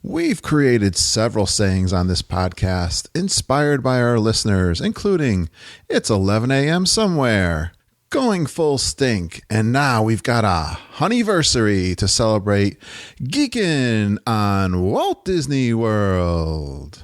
We've created several sayings on this podcast inspired by our listeners, including "It's 11 a.m. somewhere," "Going full stink," and now we've got a Honeyversary to celebrate Geekin on Walt Disney World.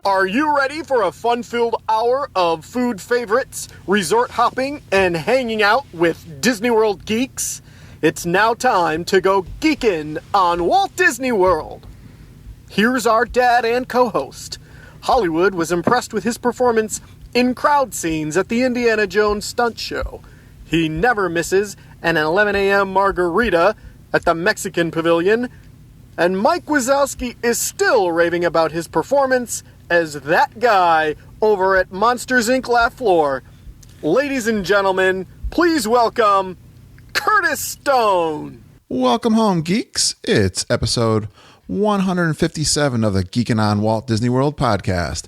Are you ready for a fun-filled hour of food favorites, resort hopping, and hanging out with Disney World geeks? It's now time to go geekin' on Walt Disney World. Here's our dad and co-host. Hollywood was impressed with his performance in crowd scenes at the Indiana Jones stunt show. He never misses an 11 a.m. margarita at the Mexican Pavilion. And Mike Wazowski is still raving about his performance as that guy over at Monsters, Inc. Laugh Floor. Ladies and gentlemen, please welcome Curtis Stone. Welcome home, geeks. It's episode 157 of the Geekin' on Walt Disney World podcast.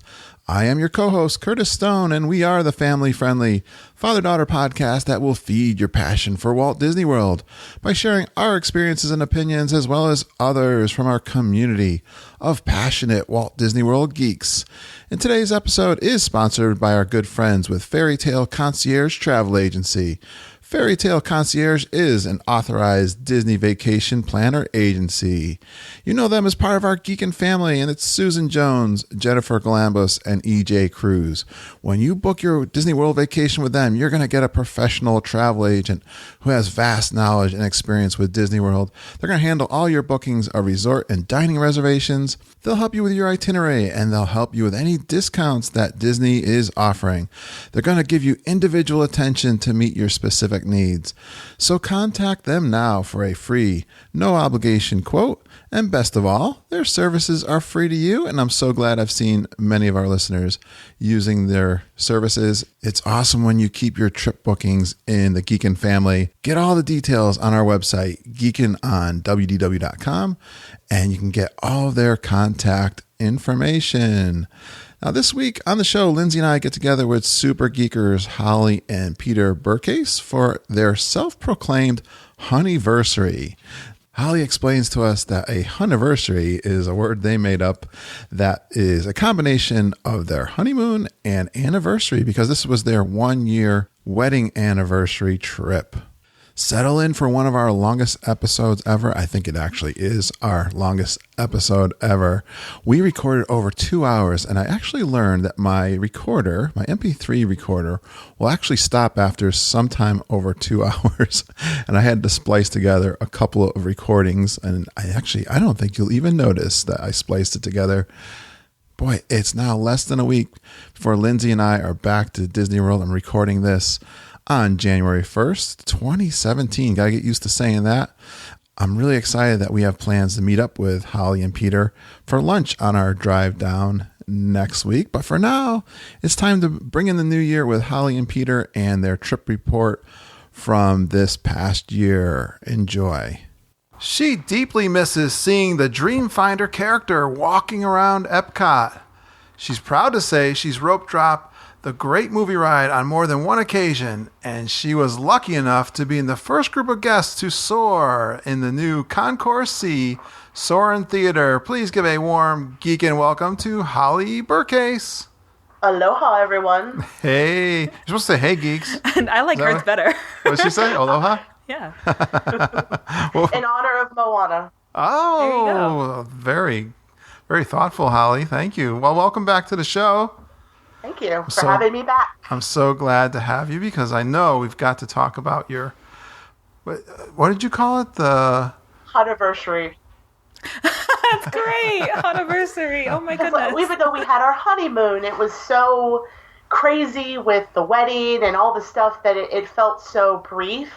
I am your co-host, Curtis Stone, and we are the family-friendly father-daughter podcast that will feed your passion for Walt Disney World by sharing our experiences and opinions as well as others from our community of passionate Walt Disney World geeks. And today's episode is sponsored by our good friends with Fairy Tale Concierge Travel Agency. Fairy Tale Concierge is an authorized Disney vacation planner agency. You know them as part of our Geekin' family, and it's Susan Jones, Jennifer Galambos, and EJ Cruz. When you book your Disney World vacation with them, you're going to get a professional travel agent who has vast knowledge and experience with Disney World. They're going to handle all your bookings of resort and dining reservations. They'll help you with your itinerary, and they'll help you with any discounts that Disney is offering. They're going to give you individual attention to meet your specific needs. So contact them now for a free, no obligation quote. And best of all, their services are free to you. And I'm so glad I've seen many of our listeners using their services. It's awesome when you keep your trip bookings in the Geekin' family. Get all the details on our website, Geekin on WDW.com, and you can get all of their contact information. Now, this week on the show, Lindsay and I get together with super geekers Holly and Peter Bercase for their self-proclaimed Honeyversary. Holly explains to us that a Honeyversary is a word they made up that is a combination of their honeymoon and anniversary, because this was their 1-year wedding anniversary trip. Settle in for one of our longest episodes ever. I think it actually is our longest episode ever. We recorded over 2 hours, and I actually learned that my recorder, my MP3 recorder, will actually stop after sometime over 2 hours. And I had to splice together a couple of recordings, and I don't think you'll even notice that I spliced it together. Boy, it's now less than a week before Lindsay and I are back to Disney World. I'm recording this on January 1st, 2017. Got to get used to saying that. I'm really excited that we have plans to meet up with Holly and Peter for lunch on our drive down next week. But for now, it's time to bring in the new year with Holly and Peter and their trip report from this past year. Enjoy. She deeply misses seeing the Dreamfinder character walking around Epcot. She's proud to say she's rope dropped the great movie ride on more than one occasion, and she was lucky enough to be in the first group of guests to soar in the new Concourse C Soarin' Theater. Please give a warm Geekin' welcome to Holly Bercase. Aloha, everyone. Hey. You're supposed to say, hey, geeks. And I like hers better. What did she say? Aloha? Yeah. Well, in honor of Moana. Oh, very, very thoughtful, Holly. Thank you. Well, welcome back to the show. Thank you for having me back. I'm so glad to have you, because I know we've got to talk about your, what did you call it? The Honeyversary. That's great. Honeyversary. Oh my goodness. Even though we had our honeymoon, it was so crazy with the wedding and all the stuff that it felt so brief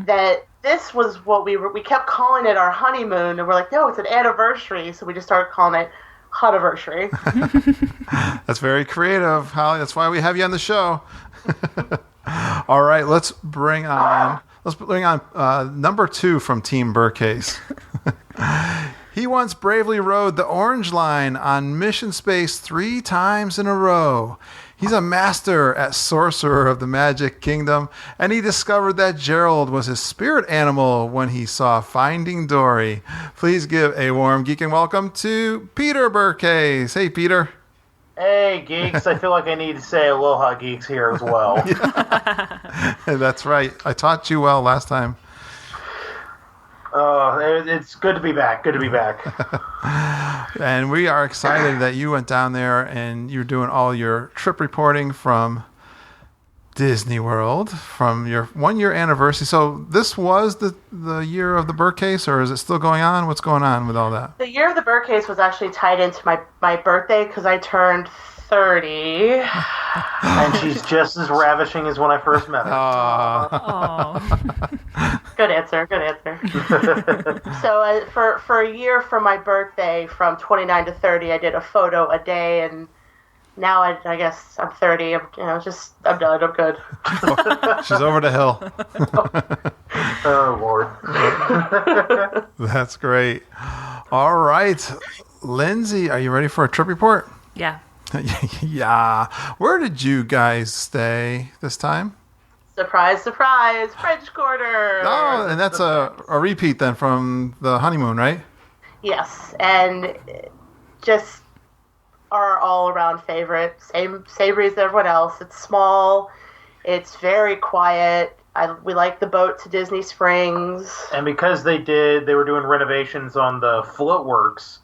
that this was what we kept calling it our honeymoon, and we're like, no, it's an anniversary, so we just started calling it Honeyversary. That's very creative, Holly. That's why we have you on the show. All right, let's bring on Let's bring on number 2 from Team Bercase. He once bravely rode the Orange Line on mission space 3 times in a row. He's a master at Sorcerer of the Magic Kingdom, and he discovered that Gerald was his spirit animal when he saw Finding Dory. Please give a warm Geekin welcome to Peter Bercase. Hey, Peter. Hey, Geeks. I feel like I need to say aloha, Geeks, here as well. That's right. I taught you well last time. It's good to be back. Good to be back. And we are excited that you went down there and you're doing all your trip reporting from Disney World from your 1-year anniversary. So this was the year of the Bercase, or is it still going on? What's going on with all that? The year of the Bercase was actually tied into my birthday because I turned 30. And she's just as ravishing as when I first met her. Good answer. So for a year from my birthday, from 29 to 30, I did a photo a day, and now I guess I'm 30. I'm done. I'm good. She's over the hill. Oh, Lord. That's great. All right. Lindsay, are you ready for a trip report? Yeah. Yeah. Where did you guys stay this time? Surprise, surprise, French Quarter. Oh, and that's a repeat then from the honeymoon, right? Yes, and just our all-around favorite. Same as everyone else. It's small. It's very quiet. We like the boat to Disney Springs. And because they were doing renovations on the Floatworks,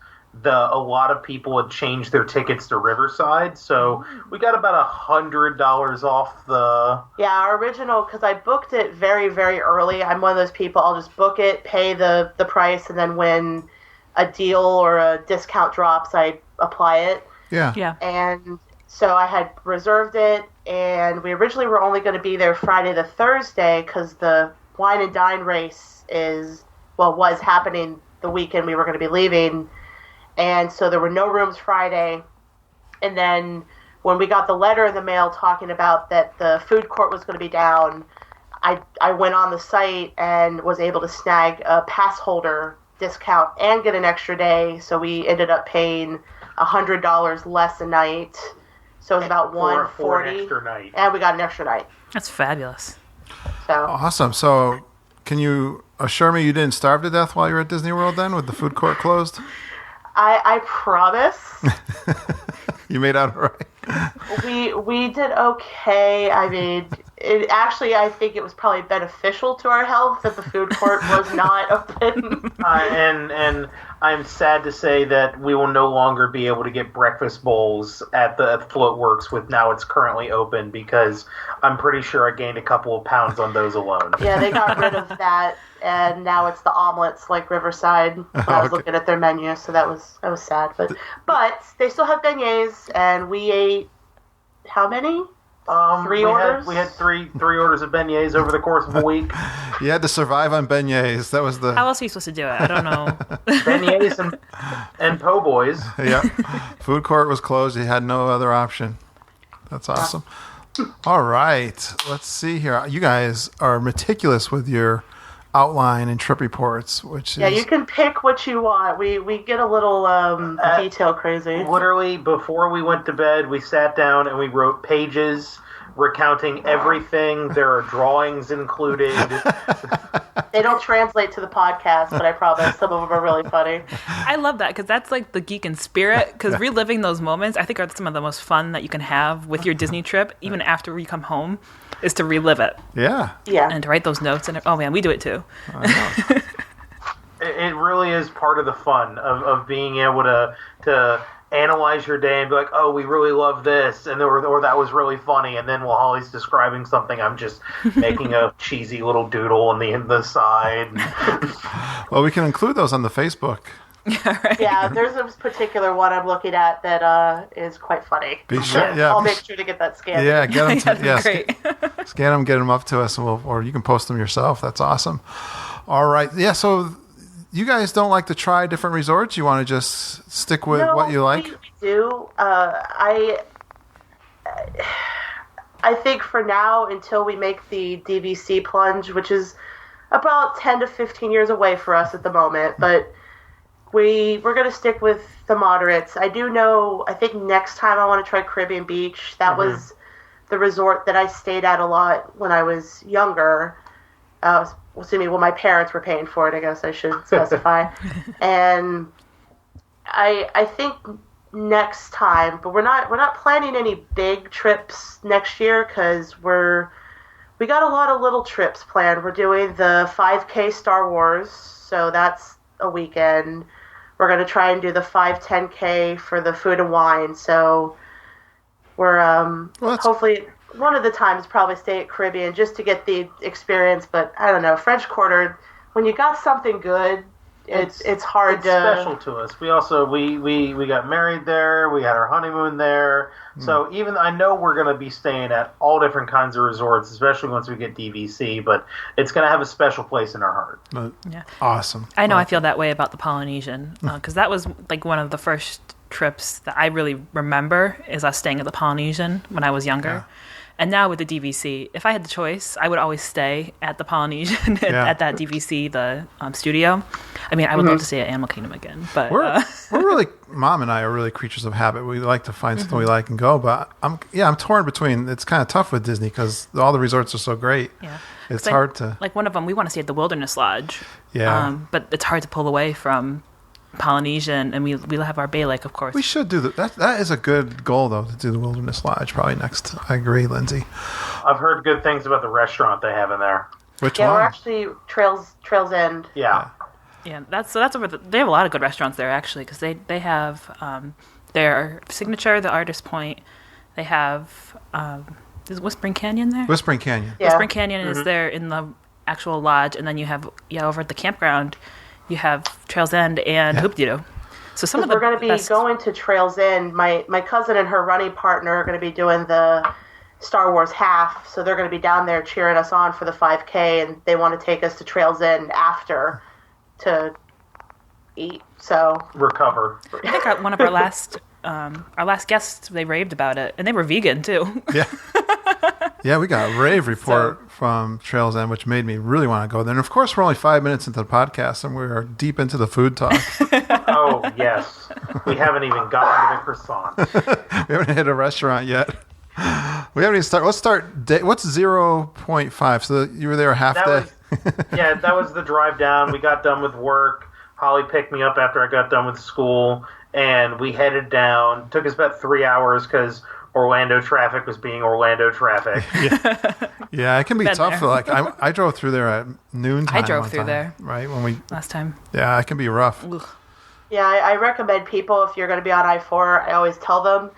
a lot of people had changed their tickets to Riverside, so we got about $100 off the... Yeah, our original, because I booked it very, very early. I'm one of those people, I'll just book it, pay the price, and then when a deal or a discount drops, I apply it. Yeah. And so I had reserved it, and we originally were only going to be there Friday to Thursday, because the Wine and Dine race was happening the weekend we were going to be leaving. And so there were no rooms Friday. And then when we got the letter in the mail talking about that the food court was going to be down, I went on the site and was able to snag a pass holder discount and get an extra day. So we ended up paying $100 less a night. So it was about $140. For an extra night. And we got an extra night. That's fabulous. So Awesome. So can you assure me you didn't starve to death while you were at Disney World then with the food court closed? I promise. You made out all right. We did okay. I mean, I think it was probably beneficial to our health that the food court was not open. And I'm sad to say that we will no longer be able to get breakfast bowls at the Floatworks with now it's currently open, because I'm pretty sure I gained a couple of pounds on those alone. Yeah, they got rid of that, and now it's the omelets like Riverside. I was looking at their menu, so that was sad. But they still have beignets, and we ate how many? 3 orders? We had three orders of beignets over the course of a week. You had to survive on beignets. That was the... How else are you supposed to do it? I don't know. Beignets and po' boys. Yeah. Food court was closed. You had no other option. That's awesome. All right. Let's see here. You guys are meticulous with your outline and trip reports, which Yeah, is... you can pick what you want. We get a little detail crazy. Literally, before we went to bed, we sat down and we wrote pages recounting everything. There are drawings included. They don't translate to the podcast, but I promise some of them are really funny. I love that, because that's like the Geekin spirit, because reliving those moments, I think, are some of the most fun that you can have with your Disney trip, even after you come home, is to relive it. Yeah. Yeah. And to write those notes. And oh, man, we do it too. I know. It really is part of the fun of being able to analyze your day and be like, oh, we really love this, and or that was really funny, and then while Holly's describing something, I'm just making a cheesy little doodle on the side. Well, we can include those on the Facebook. Yeah, there's a particular one I'm looking at that is quite funny. Be sure, yeah. I'll make sure to get that scanned. Yeah, get them. That'd be great. Scan them, get them up to us, and or you can post them yourself. That's awesome. All right. Yeah. So you guys don't like to try different resorts? You want to just stick with what you like? We do. I think for now, until we make the DVC plunge, which is about 10 to 15 years away for us at the moment, but we're going to stick with the moderates. I do know, I think next time I want to try Caribbean Beach. That was the resort that I stayed at a lot when I was younger. My parents were paying for it, I guess I should specify. And I think next time, but we're not planning any big trips next year because we got a lot of little trips planned. We're doing the 5K Star Wars, so that's a weekend. We're going to try and do the 5-10K for the food and wine. So we're hopefully one of the times probably stay at Caribbean just to get the experience. But I don't know, French Quarter, when you got something good, it's hard it's to. Special to us. We also we got married there. We had our honeymoon there. So even I know we're going to be staying at all different kinds of resorts, especially once we get DVC. But it's going to have a special place in our heart. Yeah. Awesome. I know I feel that way about the Polynesian because that was like one of the first trips that I really remember is us staying at the Polynesian when I was younger. Yeah. And now with the DVC, if I had the choice, I would always stay at the Polynesian at that DVC, the studio. I mean, I would love to stay at Animal Kingdom again, but We're really, Mom and I are really creatures of habit. We like to find something we like and go, but I'm torn between. It's kind of tough with Disney because all the resorts are so great. yeah, It's hard to. like one of them. We want to stay at the Wilderness Lodge, Yeah. but it's hard to pull away from Polynesian, and we'll have our Bay Lake, of course. We should do that. That is a good goal, though, to do the Wilderness Lodge probably next. I agree, Lindsay. I've heard good things about the restaurant they have in there. Which Yeah, one? we're actually Trails End. Yeah. Yeah, that's over. They have a lot of good restaurants there actually, because they have their signature, the Artist Point. They have is Whispering Canyon there? Whispering Canyon. Yeah. Whispering Canyon is there in the actual lodge, and then you have over at the campground, you have Trails End and Hoop-de-Doo. So some of the We're going to be best... going to Trails End. My cousin and her running partner are going to be doing the Star Wars half, so they're going to be down there cheering us on for the 5K, and they want to take us to Trails End after to eat. So Recover. I think one of our last guests, they raved about it, and they were vegan too. Yeah. Yeah, we got a rave report from Trails End, which made me really want to go there. And of course, we're only 5 minutes into the podcast, and we're deep into the food talk. Oh, yes. We haven't even gotten to the croissant. We haven't hit a restaurant yet. We haven't even started. Let's start. What's 0.5? So you were there a half day? That was the drive down. We got done with work. Holly picked me up after I got done with school, and we headed down. Took us about 3 hours because Orlando traffic was being Orlando traffic. Yeah, it can be tough. there. Like I drove through there at noontime. I drove one through time, there. right when we. Last time. Yeah, it can be rough. Ugh. yeah, I recommend people, if you're going to be on I-4, I always tell them,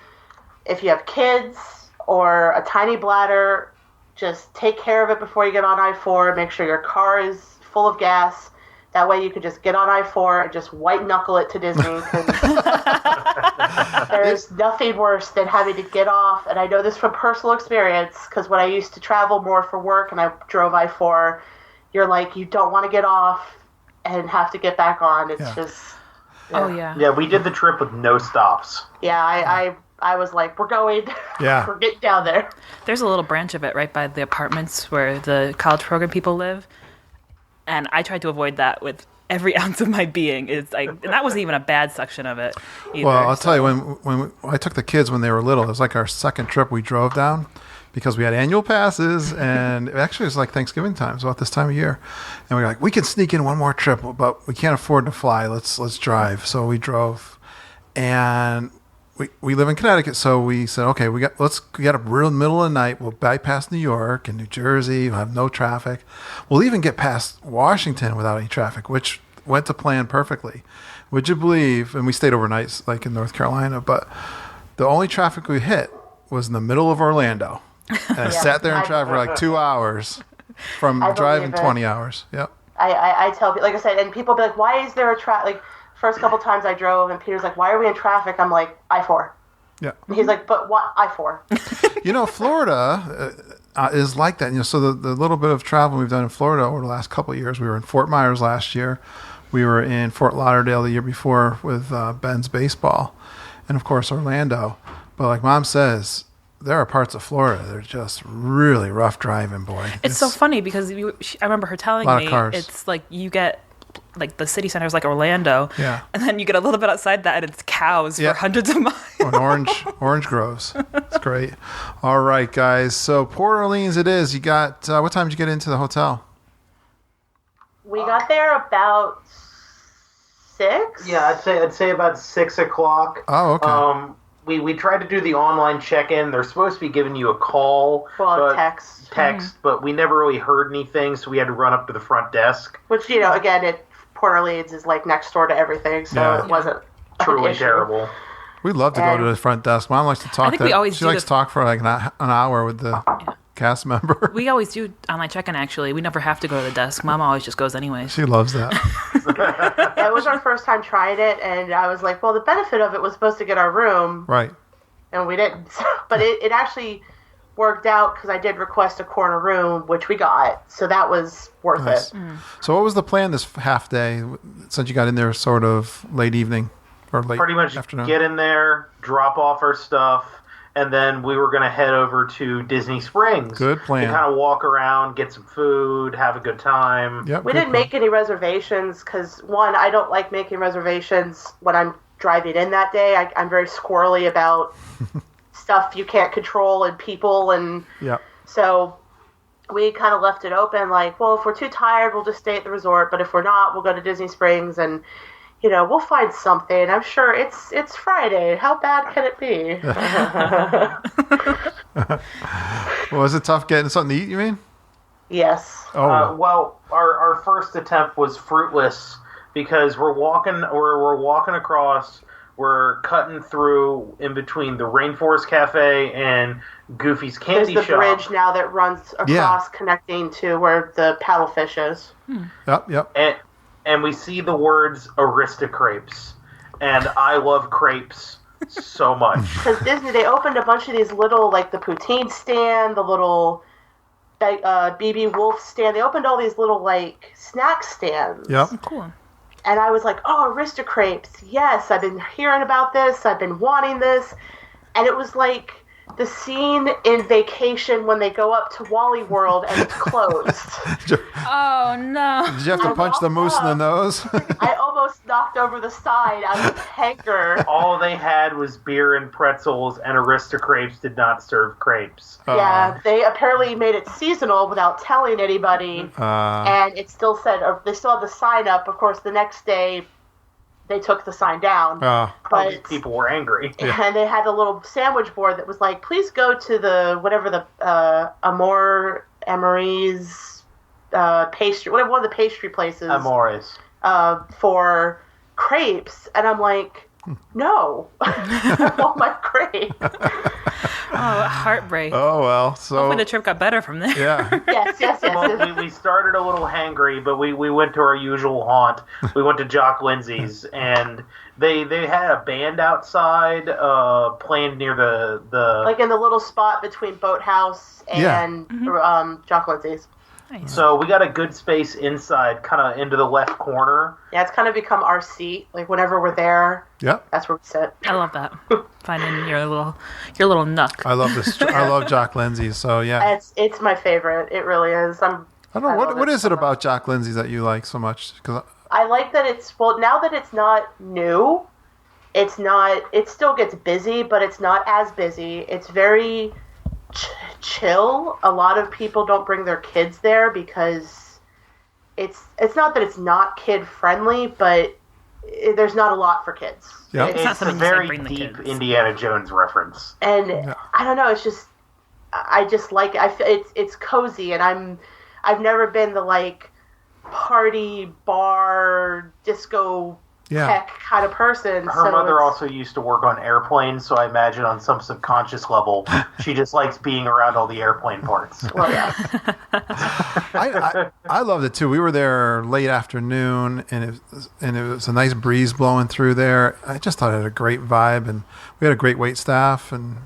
if you have kids or a tiny bladder, just take care of it before you get on I-4. Make sure your car is full of gas. That way you can just get on I-4 and just white knuckle it to Disney. 'Cause there's nothing worse than having to get off. And I know this from personal experience, because when I used to travel more for work and I drove I-4, you're like, you don't want to get off and have to get back on. It's just... Yeah. Oh yeah. Yeah, we did the trip with no stops. Yeah, I was like, we're going. Yeah. We're getting down there. There's a little branch of it right by the apartments where the college program people live. And I tried to avoid that with every ounce of my being. It's like, and that wasn't even a bad section of it either. Well, I'll tell you, when I took the kids when they were little, it was like our second trip we drove down because we had annual passes, and actually it was like Thanksgiving time, so about this time of year. And we were like, we can sneak in one more trip, but we can't afford to fly. Let's drive. So we drove, and we live in Connecticut, so we said, okay, let's get up real middle of the night. We'll bypass New York and New Jersey. We'll have no traffic. We'll even get past Washington without any traffic, which went to plan perfectly. Would you believe? And we stayed overnight, like in North Carolina, but the only traffic we hit was in the middle of Orlando. And I sat there in traffic for like 2 hours from driving 20 hours. Yep. I tell people, like I said, and people be like, why is there a traffic? Like, first couple times I drove, and Peter's like, why are we in traffic? I'm like, I-4. Yeah. And he's like, but what? I-4. Florida is like that. So the little bit of travel we've done in Florida over the last couple of years, we were in Fort Myers last year. We were in Fort Lauderdale the year before with Ben's baseball. And, of course, Orlando. But like Mom says, there are parts of Florida that are just really rough driving, boy. It's so funny because I remember her telling lot of me cars. it's like you get like the city center is like Orlando, Yeah. and then you get a little bit outside that and it's cows for hundreds of miles. Or an orange groves. It's great. All right, guys. So Port Orleans it is. You got, what time did you get into the hotel? We got there about 6. Yeah, I'd say about 6 o'clock. Oh, okay. We tried to do the online check-in. They're supposed to be giving you a call. Well, text. But we never really heard anything, so we had to run up to the front desk. Which, again, Port Orleans is like next door to everything, so it wasn't truly an issue. terrible. We'd love to go to the front desk. Mom likes to talk. I think we always she do likes to talk for like an hour with the cast member. We always do online check-in, actually. We never have to go to the desk. Mom always just goes anyways. She loves that. It was our first time trying it, and I was like, well, the benefit of it was supposed to get our room. Right. And we didn't. But it actually worked out because I did request a corner room, which we got. So that was worth Nice. it. So what was the plan this half day since you got in there sort of late evening or late Pretty much afternoon? get in there, drop off our stuff, and then we were going to head over to Disney Springs. Good plan. To kind of walk around, get some food, have a good time. Yep, We good didn't make any reservations because, one, I don't like making reservations when I'm driving in that day. I'm very squirrely about stuff you can't control and people, and Yep. so we kind of left it open, like, well, if we're too tired, we'll just stay at the resort, but if we're not, we'll go to Disney Springs, and we'll find something. I'm sure it's Friday. How bad can it be? Well, was it tough getting something to eat, you mean? Yes. Oh. Well, our first attempt was fruitless because we're walking across. We're cutting through in between the Rainforest Cafe and Goofy's Candy There's the Shop. bridge now that runs across, connecting to where the paddlefish is. Yep. And we see the words Aristocrapes. And I love crepes so much. Because Disney, they opened a bunch of these little, like the poutine stand, the little BB Wolf stand. They opened all these little, like, snack stands. Yep. Cool. And I was like, oh, Aristocrapes. Yes, I've been hearing about this. I've been wanting this. And it was like the scene in Vacation when they go up to Wally World and it's closed. Oh, no. Did you have to punch the moose in the nose? I almost knocked over the sign out of anger. All they had was beer and pretzels, and Aristocrapes did not serve crepes. Yeah, they apparently made it seasonal without telling anybody. And it still said, they still had the sign up. Of course, the next day, they took the sign down. Probably But people were angry. and they had a little sandwich board that was like, please go to the whatever the Amory's pastry, whatever one of the pastry places, Amores. for crepes. And I'm like, no, I want my crepe. Oh, heartbreak. Oh, well. So, Hopefully the trip got better from there. yeah. Yes. Well, we started a little hangry, but we went to our usual haunt. We went to Jock Lindsay's, and they had a band outside playing near the Like in the little spot between Boathouse and Jock Lindsay's. Nice. So we got a good space inside, kind of into the left corner. Yeah, it's kind of become our seat. Like whenever we're there, Yep. that's where we sit. I love that. Finding your little nook. I love this. I love Jock Lindsay. So, yeah. It's my favorite. It really is. I don't know. love What it is so it about Jock Lindsay that you like so much? Because I like that now that it's not new, it still gets busy, but it's not as busy. It's very chill. A lot of people don't bring their kids there because it's not that it's not kid friendly, but there's not a lot for kids. Yep. It's not It's a something you say very bring the deep kids. Indiana Jones reference. And I don't know, it's just I just like it. It's cozy, and I've never been the like party bar disco tech kind of person. Her mother also used to work on airplanes, so I imagine on some subconscious level, she just likes being around all the airplane parts. Well, yeah. I loved it too. We were there late afternoon, and it was a nice breeze blowing through there. I just thought it had a great vibe, and we had a great wait staff. And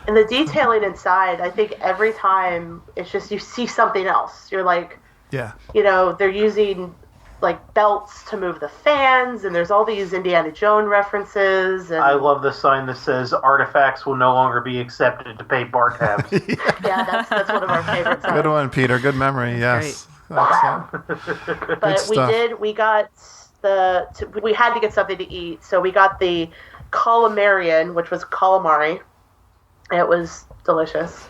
the detailing inside, I think every time it's just you see something else. You're like, yeah, they're using like belts to move the fans, and there's all these Indiana Jones references. And I love the sign that says artifacts will no longer be accepted to pay bar tabs. yeah, that's one of our favorites. Good one, Peter. Good memory. Yes. But we had to get something to eat, so we got the calamarian, which was calamari. It was delicious.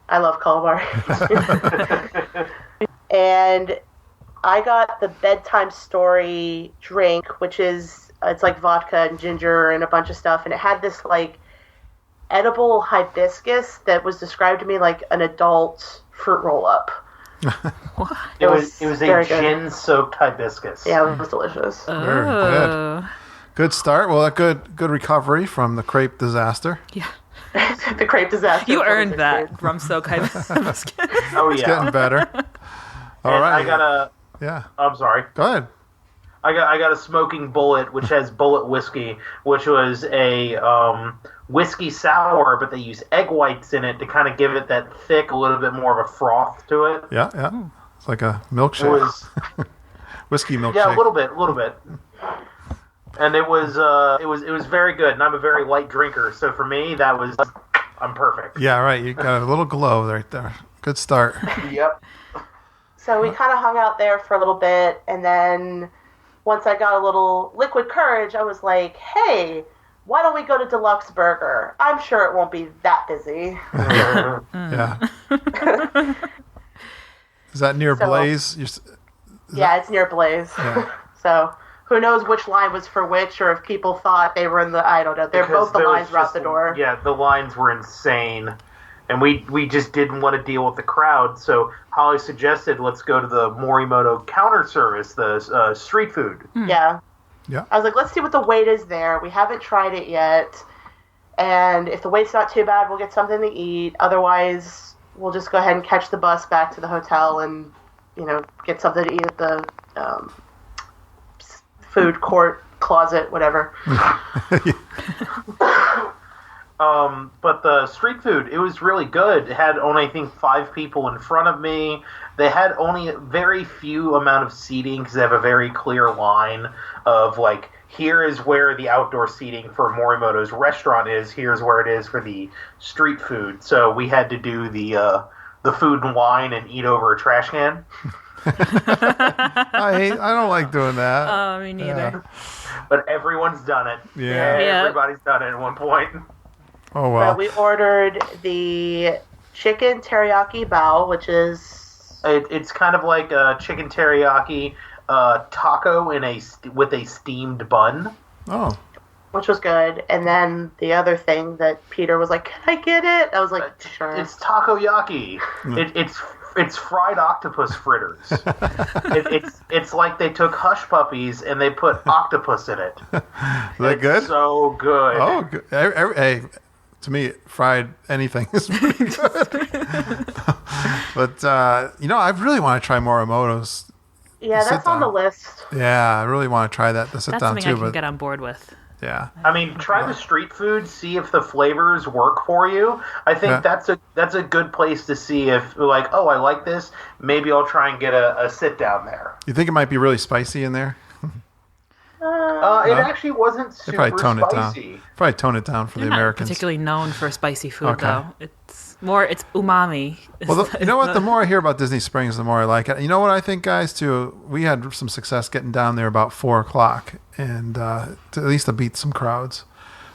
I love calamari. And I got the bedtime story drink, which is, it's like vodka and ginger and a bunch of stuff, and it had this like edible hibiscus that was described to me like an adult fruit roll-up. It was a gin-soaked hibiscus. Yeah, it was delicious. Very good. Good start. Well, a good recovery from the crepe disaster. Yeah. The crepe disaster. You earned that rum soak hibiscus. Oh, yeah. It's getting better. All right. I got a... Yeah. I'm sorry. Go ahead. I got a smoking bullet, which has bullet whiskey, which was a whiskey sour, but they use egg whites in it to kind of give it that thick, a little bit more of a froth to it. Yeah, yeah. It's like a milkshake. It was... Whiskey milkshake. Yeah, a little bit. And it was very good, and I'm a very light drinker, so for me, I'm perfect. Yeah, right. You got a little glow right there. Good start. Yep. So we kind of hung out there for a little bit, and then once I got a little liquid courage, I was like, hey, why don't we go to Deluxe Burger? I'm sure it won't be that busy. Yeah. Is that near Blaze? Yeah, it's near Blaze. Yeah. So who knows which line was for which, or if people thought they were in the, I don't know. They're both the lines were out the door. Yeah, the lines were insane. And we just didn't want to deal with the crowd, so Holly suggested let's go to the Morimoto counter service, the street food. Yeah. Yeah. I was like, let's see what the wait is there. We haven't tried it yet. And if the wait's not too bad, we'll get something to eat. Otherwise, we'll just go ahead and catch the bus back to the hotel and, get something to eat at the food court, closet, whatever. But the street food, it was really good. It had only, I think, 5 people in front of me. They had only a very few amount of seating because they have a very clear line of, like, here is where the outdoor seating for Morimoto's restaurant is. Here's where it is for the street food. So we had to do the food and wine and eat over a trash can. I don't like doing that. Oh, me neither. Yeah. But everyone's done it. Yeah. Everybody's done it at one point. Oh, wow. But we ordered the chicken teriyaki bao, which is... It's kind of like a chicken teriyaki taco with a steamed bun. Oh. Which was good. And then the other thing that Peter was like, can I get it? I was like, sure. It's takoyaki. It's fried octopus fritters. It's like they took Hush Puppies and they put octopus in it. Is that good? So good. Oh, good. Hey, to me, fried anything is pretty good. But, I really want to try Morimoto's. Yeah, that's on the list. Yeah, I really want to try that. That's something I can get on board with. Yeah. I mean, try the street food, see if the flavors work for you. I think that's a good place to see if, like, oh, I like this. Maybe I'll try and get a sit down there. You think it might be really spicy in there? It actually wasn't super probably tone spicy. it down. Probably tone it down for They're the not Americans. particularly known for spicy food, though. It's umami. Well, you know what? The more I hear about Disney Springs, the more I like it. You know what I think, guys, too? We had some success getting down there about 4 o'clock, and to at least to beat some crowds.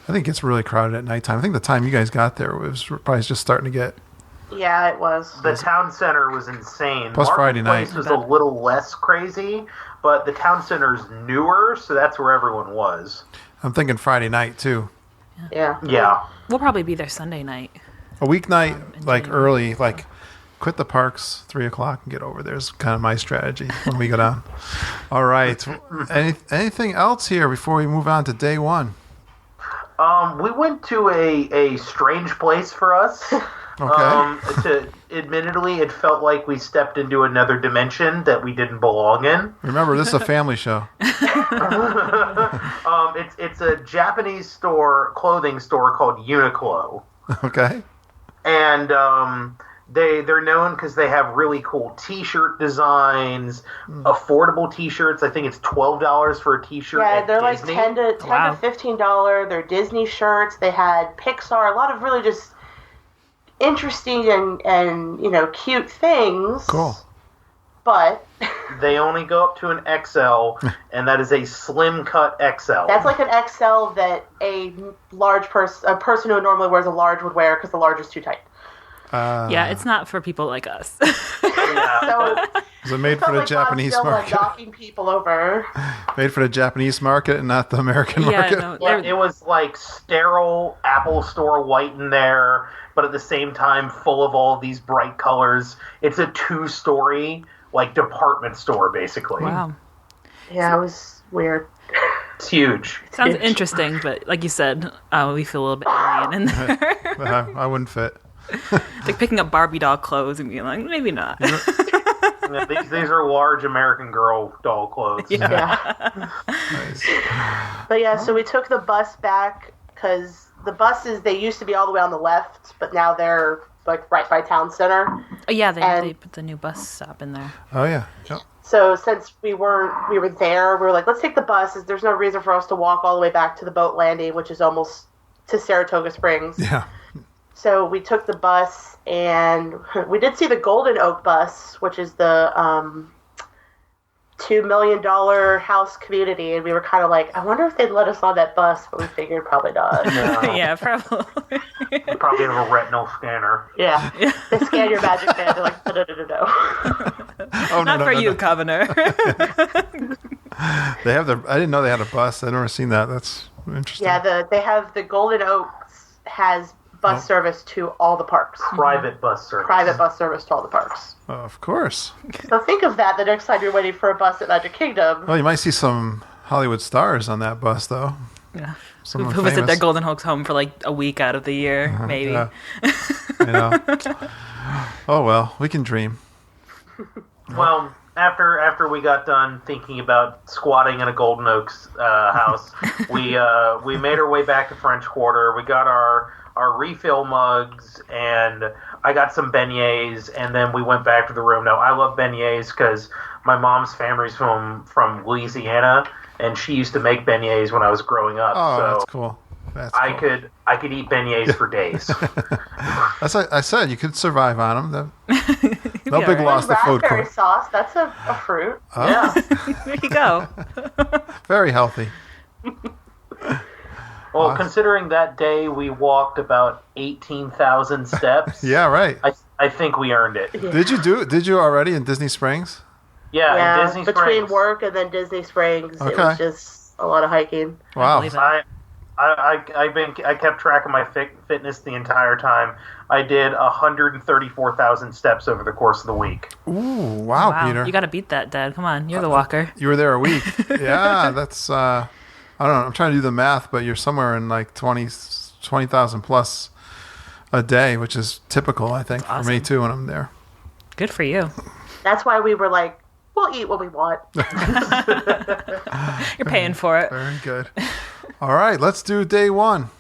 I think it's really crowded at nighttime. I think the time you guys got there was probably just starting to get... Yeah, it was. The town center was insane. Plus Friday night. Marketplace was a little less crazy, but the town center's newer, so that's where everyone was. I'm thinking Friday night, too. Yeah. We'll probably be there Sunday night. A weeknight, like early, like quit the parks 3 o'clock and get over there is kind of my strategy when we go down. All right. Anything else here before we move on to day one? We went to a strange place for us. Okay. Admittedly, it felt like we stepped into another dimension that we didn't belong in. Remember, this is a family show. It's a Japanese clothing store called Uniqlo. Okay. And They're known because they have really cool T-shirt designs, affordable T-shirts. I think it's $12 for a T-shirt. Yeah, at they're Disney. like $10 to $15. They're Disney shirts. They had Pixar. A lot of really just interesting and cute things. Cool. But they only go up to an XL, and that is a slim cut XL. that's like an XL that a person who normally wears a large would wear because the large is too tight. Yeah, it's not for people like us. Yeah. So Is it made for the Japanese market? Knocking people over. Made for the Japanese market and not the American market? No, Yeah, it was like sterile Apple Store white in there, but at the same time full of all these bright colors. It's a 2-story like department store basically. Wow. Yeah, it was weird. It's huge. Sounds interesting, but like you said, we feel a little bit alien in there. I wouldn't fit. Like picking up Barbie doll clothes and being like, maybe not. Yeah, these are large American Girl doll clothes. Yeah. Nice. But yeah, so we took the bus back because the buses, they used to be all the way on the left, but now they're like right by town center. Oh, yeah, And- they put the new bus stop in there. Oh, yeah. Yep. So since we were there, we were like, let's take the buses. There's no reason for us to walk all the way back to the boat landing, which is almost to Saratoga Springs. Yeah. So we took the bus, and we did see the Golden Oak bus, which is the $2 million house community, and we were kind of like, I wonder if they'd let us on that bus, but we figured probably not. No. Yeah, probably. They probably have a retinal scanner. Yeah. They scan your magic band, they're like, no. Oh, Not for you, Governor. They have I didn't know they had a bus. I'd never seen that. That's interesting. Yeah, they have the Golden Oaks has bus service to all the parks. Private bus service. Private bus service to all the parks. Of course. So think of that the next time you're waiting for a bus at Magic Kingdom. Well, you might see some Hollywood stars on that bus, though. Yeah. Someone Who visit their famous. Golden Oaks home for like a week out of the year, maybe. Yeah. I know. Oh, well, we can dream. Well, after we got done thinking about squatting in a Golden Oaks house, we made our way back to French Quarter. We got our refill mugs, and I got some beignets, and then we went back to the room. Now, I love beignets because my mom's family's from Louisiana, and she used to make beignets when I was growing up. Oh, so that's cool. That's cool. I could eat beignets for days. That's like I said, you could survive on them. No Yeah, big right. loss to food Raspberry court. sauce, that's a fruit. Yeah. There you go. Very healthy. Well, considering that day we walked about 18,000 steps, Yeah, right. I think we earned it. Did you already in Disney Springs? Yeah, Yeah, in Disney between Springs. work and then Disney Springs, it Okay. was just a lot of hiking. Wow. believe it. I kept track of my fitness the entire time. I did 134,000 steps over the course of the week. Ooh, wow, Peter. You got to beat that, Dad. Come on, you're the walker. You were there a week. Yeah, that's I don't know. I'm trying to do the math, but you're somewhere in like 20,000 plus a day, which is typical, I think, for me awesome. too when I'm there. Good for you. That's why we were like, we'll eat what we want. You're paying for it. Very good. All right, let's do day one.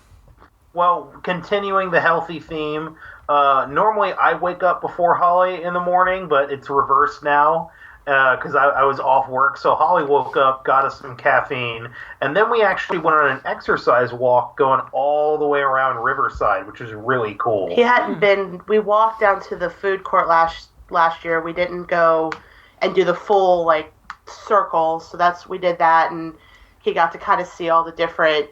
Well, continuing the healthy theme, normally I wake up before Holly in the morning, but it's reversed now because I was off work. So Holly woke up, got us some caffeine, and then we actually went on an exercise walk going all the way around Riverside, which is really cool. He hadn't been. We walked down to the food court last year. We didn't go and do the full like circle, so we did that, and he got to kind of see all the different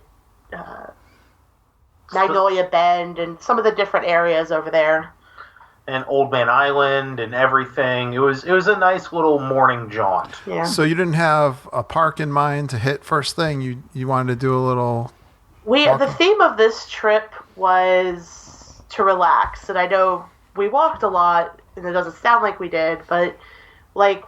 Magnolia Bend and some of the different areas over there. And Old Man Island and everything. It was a nice little morning jaunt. Yeah. So you didn't have a park in mind to hit first thing. You wanted to do a little. The theme of this trip was to relax, and I know we walked a lot, and it doesn't sound like we did, but like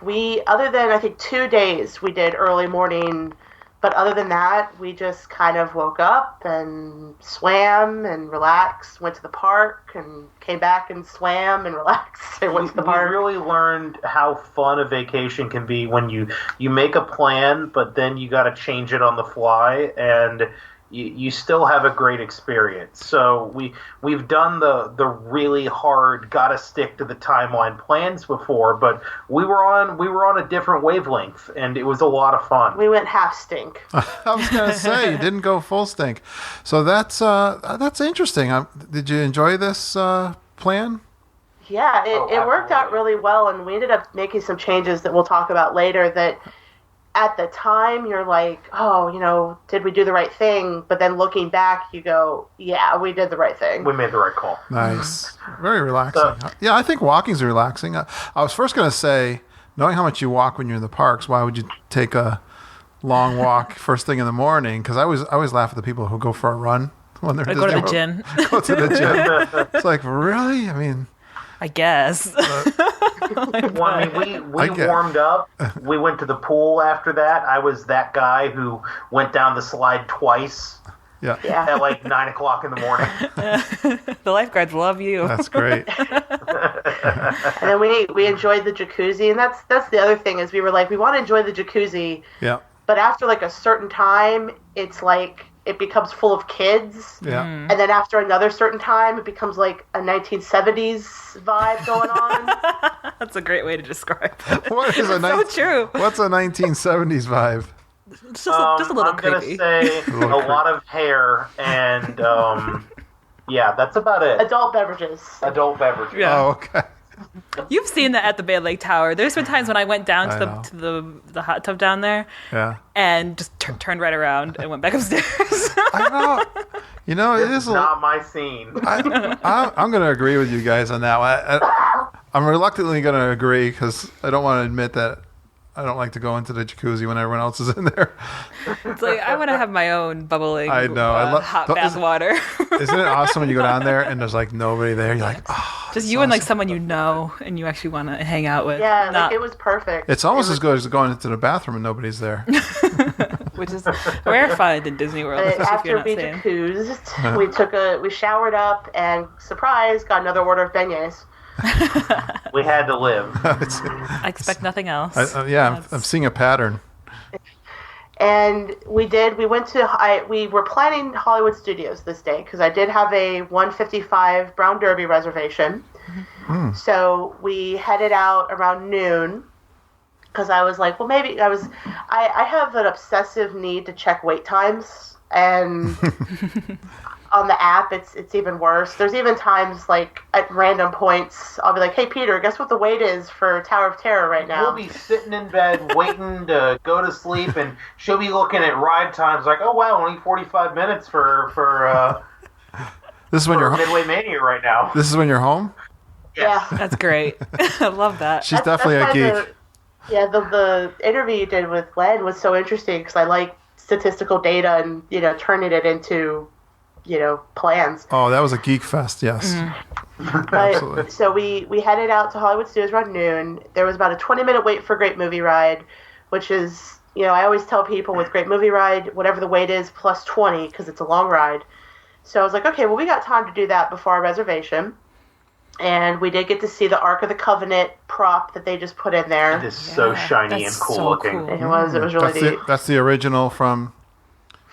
other than I think 2 days we did early morning, but other than that, we just kind of woke up and swam and relaxed, went to the park and came back and swam and relaxed and went to the park. We really learned how fun a vacation can be when you make a plan, but then you got to change it on the fly, and you still have a great experience. So we've done the really hard, gotta stick to the timeline plans before, but we were on a different wavelength, and it was a lot of fun. We went half stink. I was going to say, you didn't go full stink. So that's interesting. Did you enjoy this plan? Yeah, it worked out really well, and we ended up making some changes that we'll talk about later that at the time you're like, oh, did we do the right thing? But then looking back, you go, yeah, we did the right thing. We made the right call. Nice. Very relaxing. Yeah, I think walking's relaxing. I was first going to say, knowing how much you walk when you're in the parks, why would you take a long walk first thing in the morning? Because I always laugh at the people who go for a run when they're Go to the gym. Go to the gym. It's like, really? I mean... I guess. Well, I mean, we warmed up. We went to the pool after that. I was that guy who went down the slide twice. Yeah. At like 9 o'clock in the morning. The lifeguards love you. That's great. And then we enjoyed the jacuzzi, and that's the other thing is we were like, we want to enjoy the jacuzzi. Yeah. But after like a certain time, it's like it becomes full of kids. Yeah. And then after another certain time, it becomes like a 1970s vibe going on. That's a great way to describe it. What is so true. What's a 1970s vibe? It's just a little I'm creepy. going to say a lot of hair and, yeah, that's about it. Adult beverages. Adult beverages. Yeah. Oh, okay. You've seen that at the Bay Lake Tower. There's been times when I went down to the hot tub down there, and just turned right around and went back upstairs. I know. You know, it is not my scene. I'm going to agree with you guys on that one. I'm reluctantly going to agree because I don't want to admit that I don't like to go into the jacuzzi when everyone else is in there. It's like, I want to have my own bubbling I know. I love hot bath water. Isn't it awesome when you go down there and there's like nobody there? You're like, oh. Just you and like someone you know and you actually want to hang out with. Yeah, like it was perfect. It's almost as good as going into the bathroom and nobody's there. Which is rare find in Disney World. After we jacuzzed, we showered up and, surprise, got another order of beignets. We had to live. I expect nothing else. I'm seeing a pattern. And we were planning Hollywood Studios this day because I did have a 1:55 Brown Derby reservation. Mm. So we headed out around noon because I was like, well, maybe I have an obsessive need to check wait times, and on the app it's even worse. There's even times like at random points I'll be like, hey Peter, guess what the wait is for Tower of Terror right now? We'll be sitting in bed waiting to go to sleep, and she'll be looking at ride times like, oh wow, only 45 minutes for this is when you're Midway Mania right now. This is when you're home? Yes. Yeah. That's great. I love that. She's definitely a geek. The interview you did with Len was so interesting because I like statistical data and turning it into plans. Oh, that was a geek fest, yes. Mm-hmm. Absolutely. So we headed out to Hollywood Studios around noon. There was about a 20-minute wait for Great Movie Ride, which is, I always tell people with Great Movie Ride, whatever the wait is, plus 20, because it's a long ride. So I was like, okay, well, we got time to do that before our reservation. And we did get to see the Ark of the Covenant prop that they just put in there. It is so shiny and cool looking. Cool. It was really neat. That's the original from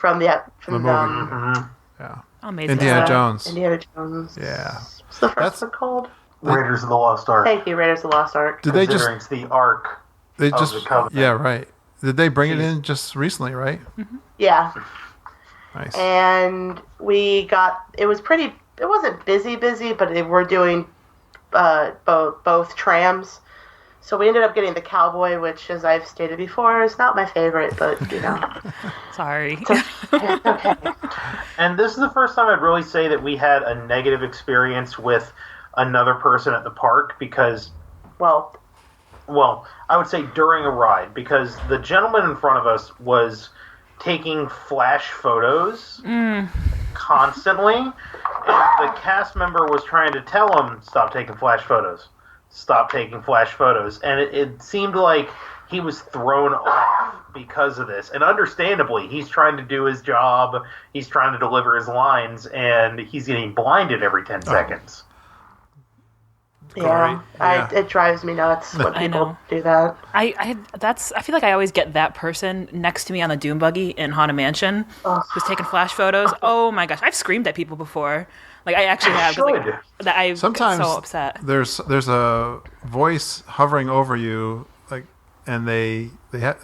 the movie. Yeah. Amazing. Indiana Jones. Indiana Jones. Yeah. What's the first one called? Raiders of the Lost Ark. Thank you, Raiders of the Lost Ark. Did they just? It's the Ark. They of just. The Covenant. Yeah, right. Did they bring it in just recently? Right. Mm-hmm. Yeah. Nice. And it was pretty. It wasn't busy, but they were doing both trams. So we ended up getting the Cowboy, which, as I've stated before, is not my favorite, but Sorry. Okay. And this is the first time I'd really say that we had a negative experience with another person at the park because, well, I would say during a ride, because the gentleman in front of us was taking flash photos constantly, and the cast member was trying to tell him, stop taking flash photos. Stop taking flash photos. And it seemed like he was thrown off because of this. And understandably, he's trying to do his job, he's trying to deliver his lines, and he's getting blinded every 10 seconds. Yeah, Yeah. it drives me nuts when people do that. I feel like I always get that person next to me on the dune buggy in Haunted Mansion who's taking flash photos. Oh my gosh, I've screamed at people before. Like I actually have. Like, that I Sometimes get so upset. There's a voice hovering over you, like, and they're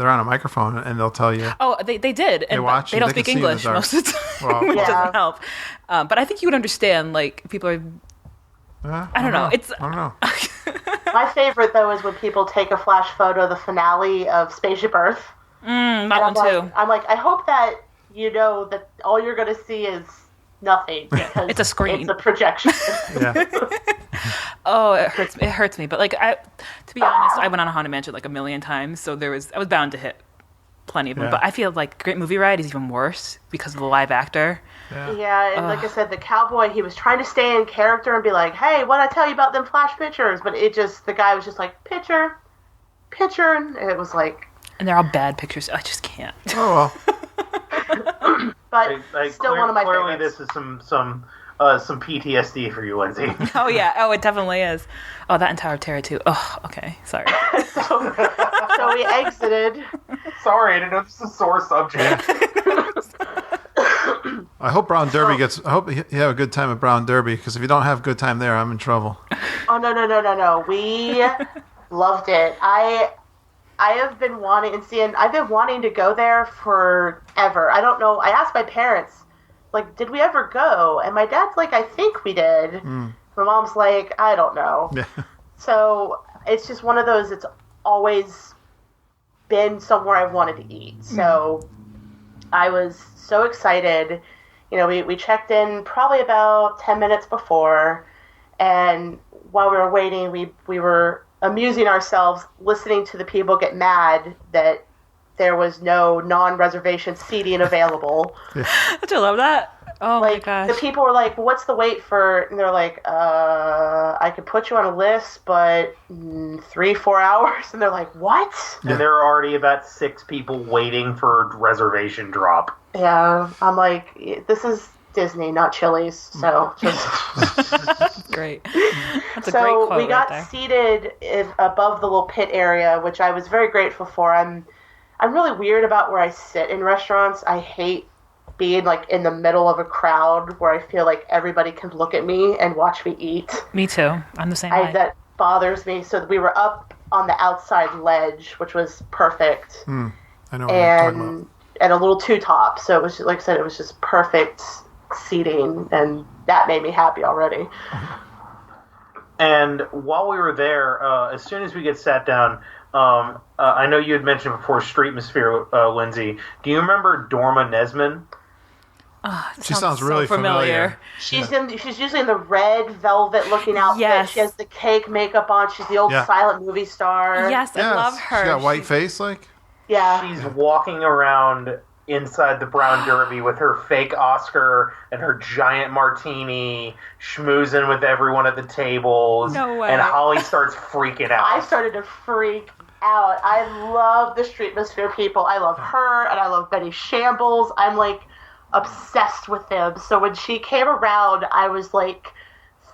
on a microphone and they'll tell you. Oh, they did, and watch they you. don't They can speak see you in English the dark. most of the time, which doesn't help. But I think you would understand. Like people are. I don't know. I don't know. My favorite though is when people take a flash photo of the finale of Spaceship Earth. That one too. I'm like, I hope that you know that all you're going to see is nothing. Because it's a screen. It's a projection. Yeah. Oh, it hurts. It hurts me. But like, to be honest, I went on a Haunted Mansion like a million times, so I was bound to hit plenty of them. Yeah. But I feel like Great Movie Ride is even worse because of the live actor. Yeah, and like I said, the cowboy, he was trying to stay in character and be like, hey, what'd I tell you about them flash pictures? But the guy was just like, picture, and it was like... And they're all bad pictures. I just can't. Oh, well. But still one of my clearly favorites. this is some PTSD for you, Lindsay. Oh, yeah. Oh, it definitely is. Oh, that entire Terror too. Oh, okay. Sorry. So we exited. Sorry, I didn't know this is a sore subject. I hope Brown Derby I hope you have a good time at Brown Derby, because if you don't have a good time there, I'm in trouble. Oh, no. We loved it. I have been I've been wanting to go there forever. I don't know. I asked my parents, like, did we ever go? And my dad's like, I think we did. My mom's like, I don't know. Yeah. So it's just one of those, it's always been somewhere I've wanted to eat. So I was so excited. You know, we checked in probably about 10 minutes before, and while we were waiting, we were amusing ourselves listening to the people get mad that there was no non-reservation seating available. Don't you love that? Oh, like, my gosh. the people were like, what's the wait for? And they're like, I could put you on a list, but 3-4 hours. And they're like, what? And there are already about 6 people waiting for reservation drop. Yeah, I'm like, this is Disney, not Chili's. So just Great. That's a great quote. We got right there. seated above the little pit area, which I was very grateful for. I'm really weird about where I sit in restaurants. I hate being like in the middle of a crowd where I feel like everybody can look at me and watch me eat. Me too. I'm the same way. That bothers me. So we were up on the outside ledge, which was perfect. I know what you're talking about. And a little two-top. So it was, like I said, it was just perfect seating, and that made me happy already. And while we were there, as soon as we get sat down, I know you had mentioned before Streetmosphere, Lindsay. Do you remember Dorma Nesman? She sounds so really familiar. She's usually in the red velvet looking outfit. Yes. She has the cake makeup on. She's the old silent movie star. Yes, I love her. She got white face, like? Yeah. She's walking around inside the Brown Derby with her fake Oscar and her giant martini, schmoozing with everyone at the tables. No way. And Holly starts freaking out. I started to freak out. I love the Streetmosphere people. I love her, and I love Betty Shambles. I'm, like, obsessed with them. So when she came around, I was, like,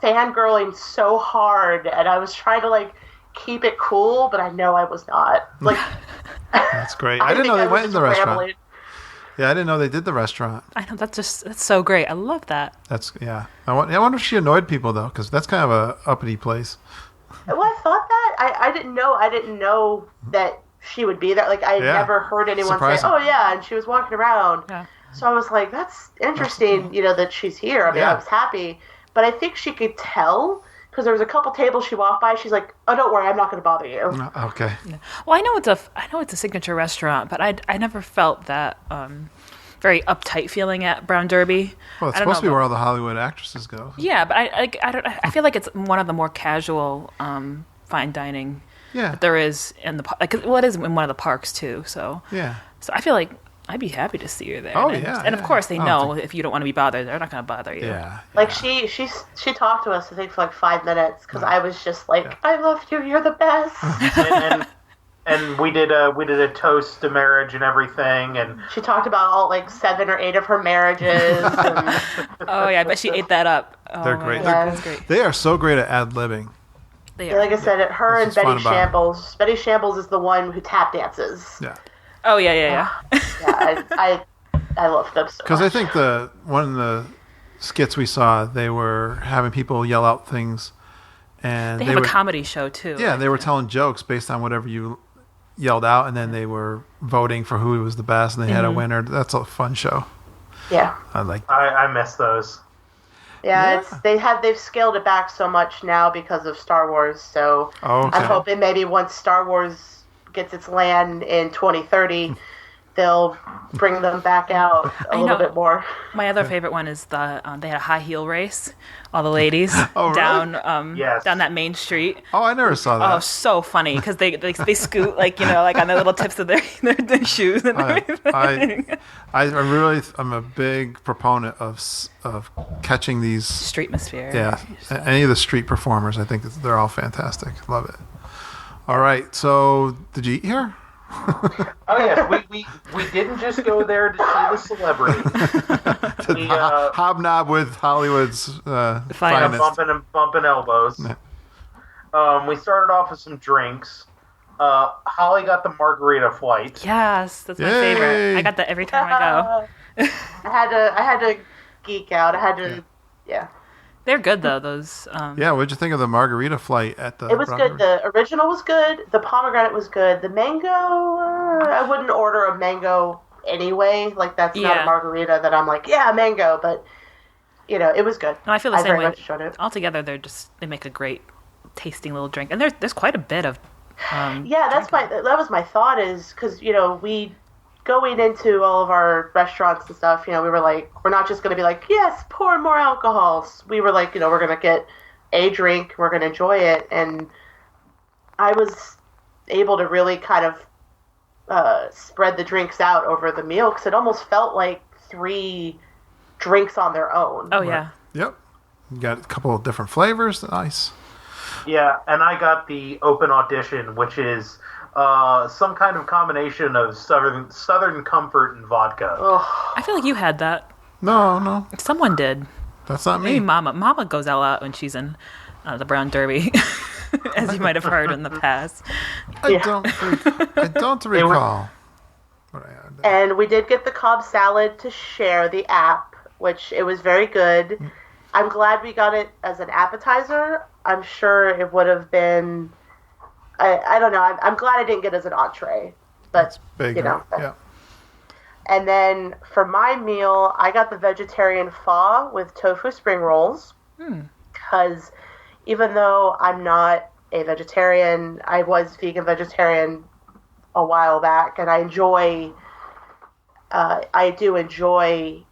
fangirling so hard, and I was trying to, like, keep it cool, but I know I was not. Like, That's great. I didn't know they went in the restaurant. rambling. Yeah, I didn't know they did the restaurant. I know, that's so great. I love that. Yeah. I wonder if she annoyed people, though, because that's kind of a uppity place. Well, I thought that. I didn't know that she would be there. Like, I never heard anyone Surprising. say, oh, yeah, and she was walking around. Yeah. So I was like, that's interesting, that she's here. I mean, I was happy. But I think she could tell, because there was a couple tables she walked by. She's like, oh, don't worry, I'm not going to bother you. Okay. Well, I know it's a signature restaurant, but I never felt that very uptight feeling at Brown Derby. Well, it's supposed to be where all the Hollywood actresses go. Yeah, but I feel like it's one of the more casual fine dining that there is in the park. It is in one of the parks too. So So I feel like I'd be happy to see her there. Oh, and of course they know if you don't want to be bothered, they're not going to bother you. Yeah. Like she talked to us, I think, for like 5 minutes, because I was just like, I love you, you're the best. and we did a toast to marriage and everything, and she talked about all like 7 or 8 of her marriages. Oh yeah, I bet she ate that up. Oh, They're great. Yeah. That's great. They are so great at ad-libbing. They Yeah, are. like I said, her and That's what's Betty fun about 'em. Shambles. Betty Shambles is the one who tap dances. Yeah. Oh yeah. Yeah, I love them so Because much. I think one of the skits we saw, they were having people yell out things, and They have were, a comedy show too. yeah, they were telling jokes based on whatever you yelled out, and then they were voting for who was the best, and they had a winner. That's a fun show. Yeah. I like. I miss those. Yeah, they've scaled it back so much now because of Star Wars. So Oh, okay. I'm hoping maybe once Star Wars gets its land in 2030, they'll bring them back out a little bit more. My other favorite one is they had a high heel race, all the ladies Oh, really? down Yes. down that main streat. Oh, I never saw that. Oh, so funny because they scoot like on the little tips of their shoes and everything. I'm a big proponent of catching these. Streetmosphere. Yeah, any of the street performers. I think they're all fantastic. Love it. All right, so did you eat here? Oh yes, we didn't just go there to see the celebrity. We Hobnob with Hollywood's finest. bumping elbows. We started off with some drinks. Holly got the margarita flight. Yes, that's my Yay. favorite. I got that every time I go. I had to geek out. I had to, yeah. They're good though. Those. Yeah, what'd you think of the margarita flight at the? It was good. The original was good. The pomegranate was good. The mango, I wouldn't order a mango anyway. Like that's not Yeah. a margarita that I'm like, yeah, mango. But it was good. No, I feel the same very way. much enjoyed it. Altogether, they make a great tasting little drink, and there's quite a bit of. Yeah, that was my thought is because we going into all of our restaurants and stuff, we were like, we're not just going to be like, yes, pour more alcohol. We were like, we're going to get a drink, we're going to enjoy it, and I was able to really kind of spread the drinks out over the meal because it almost felt like 3 drinks on their own. Oh yeah. Yep. You got a couple of different flavors. Nice. Yeah, and I got the open audition, which is some kind of combination of Southern Comfort and vodka. I feel like you had that. No, Someone did. that's not me. Maybe Mama. Mama goes all out when she's in the Brown Derby, as you might have heard in the past. I don't recall. What I had there. And we did get the Cobb salad to share the app, which it was very good. I'm glad we got it as an appetizer. I'm sure it would have been. I don't know. I'm glad I didn't get it as an entree, but Big, yeah. And then for my meal, I got the vegetarian pho with tofu spring rolls. Because even though I'm not a vegetarian, I was vegan-vegetarian a while back, and I do enjoy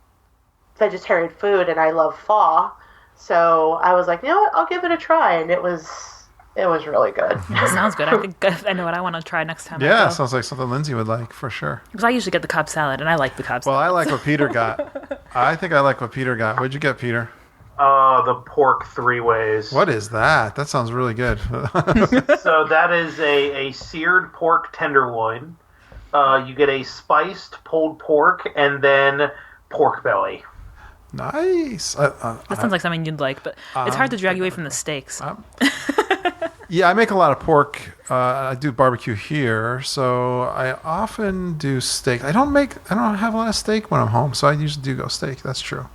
vegetarian food, and I love pho. So I was like, you know what? I'll give it a try, and it was really good. That sounds good. I think I know what I want to try next time. Yeah, I go. sounds like something Lindsay would like for sure. Because I usually get the Cobb salad, and I like the Cobb Well, salad. I like what Peter got. I think I like what Peter got. What'd you get, Peter? The pork 3 ways. What is that? That sounds really good. So that is a seared pork tenderloin. You get a spiced pulled pork and then pork belly. Nice. That sounds like something you'd like, but it's hard to drag you away from the steaks. Yeah, I make a lot of pork. I do barbecue here, so I often do steak. I don't have a lot of steak when I'm home, so I usually do go steak. That's true.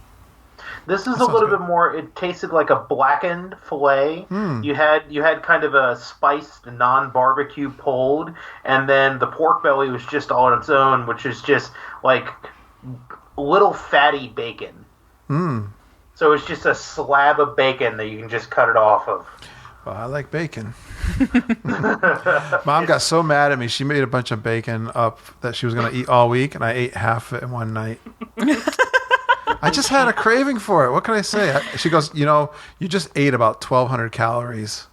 This is a sounds little good. bit more. It tasted like a blackened fillet. You had kind of a spiced non-barbecue pulled, and then the pork belly was just all on its own, which is just like little fatty bacon. So it's just a slab of bacon that you can just cut it off of. Well, I like bacon. Mom got so mad at me. She made a bunch of bacon up that she was going to eat all week, and I ate half of it in one night. I just had a craving for it. What can I say? She goes, you just ate about 1,200 calories.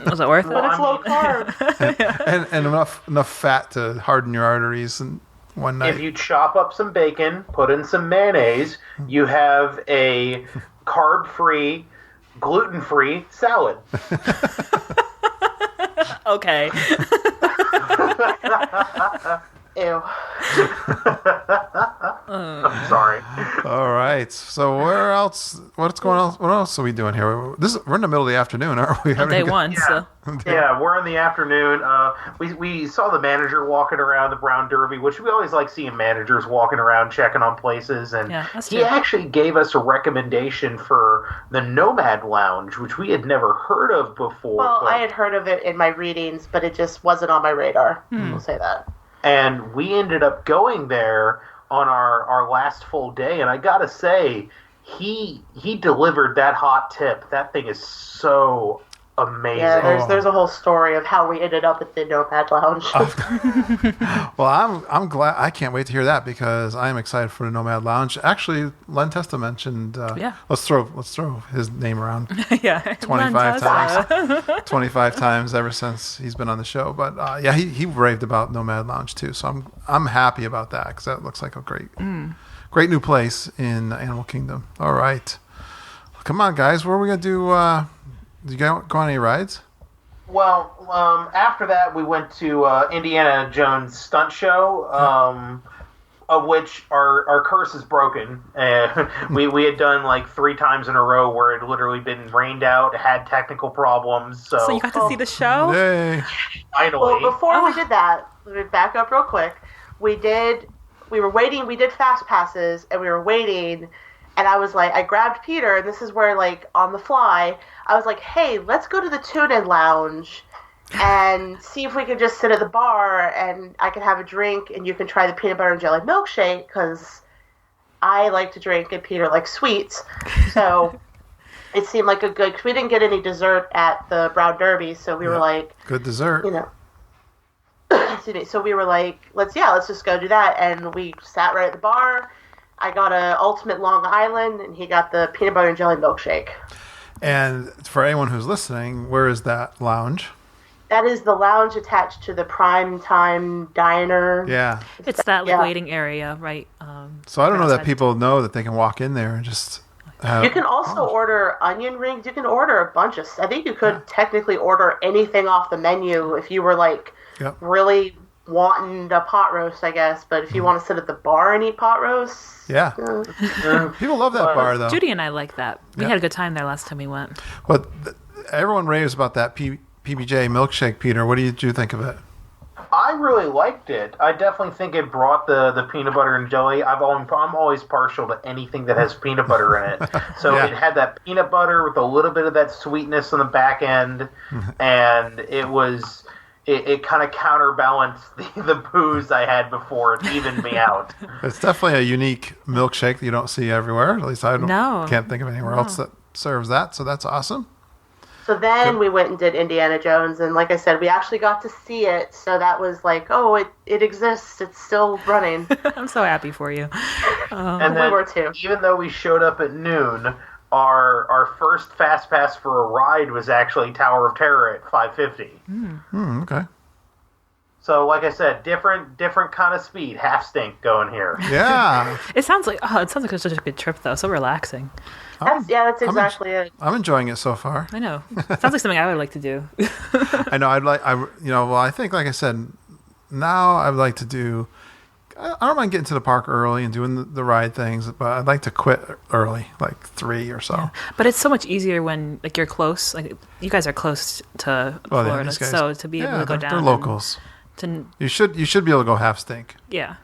Was it worth it? But it's low carb. and enough fat to harden your arteries in one night. If you chop up some bacon, put in some mayonnaise, you have a carb-free, gluten-free salad. Okay. Ew. I'm sorry. All right. So where else? What's going on? What else are we doing here? We're in the middle of the afternoon, aren't we? Day one. So. Yeah, we're in the afternoon. We saw the manager walking around the Brown Derby, which we always like seeing managers walking around checking on places. And he actually gave us a recommendation for the Nomad Lounge, which we had never heard of before. Well, I had heard of it in my readings, but it just wasn't on my radar. We'll say that. And we ended up going there on our last full day, and I gotta say, he delivered that hot tip. That thing is so amazing. Yeah, there's a whole story of how we ended up at the Nomad Lounge. Well, I'm glad. I can't wait to hear that because I am excited for the Nomad Lounge. Actually, Len Testa mentioned. Let's throw his name around. 25 times. 25 times ever since he's been on the show. But he raved about Nomad Lounge too. So I'm happy about that because that looks like a great new place in Animal Kingdom. All right, come on, guys. What are we gonna do? Did you go on any rides? Well, after that, we went to Indiana Jones Stunt Show, of which our curse is broken. We had done like 3 times in a row where it had literally been rained out, had technical problems. So you got to see the show? Yay. Finally. Well, before we did that, let me back up real quick. We were waiting, we did fast passes, and we were waiting. And I was like, I grabbed Peter, and this is where, like, on the fly, I was like, hey, let's go to the Tune-In Lounge and see if we can just sit at the bar and I can have a drink and you can try the peanut butter and jelly milkshake because I like to drink and Peter likes sweets. So it seemed like a good, because we didn't get any dessert at the Brown Derby, so we were like... Good dessert. Excuse me. So we were like, let's just go do that. And we sat right at the bar. I got an Ultimate Long Island, and he got the peanut butter and jelly milkshake. And for anyone who's listening, where is that lounge? That is the lounge attached to the Prime Time Diner. Yeah. It's that waiting area, right? So I don't know that people know that they can walk in there and just have... You can also order onion rings. You can order a bunch of... I think you could technically order anything off the menu if you were, like, really... wanting a pot roast, I guess, but if you want to sit at the bar and eat pot roast, people love that bar though. Judy and I like that. We had a good time there last time we went. But everyone raves about that PBJ milkshake. Peter, what did you think of it? I really liked it. I definitely think it brought the peanut butter and jelly. I'm always partial to anything that has peanut butter in it. So it had that peanut butter with a little bit of that sweetness on the back end, and it was... It kind of counterbalanced the booze I had before. It evened me out. It's definitely a unique milkshake that you don't see everywhere. At least I can't think of anywhere else that serves that. So that's awesome. So then we went and did Indiana Jones. And like I said, we actually got to see it. So that was like, oh, it exists. It's still running. I'm so happy for you. And then, we were too. Even though we showed up at noon, our first fast pass for a ride was actually Tower of Terror at 5:50. Okay. So, like I said, different kind of speed, half stink going here. Yeah. It sounds like it was such a good trip though. So relaxing. That's exactly it. I'm enjoying it so far. I know. Sounds like something I would like to do. I know. I think, like I said, now I'd like to do. I don't mind getting to the park early and doing the ride things, but I'd like to quit early, like 3 or so. Yeah. But it's so much easier when like you're close. Like you guys are close to Florida, so to be able to go down. They're locals. You should be able to go half stink. Yeah,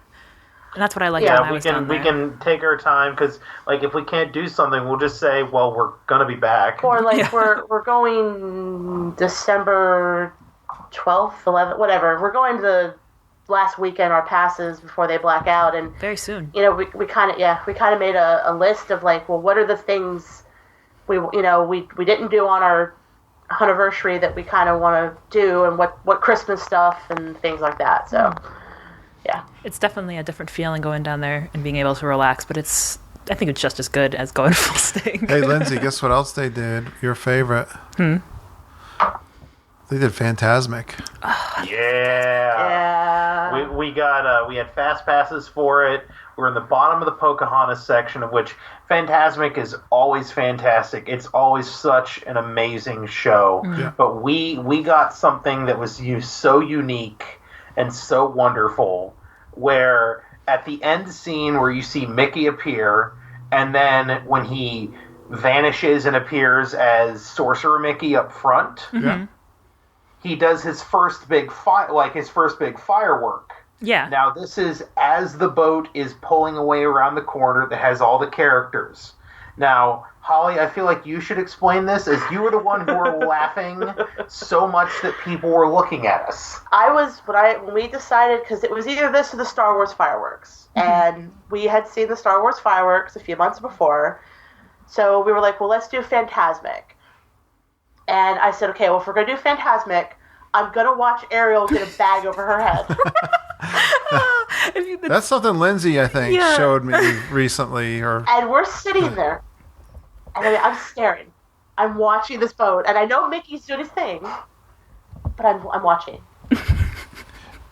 and that's what I like. Yeah, when I was down there. We can take our time because, like, if we can't do something, we'll just say, "Well, we're gonna be back." Or like we're going December 12th, 11th, whatever. We're going to the last weekend, our passes before they black out, and very soon. We kind of made a list of like, well, what are the things we didn't do on our Honeyversary that we kind of want to do, and what Christmas stuff and things like that. So it's definitely a different feeling going down there and being able to relax, but I think it's just as good as going full sting. Hey Lindsay, guess what else they did? Your favorite. They did Fantasmic. Yeah. We had fast passes for it. We're in the bottom of the Pocahontas section, of which Fantasmic is always fantastic. It's always such an amazing show. Yeah. But we got something that was so unique and so wonderful, where at the end scene where you see Mickey appear, and then when he vanishes and appears as Sorcerer Mickey up front, he does his first big firework. Yeah. Now, this is as the boat is pulling away around the corner that has all the characters. Now, Holly, I feel like you should explain this, as you were the one who were laughing so much that people were looking at us. When we decided, because it was either this or the Star Wars fireworks, and we had seen the Star Wars fireworks a few months before, so we were like, well, let's do Phantasmic. And I said, okay, well, if we're going to do Phantasmic, I'm going to watch Ariel get a bag over her head. That's something Lindsay, I think, showed me recently. And we're sitting there, and I'm staring. I'm watching this boat, and I know Mickey's doing his thing, but I'm watching.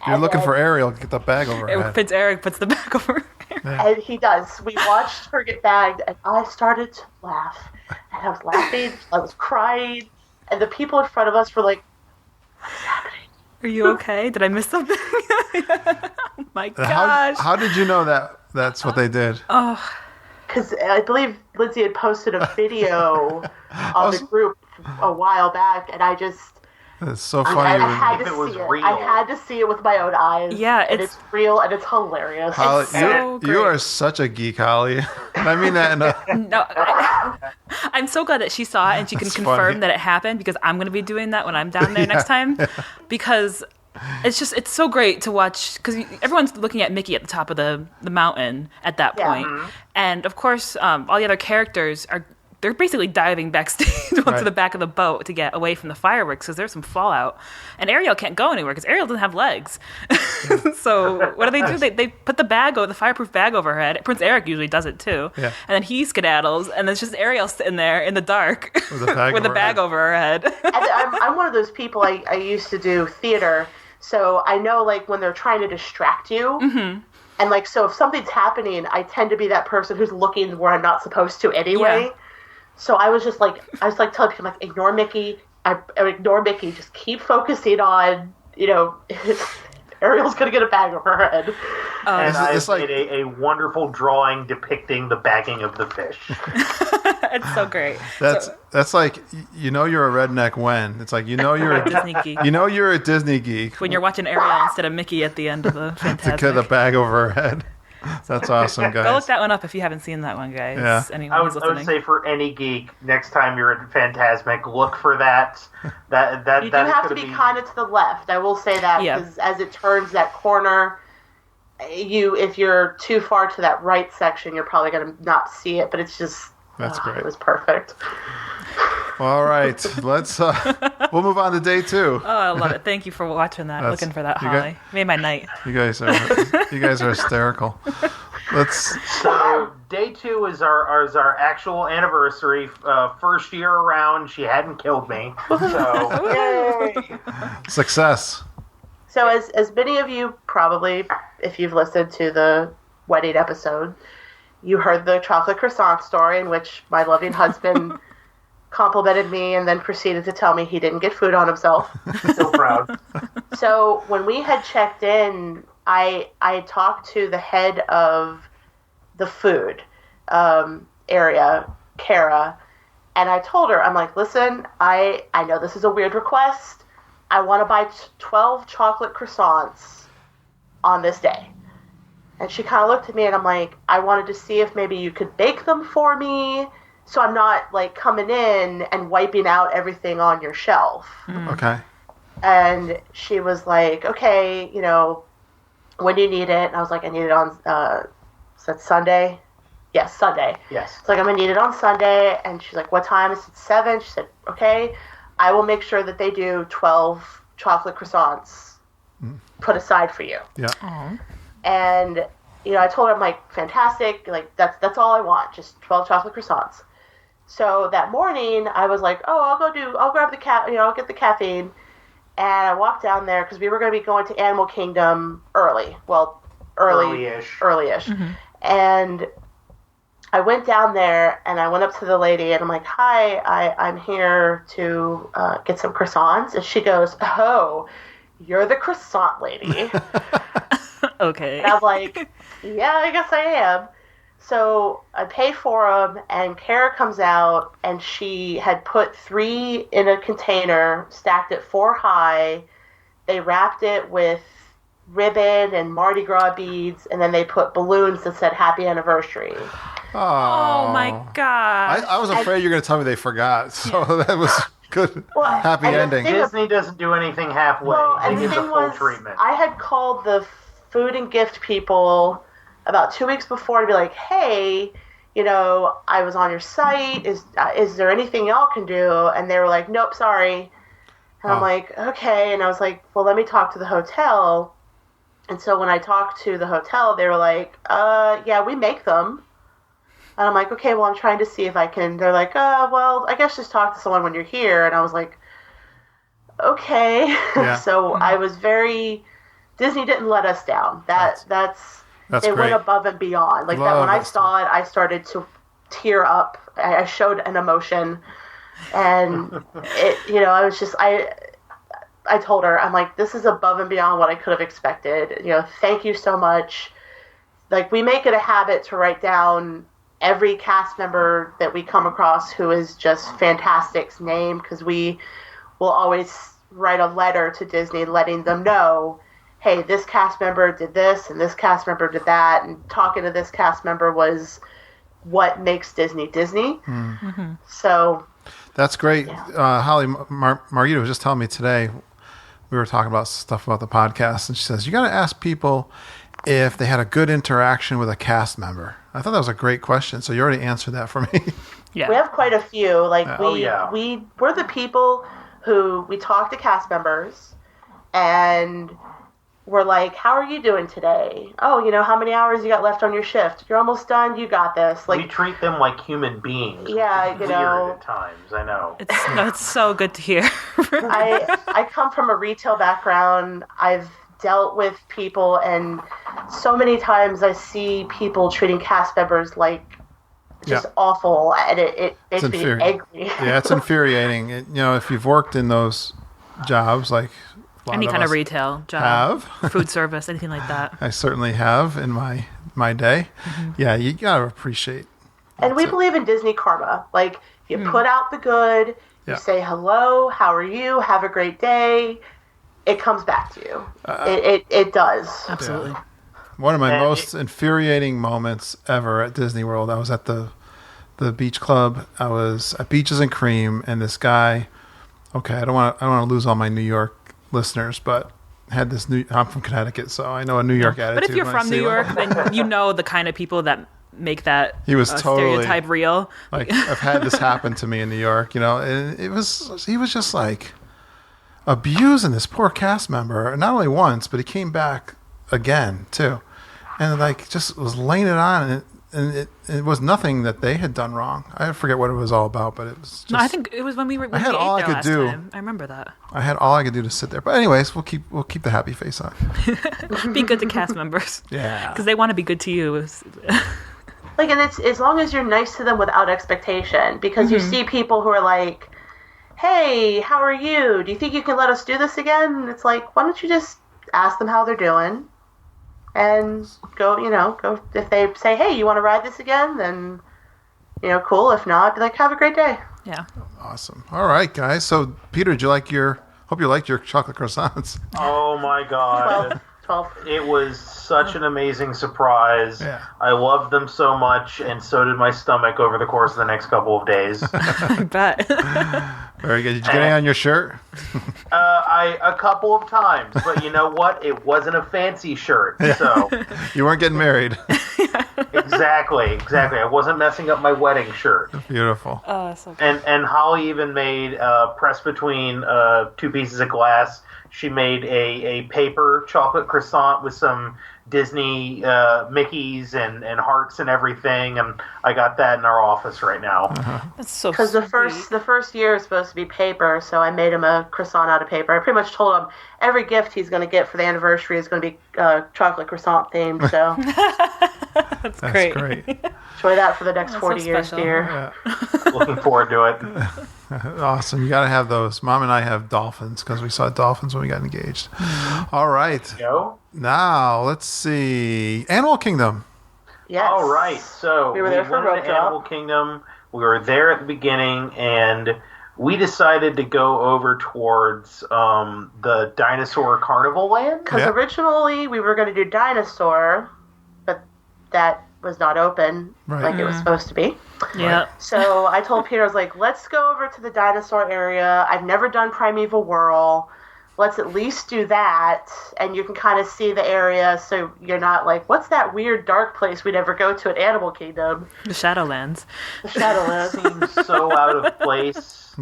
You're looking for Ariel to get the bag over her head. Eric puts the bag over her head. And he does. We watched her get bagged, and I started to laugh. And I was laughing, I was crying, and the people in front of us were like, what's happening? Are you okay? Did I miss something? Oh my gosh. How did you know that's what they did? Oh. Because I believe Lindsay had posted a video on the group a while back, and I just... It's so funny. I had to see it. I had to see it with my own eyes. Yeah, it's real, and it's hilarious. Holly, it's so you are such a geek, Holly. And I mean that in a... No, I'm so glad that she saw it and she can confirm that it happened, because I'm going to be doing that when I'm down there next time. Because it's so great to watch, because everyone's looking at Mickey at the top of the mountain at that point. And of course, all the other characters they're basically diving backstage onto the back of the boat to get away from the fireworks, because there's some fallout. And Ariel can't go anywhere because Ariel doesn't have legs. So what do? They put the fireproof bag over her head. Prince Eric usually does it too. Yeah. And then he skedaddles, and it's just Ariel sitting there in the dark with the bag over her head. And I'm one of those people, I used to do theater, so I know, like, when they're trying to distract you, and, like, so if something's happening, I tend to be that person who's looking where I'm not supposed to anyway. Yeah. So I was telling people, like, ignore Mickey. Ignore Mickey. Just keep focusing on, Ariel's going to get a bag over her head. And I've made a wonderful drawing depicting the bagging of the fish. It's so great. That's like, you're a redneck when. It's like, you're a Disney geek. You're a Disney geek. When you're watching Ariel instead of Mickey at the end of the Fantastic. To get the bag over her head. That's awesome, guys. Go look that one up if you haven't seen that one, guys. Yeah. I would say for any geek, next time you're at Phantasmic, look for that. You do have to be kind of to the left. I will say that, because as it turns that corner, if you're too far to that right section, you're probably going to not see it. But it's just that's great. It was perfect. All right, let's. We'll move on to day 2. Oh, I love it! Thank you for watching that. Looking for that, Holly. Made my night. You guys are hysterical. So day 2 is our actual anniversary. First year around, she hadn't killed me. So yay! Success. So as many of you probably, if you've listened to the wedding episode, you heard the chocolate croissant story, in which my loving husband complimented me and then proceeded to tell me he didn't get food on himself. So proud. So when we had checked in, I talked to the head of the food area, Kara, and I told her, I'm like, listen, I know this is a weird request. I want to buy 12 chocolate croissants on this day. And she kind of looked at me, and I'm like, I wanted to see if maybe you could bake them for me, so I'm not, like, coming in and wiping out everything on your shelf. Okay. And she was like, okay, when do you need it? And I was like, I need it on, is that Sunday? Yes, Sunday. Yes. It's like, I'm going to need it on Sunday. And she's like, what time? I said, 7. She said, okay, I will make sure that they do 12 chocolate croissants put aside for you. Yeah. Aww. And, I told her, I'm like, fantastic. Like, that's all I want, just 12 chocolate croissants. So that morning, I was like, I'll grab the I'll get the caffeine. And I walked down there because we were going to be going to Animal Kingdom early. Well, early-ish. Mm-hmm. And I went down there, and I went up to the lady, and I'm like, hi, I'm here to get some croissants. And she goes, oh, you're the croissant lady. Okay. And I'm like, yeah, I guess I am. So I pay for them, and Kara comes out, and she had put 3 in a container, stacked it 4 high. They wrapped it with ribbon and Mardi Gras beads, and then they put balloons that said Happy Anniversary. Oh my God. I was afraid you were going to tell me they forgot, so that was good. Happy ending. Disney doesn't do anything halfway. Well, They and the give the thing full was, treatment. I had called the food and gift people about 2 weeks before to be like, hey, I was on your site. Is there anything y'all can do? And they were like, nope, sorry. And I'm like, okay. And I was like, well, let me talk to the hotel. And so when I talked to the hotel, they were like, yeah, we make them. And I'm like, okay, well, I'm trying to see if I can. They're like, well, I guess just talk to someone when you're here. And I was like, okay. Yeah. So I was Disney didn't let us down. That's That's it great. went above and beyond. Like Love that when I that saw it, I started to tear up. I showed an emotion, and I was just I told her, I'm like, this is above and beyond what I could have expected. Thank you so much. Like, we make it a habit to write down every cast member that we come across who is just fantastic's name, because we will always write a letter to Disney letting them know, hey, this cast member did this and this cast member did that, and talking to this cast member was what makes Disney Disney. Mm-hmm. So That's great. Holly, Margita was just telling me today, we were talking about stuff about the podcast, and she says, you got to ask people if they had a good interaction with a cast member. I thought that was a great question. So you already answered that for me. Yeah. we have quite a few. Like we're the people who we talk to cast members, and we're like, how are you doing today? Oh, how many hours you got left on your shift? You're almost done. You got this. Like, we treat them like human beings. Yeah, which is weird at times. I know. It's so good to hear. I come from a retail background. I've dealt with people, and so many times I see people treating cast members like just awful, and it makes me angry. Yeah, it's infuriating. If you've worked in those jobs, like any kind of retail job, food service, anything like that. I certainly have in my day. Mm-hmm. Yeah, you gotta appreciate. And we believe in Disney karma. Like, you put out the good, you say hello, how are you, have a great day. It comes back to you. It does. Absolutely. Yeah. One of my most infuriating moments ever at Disney World, I was at the beach club. I was at Beaches and Cream, and this guy, okay, I don't want to lose all my New York listeners, but had this I'm from Connecticut, so I know a New York attitude. But if you're from New York, then you know the kind of people that make that he was totally stereotype real. Like, I've had this happen to me in New York, and he was just like abusing this poor cast member, not only once, but he came back again too, and like just was laying it on, and it was nothing that they had done wrong. I forget what it was all about, but it was just, no, I think it was when we were. I had all I could do. Time. I remember that. I had all I could do to sit there. But anyways, we'll keep the happy face on. Be good to cast members. Yeah, because they want to be good to you. Like, and it's as long as you're nice to them without expectation, because you see people who are like, hey, how are you? Do you think you can let us do this again? And it's like, why don't you just ask them how they're doing, and go, if they say, hey, you want to ride this again, then, cool. If not, be like, have a great day. Yeah. Awesome. All right, guys. So, Peter, hope you liked your chocolate croissants. Oh my God. 12. It was such an amazing surprise. Yeah. I loved them so much, and so did my stomach over the course of the next couple of days. I bet. Very good. Did you get any on your shirt? A couple of times, but you know what? It wasn't a fancy shirt, so You weren't getting married. exactly. I wasn't messing up my wedding shirt. Beautiful. So cool. And Holly even made pressed between 2 pieces of glass. She made a paper chocolate croissant with some Disney Mickeys and hearts and everything, and I got that in our office right now. That's so. Because the first year is supposed to be paper, so I made him a croissant out of paper. I pretty much told him every gift he's going to get for the anniversary is going to be chocolate croissant themed. So That's great. enjoy that for the next 40 years, so dear. Yeah. Looking forward to it. Awesome. You got to have those. Mom and I have dolphins because we saw dolphins when we got engaged. All right. Go. Now, let's see. Animal Kingdom. Yes. All right. So we were there for went to Animal Kingdom. We were there at the beginning, and we decided to go over towards the Dinosaur Carnival Land. Because originally we were going to do Dinosaur, but that was not open like it was supposed to be. Yeah. So I told Peter, I was like, let's go over to the dinosaur area. I've never done Primeval Whirl. Let's at least do that, and you can kind of see the area, so you're not like, what's that weird dark place we never go to at Animal Kingdom? The Shadowlands. The Shadowlands. Seems so out of place.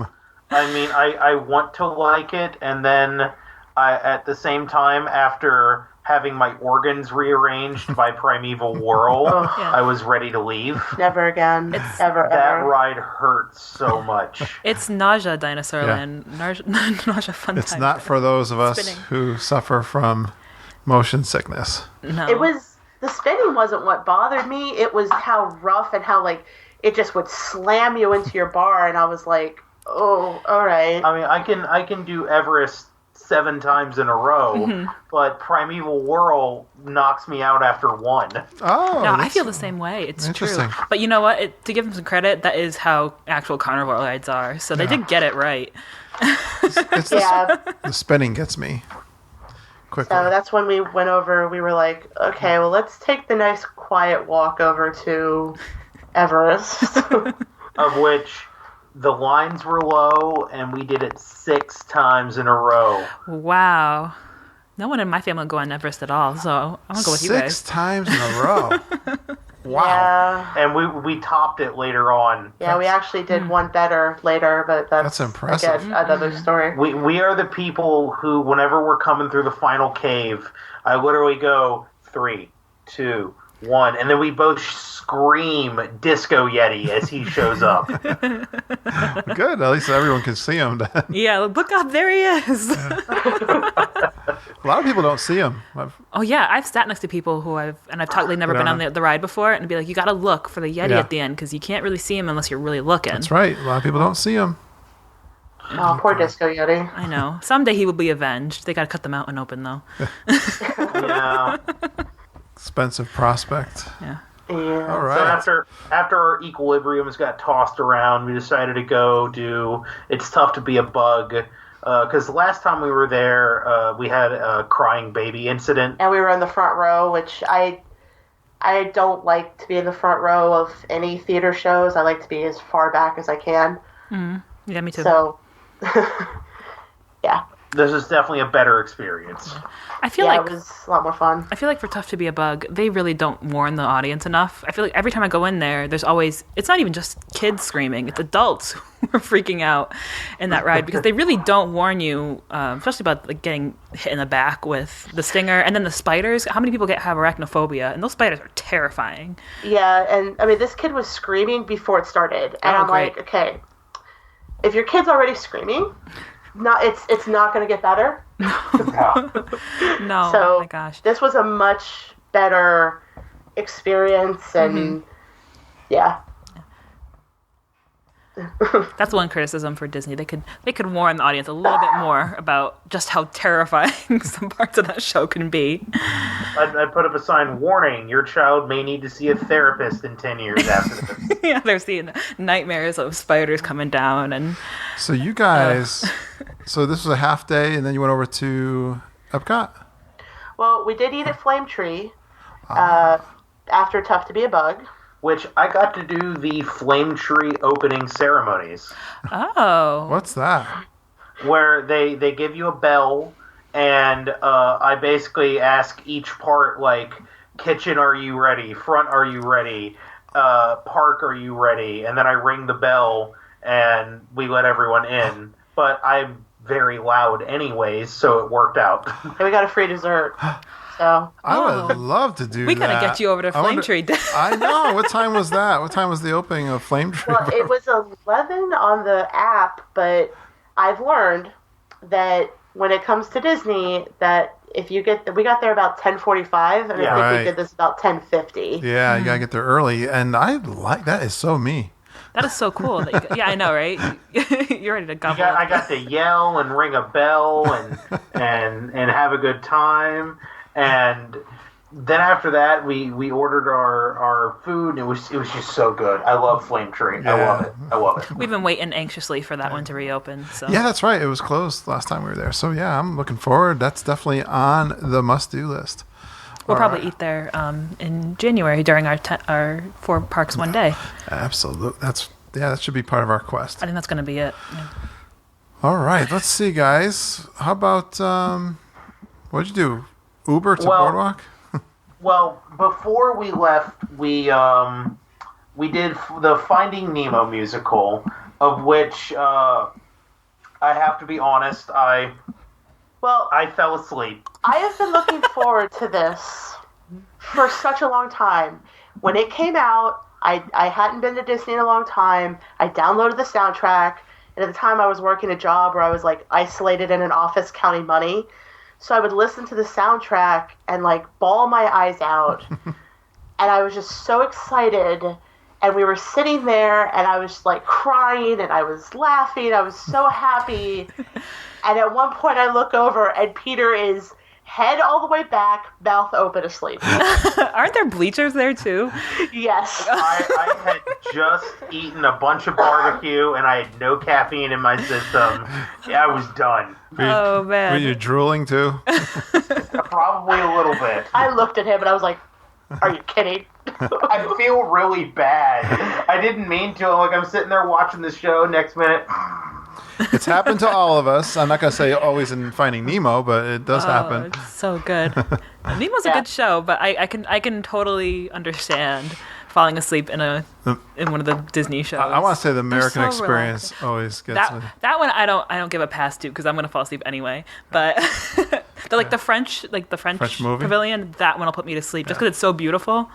I mean, I want to like it, and then at the same time, after having my organs rearranged by Primeval Whirl, I was ready to leave. Never again. Ever. That ride hurts so much. It's nausea Dinosaur Land. Nausea fun It's time. not for those of us Spinning. who suffer from motion sickness. No. It was, the spinning wasn't what bothered me. It was how rough and how, like, it just would slam you into your bar, and I was like, oh, all right. I mean, I can do Everest 7 times in a row, but Primeval Whirl knocks me out after 1. Oh. No, I feel the same way. It's true. Interesting. But you know what? To give them some credit, that is how actual carnival rides are. So they did get it right. It's the spinning gets me quickly. So that's when we went over. We were like, okay, well, let's take the nice quiet walk over to Everest. Of which the lines were low, and we did it 6 times in a row. Wow. No one in my family will go on Everest at all, so I'm going to go with you guys. 6 times in a row. Wow. Yeah. And we topped it later on. Yeah, we actually did one better later, but that's impressive. Again, another story. We are the people who, whenever we're coming through the final cave, I literally go 3, 2, 1, and then we both scream Disco Yeti as he shows up. Good. At least everyone can see him then. Yeah, look up, there he is. A lot of people don't see him. Oh yeah, I've sat next to people who I've totally never been on the ride before, and be like, you got to look for the Yeti at the end because you can't really see him unless you're really looking. That's right. A lot of people don't see him. Oh, poor Disco Yeti. I know. Someday he will be avenged. They got to cut the mountain open though. Yeah. Expensive prospect. Yeah. Yeah. All right. So after our equilibriums got tossed around, we decided to go do It's Tough to Be a Bug. Because the last time we were there, we had a crying baby incident. And we were in the front row, which I don't like to be in the front row of any theater shows. I like to be as far back as I can. Yeah, me too. So, yeah. This is definitely a better experience. I feel Yeah, like it was a lot more fun. I feel like for Tough to Be a Bug, they really don't warn the audience enough. I feel like every time I go in there, there's always, it's not even just kids screaming, it's adults who are freaking out in that ride because they really don't warn you, especially about like getting hit in the back with the stinger and then the spiders. How many people have arachnophobia? And those spiders are terrifying. Yeah, and I mean, this kid was screaming before it started. And I'm great. like, okay, if your kid's already screaming, it's not going to get better. No, So oh my gosh. this was a much better experience, and yeah. That's one criticism for Disney. They could warn the audience a little bit more about just how terrifying some parts of that show can be. I'd put up a sign, warning, your child may need to see a therapist in 10 years after this. Yeah, they're seeing nightmares of spiders coming down and. So you guys, so this was a half day, and then you went over to Epcot? Well, we did eat at Flame Tree after Tough to Be a Bug. Which I got to do the Flame Tree opening ceremonies. Oh. What's that? Where they give you a bell, and I basically ask each part, like, kitchen, are you ready? Front, are you ready? Park, are you ready? And then I ring the bell, and we let everyone in. But I'm very loud anyways, so it worked out. And we got a free dessert. So I would love to do that. We gotta get you over to Flame Tree. I know. What time was that? What time was the opening of Flame Tree? well, it was 11 on the app, but I've learned that when it comes to Disney, that if you we got there about 10:45, and I think we did this about 10:50. Yeah, you gotta get there early, and I like that. Is so me. That is so cool. Yeah, I know, right? You're ready to gobble. I got to yell and ring a bell and have a good time. And then after that, we ordered our food, and it was just so good. I love Flame Tree. Yeah. I love it. We've been waiting anxiously for that one to reopen. So. Yeah, that's right. It was closed last time we were there. So yeah, I'm looking forward. That's definitely on the must-do list. We'll probably eat there in January during our 4 parks one day. Absolutely. That should be part of our quest. I think that's going to be it. Yeah. All right, let's see, guys. How about what'd you do? Uber to Boardwalk? Well, before we left, we did the Finding Nemo musical, of which I have to be honest, I fell asleep. I have been looking forward to this for such a long time. When it came out, I hadn't been to Disney in a long time. I downloaded the soundtrack, and at the time I was working a job where I was like isolated in an office counting money. So I would listen to the soundtrack and like bawl my eyes out. And I was just so excited. And we were sitting there and I was like crying and I was laughing. I was so happy. And at one point I look over and Peter is head all the way back, mouth open asleep. Aren't there bleachers there too? Yes. I had just eaten a bunch of barbecue and I had no caffeine in my system. Yeah, I was done. Oh, man. Were you drooling too? Probably a little bit. I looked at him and I was like, are you kidding? I feel really bad. I didn't mean to. Like, I'm sitting there watching the show, next minute. It's happened to all of us. I'm not going to say always in Finding Nemo, but it does happen. It's so good. Nemo's a good show, but I can totally understand falling asleep in one of the Disney shows. I want to say the American so Experience always gets me. That one I don't give a pass to because I'm going to fall asleep anyway. But the French movie? Pavilion, that one will put me to sleep just because it's so beautiful.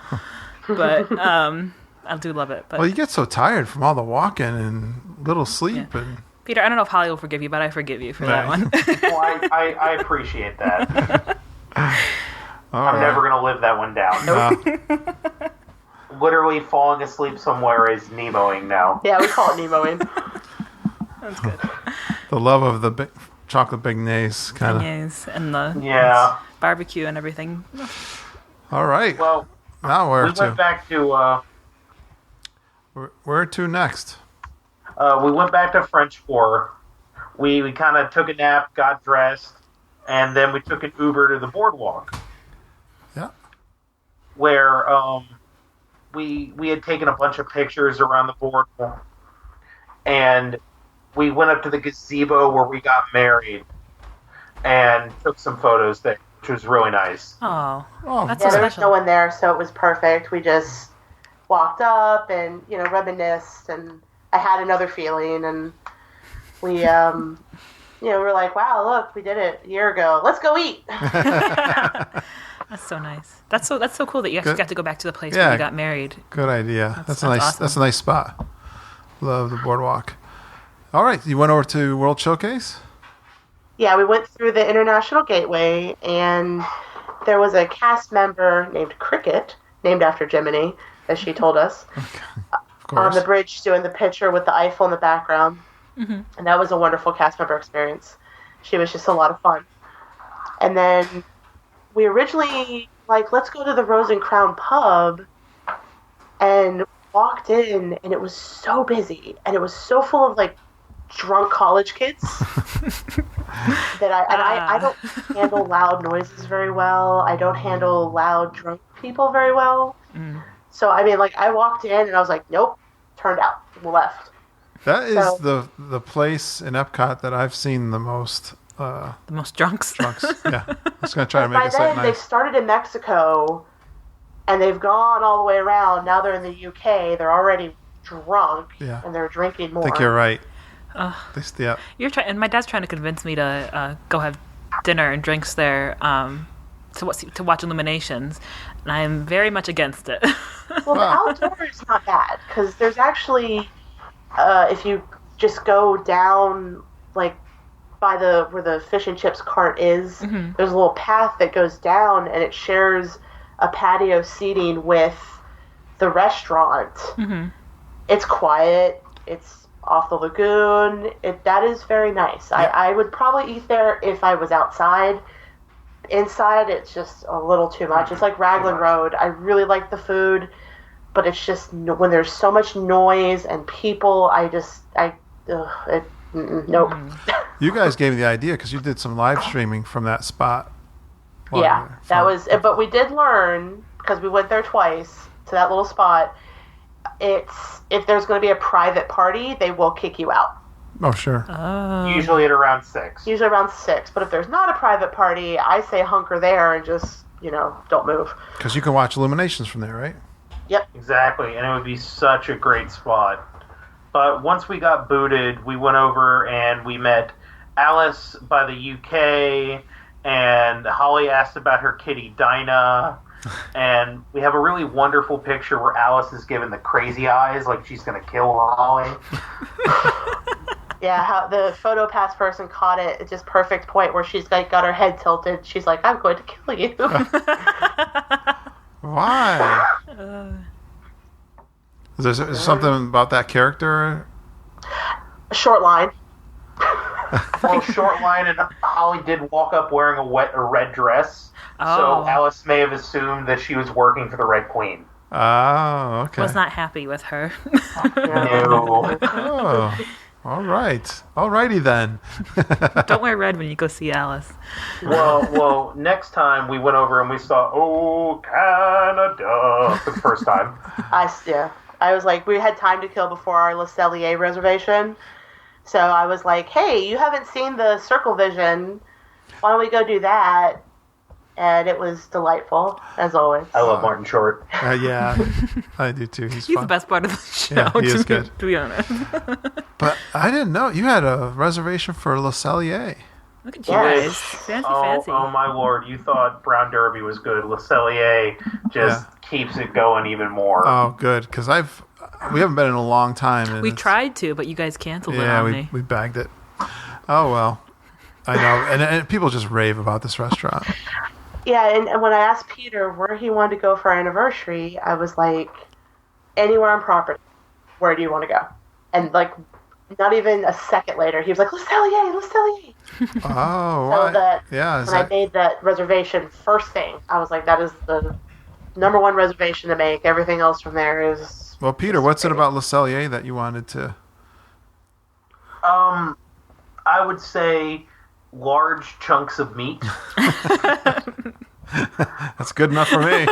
But I do love it. But Well, you get so tired from all the walking and little sleep and. Peter, I don't know if Holly will forgive you, but I forgive you for that one. Well, I appreciate that. I'm never going to live that one down. Literally falling asleep somewhere is Nemoing now. Yeah, we call it Nemoing. That's good. The love of the chocolate beignets, kind of. Beignets and the barbecue and everything. All right. Well, now where we went back to... where to next? We went back to French Quarter. We kind of took a nap, got dressed, and then we took an Uber to the boardwalk. Yeah. Where we had taken a bunch of pictures around the boardwalk, and we went up to the gazebo where we got married and took some photos there, which was really nice. Oh, that's yeah, so there was special. no one there, so it was perfect. We just walked up and reminisced, and I had another feeling, and we we were like, wow, look, we did it a year ago. Let's go eat. That's so nice. That's so cool that you actually got to go back to the place where you got married. Good idea. That's awesome. That's a nice spot. Love the boardwalk. All right, you went over to World Showcase? Yeah, we went through the International Gateway, and there was a cast member named Cricket, named after Jiminy, as she told us, on the bridge doing the picture with the Eiffel in the background. Mm-hmm. And that was a wonderful cast member experience. She was just a lot of fun. And then we originally, let's go to the Rose and Crown pub, and walked in, and it was so busy, and it was so full of, drunk college kids that I don't handle loud noises very well. I don't handle loud drunk people very well. Mm. So, I walked in, and I was like, nope, turned out, left. That is the place in Epcot that I've seen the most... the most drunks. Yeah. I was going to try to make it sound nice. By then, they started in Mexico, and they've gone all the way around. Now they're in the UK. They're already drunk, and they're drinking more. I think you're right. You're trying, and my dad's trying to convince me to go have dinner and drinks there to watch Illuminations, and I am very much against it. Well, the outdoor is not bad, because there's actually, if you just go down, by where the fish and chips cart is, mm-hmm. there's a little path that goes down, and it shares a patio seating with the restaurant. Mm-hmm. It's quiet. It's off the lagoon. That is very nice. Yeah. I would probably eat there if I was outside. Inside, it's just a little too much. It's like Raglan Road. I really like the food, but it's just when there's so much noise and people, nope. You guys gave me the idea because you did some live streaming from that spot. Yeah, that was. But we did learn, because we went there twice to that little spot. If there's going to be a private party, they will kick you out. Oh, sure. Usually at around 6. Usually around 6. But if there's not a private party, I say hunker there and just, don't move. Because you can watch Illuminations from there, right? Yep. Exactly, and it would be such a great spot. But once we got booted, we went over and we met Alice by the UK, and Holly asked about her kitty Dinah. And we have a really wonderful picture where Alice is giving the crazy eyes like she's going to kill Holly. Yeah, how the photo pass person caught it at just perfect point where she's like got her head tilted. She's like, "I'm going to kill you." Why? Is there something about that character? A short line. Well, short line, and Holly did walk up wearing a red dress, so Oh. Alice may have assumed that she was working for the Red Queen. Oh, okay. Was not happy with her. No. Oh, all right. All righty then. Don't wear red when you go see Alice. Well, next time we went over and we saw Canada for the first time. I was like, we had time to kill before our Le Cellier reservation. So I was like, hey, you haven't seen the Circle Vision. Why don't we go do that? And it was delightful, as always. I love Martin Short. Yeah, I do too. He's He's fun. the best part of the show. Yeah, he is good. To be honest. But I didn't know you had a reservation for Le Cellier. Look at you Yes. guys. Fancy. Oh my lord, you thought Brown Derby was good. Le Cellier just keeps it going even more. Oh, good, because we haven't been in a long time. And We it's- tried to, but you guys canceled it Yeah, on me. we bagged it. Oh well, I know, and people just rave about this restaurant. Yeah, and when I asked Peter where he wanted to go for our anniversary, I was like, anywhere on property. Where do you want to go? And like, not even a second later, he was like, Le Cellier, Le Cellier. Oh, So why? that Yeah, when I made that reservation first thing, I was like, that is the number one reservation to make. Everything else from there is... well, Peter, what's it about Le Cellier that you wanted to? I would say large chunks of meat. That's good enough for me.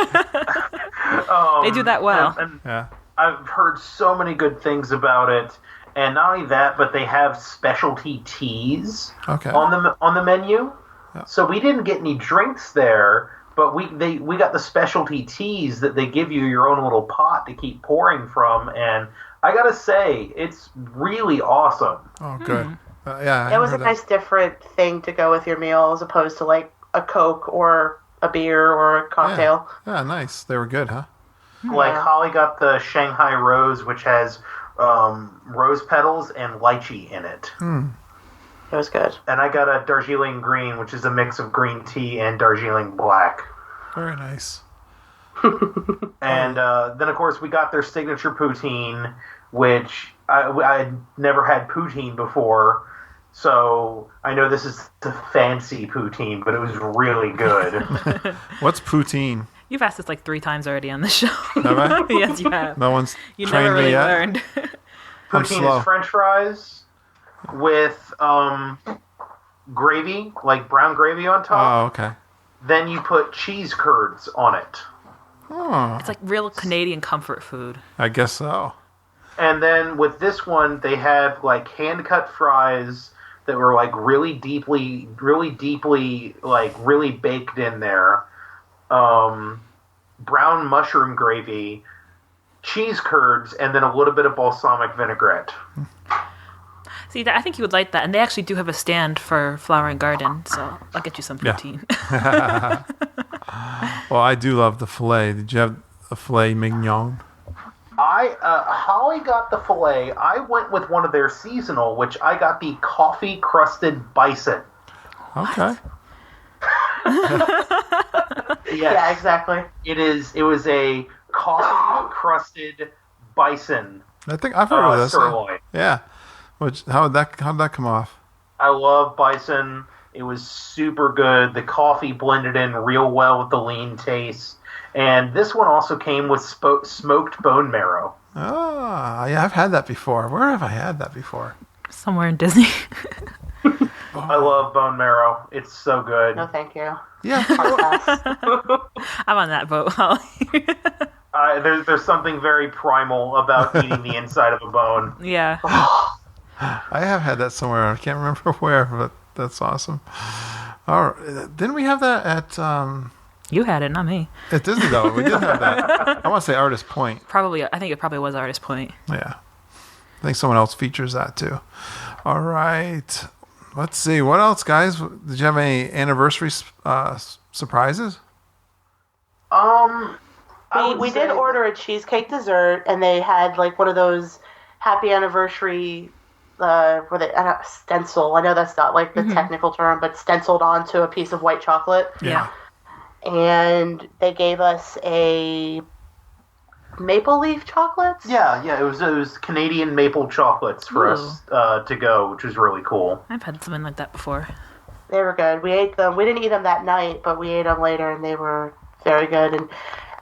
They do that well. And Yeah. I've heard so many good things about it. And not only that, but they have specialty teas Okay. on the menu. Yeah. So we didn't get any drinks there, but we got the specialty teas that they give you your own little pot to keep pouring from, and I gotta say, it's really awesome. Oh, good. Yeah. I It was a heard that. nice different thing to go with your meal as opposed to like a Coke or a beer or a cocktail. Yeah, nice. They were good, huh? Like Yeah. Holly got the Shanghai Rose, which has rose petals and lychee in it. It was good. And I got a Darjeeling Green, which is a mix of green tea and Darjeeling Black. Very nice. And then, of course, we got their signature poutine, which I had never had poutine before. So I know this is the fancy poutine, but it was really good. What's poutine? You've asked this like 3 times already on the show. Have I? Yes, you have. No one's You trained never me really yet. learned. I'm Poutine slow. is French fries with gravy, like brown gravy on top. Oh, okay. Then you put cheese curds on it. Oh, It's like real Canadian comfort food. I guess so. And then with this one, they have like hand-cut fries that were like really deeply, like really baked in there. Brown mushroom gravy, cheese curds, and then a little bit of balsamic vinaigrette. See, I think you would like that. And they actually do have a stand for Flower and Garden, so I'll get you some Yeah. poutine. Well, I do love the filet. Did you have a filet mignon? Holly got the filet. I went with one of their seasonal, which I got the coffee crusted bison. Okay. Yes. Yeah, exactly. It was a coffee crusted bison I think I've heard of this. sirloin. Yeah. How did that come off? I love bison. It was super good. The coffee blended in real well with the lean taste. And this one also came with smoked bone marrow. Oh, yeah, I've had that before. Where have I had that before? Somewhere in Disney. I love bone marrow. It's so good. No, thank you. Yeah. I'm on that boat, Holly. There's something very primal about eating the inside of a bone. Yeah. I have had that somewhere. I can't remember where, but that's awesome. All right. Didn't we have that at... You had it, not me. At Disney, though. We did have that. I want to say Artist Point. Probably. I think it probably was Artist Point. Yeah. I think someone else features that, too. All right. Let's see. What else, guys? Did you have any anniversary surprises? We did order a cheesecake dessert, and they had like one of those happy anniversary stencil. I know that's not like the technical term, but stenciled onto a piece of white chocolate. Yeah. And they gave us a maple leaf chocolates. Yeah, it was Canadian maple chocolates for us to go, which was really cool. I've had something like that before. They were good. We ate them. We didn't eat them that night, but we ate them later, and they were very good.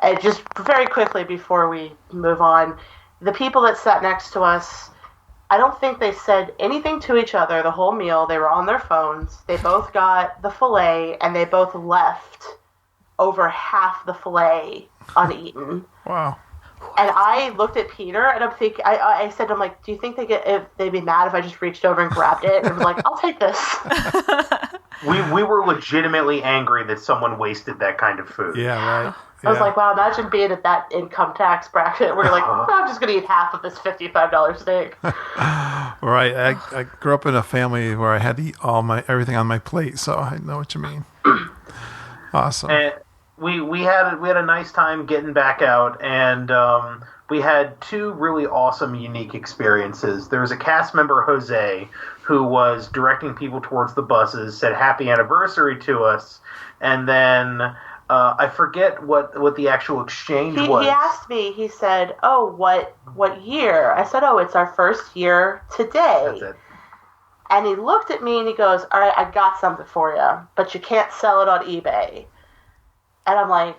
And just very quickly before we move on, the people that sat next to us, I don't think they said anything to each other the whole meal. They were on their phones. They both got the filet, and they both left over half the filet uneaten. Wow. And I looked at Peter, and I'm thinking, I said to him, like, do you think they'd be mad if I just reached over and grabbed it? And I'm like, I'll take this. We were legitimately angry that someone wasted that kind of food. Yeah, right. I was like, wow, imagine being at that income tax bracket where you're like, I'm just going to eat half of this $55 steak. Right. I grew up in a family where I had to eat everything on my plate, so I know what you mean. Awesome. And we had a nice time getting back out, and we had two really awesome, unique experiences. There was a cast member, Jose, who was directing people towards the buses, said happy anniversary to us, and then I forget what the actual exchange was. He asked me, he said, oh, what year? I said, oh, it's our first year today. That's it. And he looked at me and he goes, all right, I got something for you, but you can't sell it on eBay. And I'm like,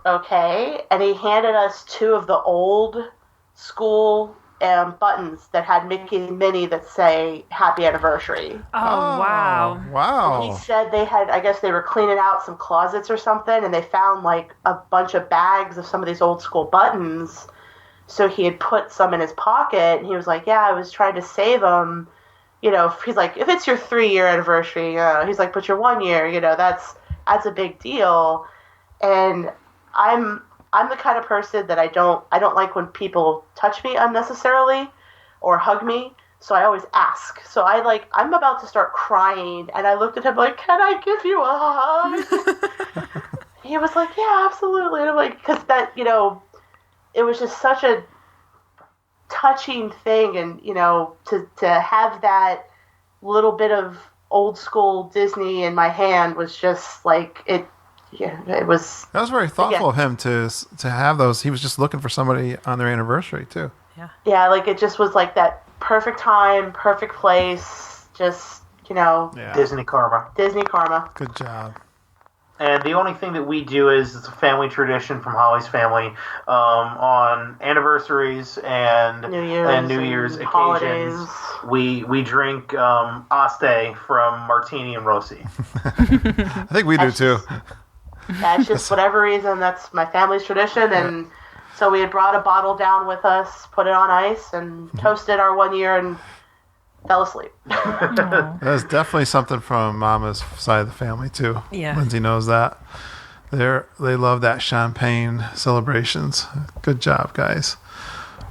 okay. And he handed us two of the old school buttons that had Mickey and Minnie that say happy anniversary. Oh, wow. Wow. And he said I guess they were cleaning out some closets or something, and they found like a bunch of bags of some of these old school buttons. So he had put some in his pocket, and he was like, yeah, I was trying to save them. You know, he's like, if it's your 3-year anniversary, he's like, but your 1 year, that's a big deal. And I'm the kind of person that I don't like when people touch me unnecessarily or hug me, so I always ask. So I'm about to start crying, and I looked at him like, can I give you a hug? He was like, yeah, absolutely. And I'm like, because that, it was just such a touching thing, and to have that little bit of old school Disney in my hand was just like it. Yeah, it was. That was very thoughtful of him to have those. He was just looking for somebody on their anniversary too. Yeah, like it just was like that perfect time, perfect place. Just Disney karma. Disney karma. Good job. And the only thing that we do is it's a family tradition from Holly's family on anniversaries and New Year's occasions. Holidays. We drink Aste from Martini and Rossi. I think we do too. That's just whatever reason. That's my family's tradition, and so we had brought a bottle down with us, put it on ice, and toasted our 1 year and fell asleep. That's definitely something from Mama's side of the family too. Yeah, Lindsay knows that. They love that champagne celebrations. Good job, guys.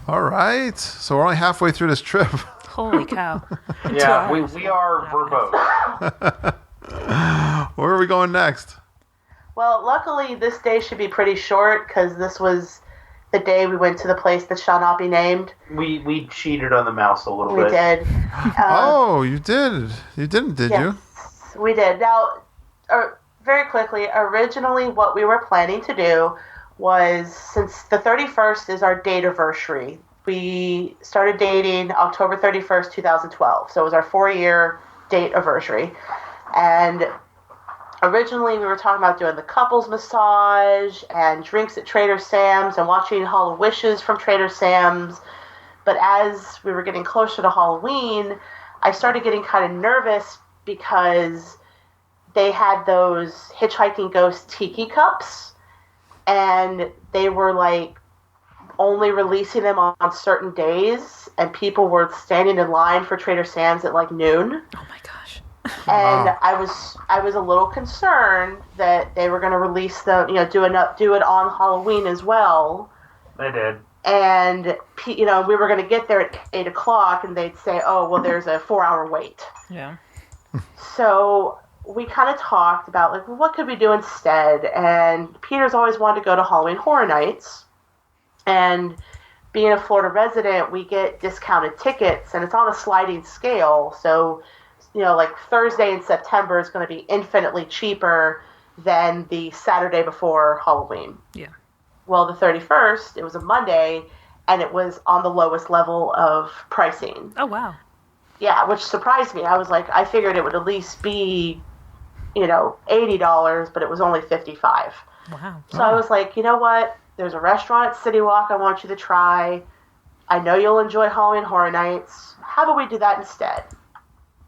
All right, so we're only halfway through this trip. Holy cow! Yeah, we are verbose. Where are we going next? Well, luckily this day should be pretty short because this was the day we went to the place that shall not be named. We cheated on the mouse a little bit. We did. Oh, you did. You didn't, did you? Yes, we did. Now, very quickly, originally what we were planning to do was, since the 31st is our date-iversary, we started dating October 31st, 2012. So it was our 4-year date anniversary. And originally we were talking about doing the couples massage and drinks at Trader Sam's and watching Hall of Wishes from Trader Sam's. But as we were getting closer to Halloween, I started getting kind of nervous because they had those Hitchhiking Ghost tiki cups, and they were like only releasing them on certain days, and people were standing in line for Trader Sam's at like noon. Oh my gosh. And Wow. I was a little concerned that they were going to release them, do it on Halloween as well. They did. And we were going to get there at 8 o'clock, and they'd say, "Oh, well, there's a 4-hour wait." Yeah. So we kind of talked about, like, well, what could we do instead? And Peter's always wanted to go to Halloween Horror Nights. And being a Florida resident, we get discounted tickets, and it's on a sliding scale. So, like Thursday in September is going to be infinitely cheaper than the Saturday before Halloween. Yeah. Well, the 31st, it was a Monday, and it was on the lowest level of pricing. Oh, wow. Yeah, which surprised me. I was like, I figured it would at least be, $80, but it was only $55. Wow. So I was like, you know what? There's a restaurant at City Walk I want you to try. I know you'll enjoy Halloween Horror Nights. How about we do that instead?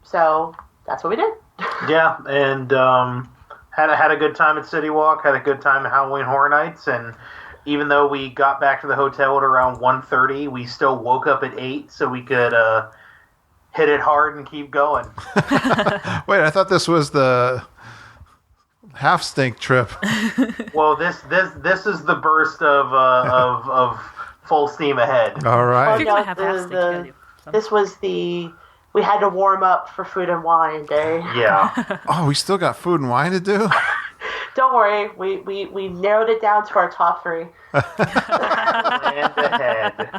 So that's what we did. Yeah, and had a good time at City Walk, had a good time at Halloween Horror Nights, and even though we got back to the hotel at around 1:30, we still woke up at 8 so we could hit it hard and keep going. Wait, I thought this was the half stink trip. Well, this is the burst of full steam ahead. All If right. you're going to have half steak, you gotta do something. This was we had to warm up for food and wine day. Yeah. Oh, we still got food and wine to do? Don't worry, we narrowed it down to our top 3. And ahead.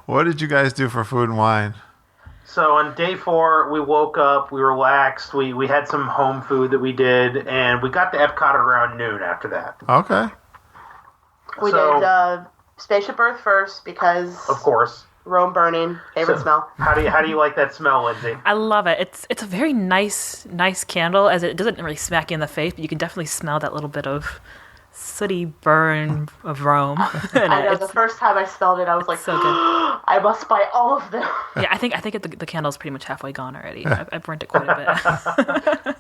What did you guys do for food and wine? So on day 4, we woke up, we relaxed, we had some home food that we did, and we got to Epcot around noon after that. Okay. We did Spaceship Earth first because Of course. Rome burning, favorite smell. How do you like that smell, Lindsay? I love it. It's a very nice candle, as it doesn't really smack you in the face, but you can definitely smell that little bit of sooty burn of Rome. I know, the first time I smelled it, I was like, so good. I must buy all of them. Yeah, I think the candle's pretty much halfway gone already. I've burnt it quite a bit.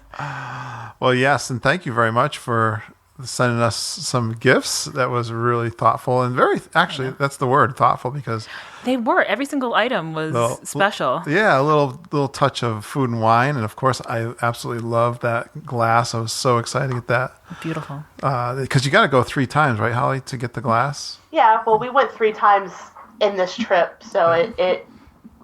Well, yes, and thank you very much for sending us some gifts. That was really thoughtful and actually, that's the word, thoughtful, because They were. Every single item was special. Yeah, a little touch of food and wine, and of course, I absolutely love that glass. I was so excited to get that. Beautiful. Because you got to go 3 times, right, Holly, to get the glass? Yeah, well, we went 3 times in this trip, so it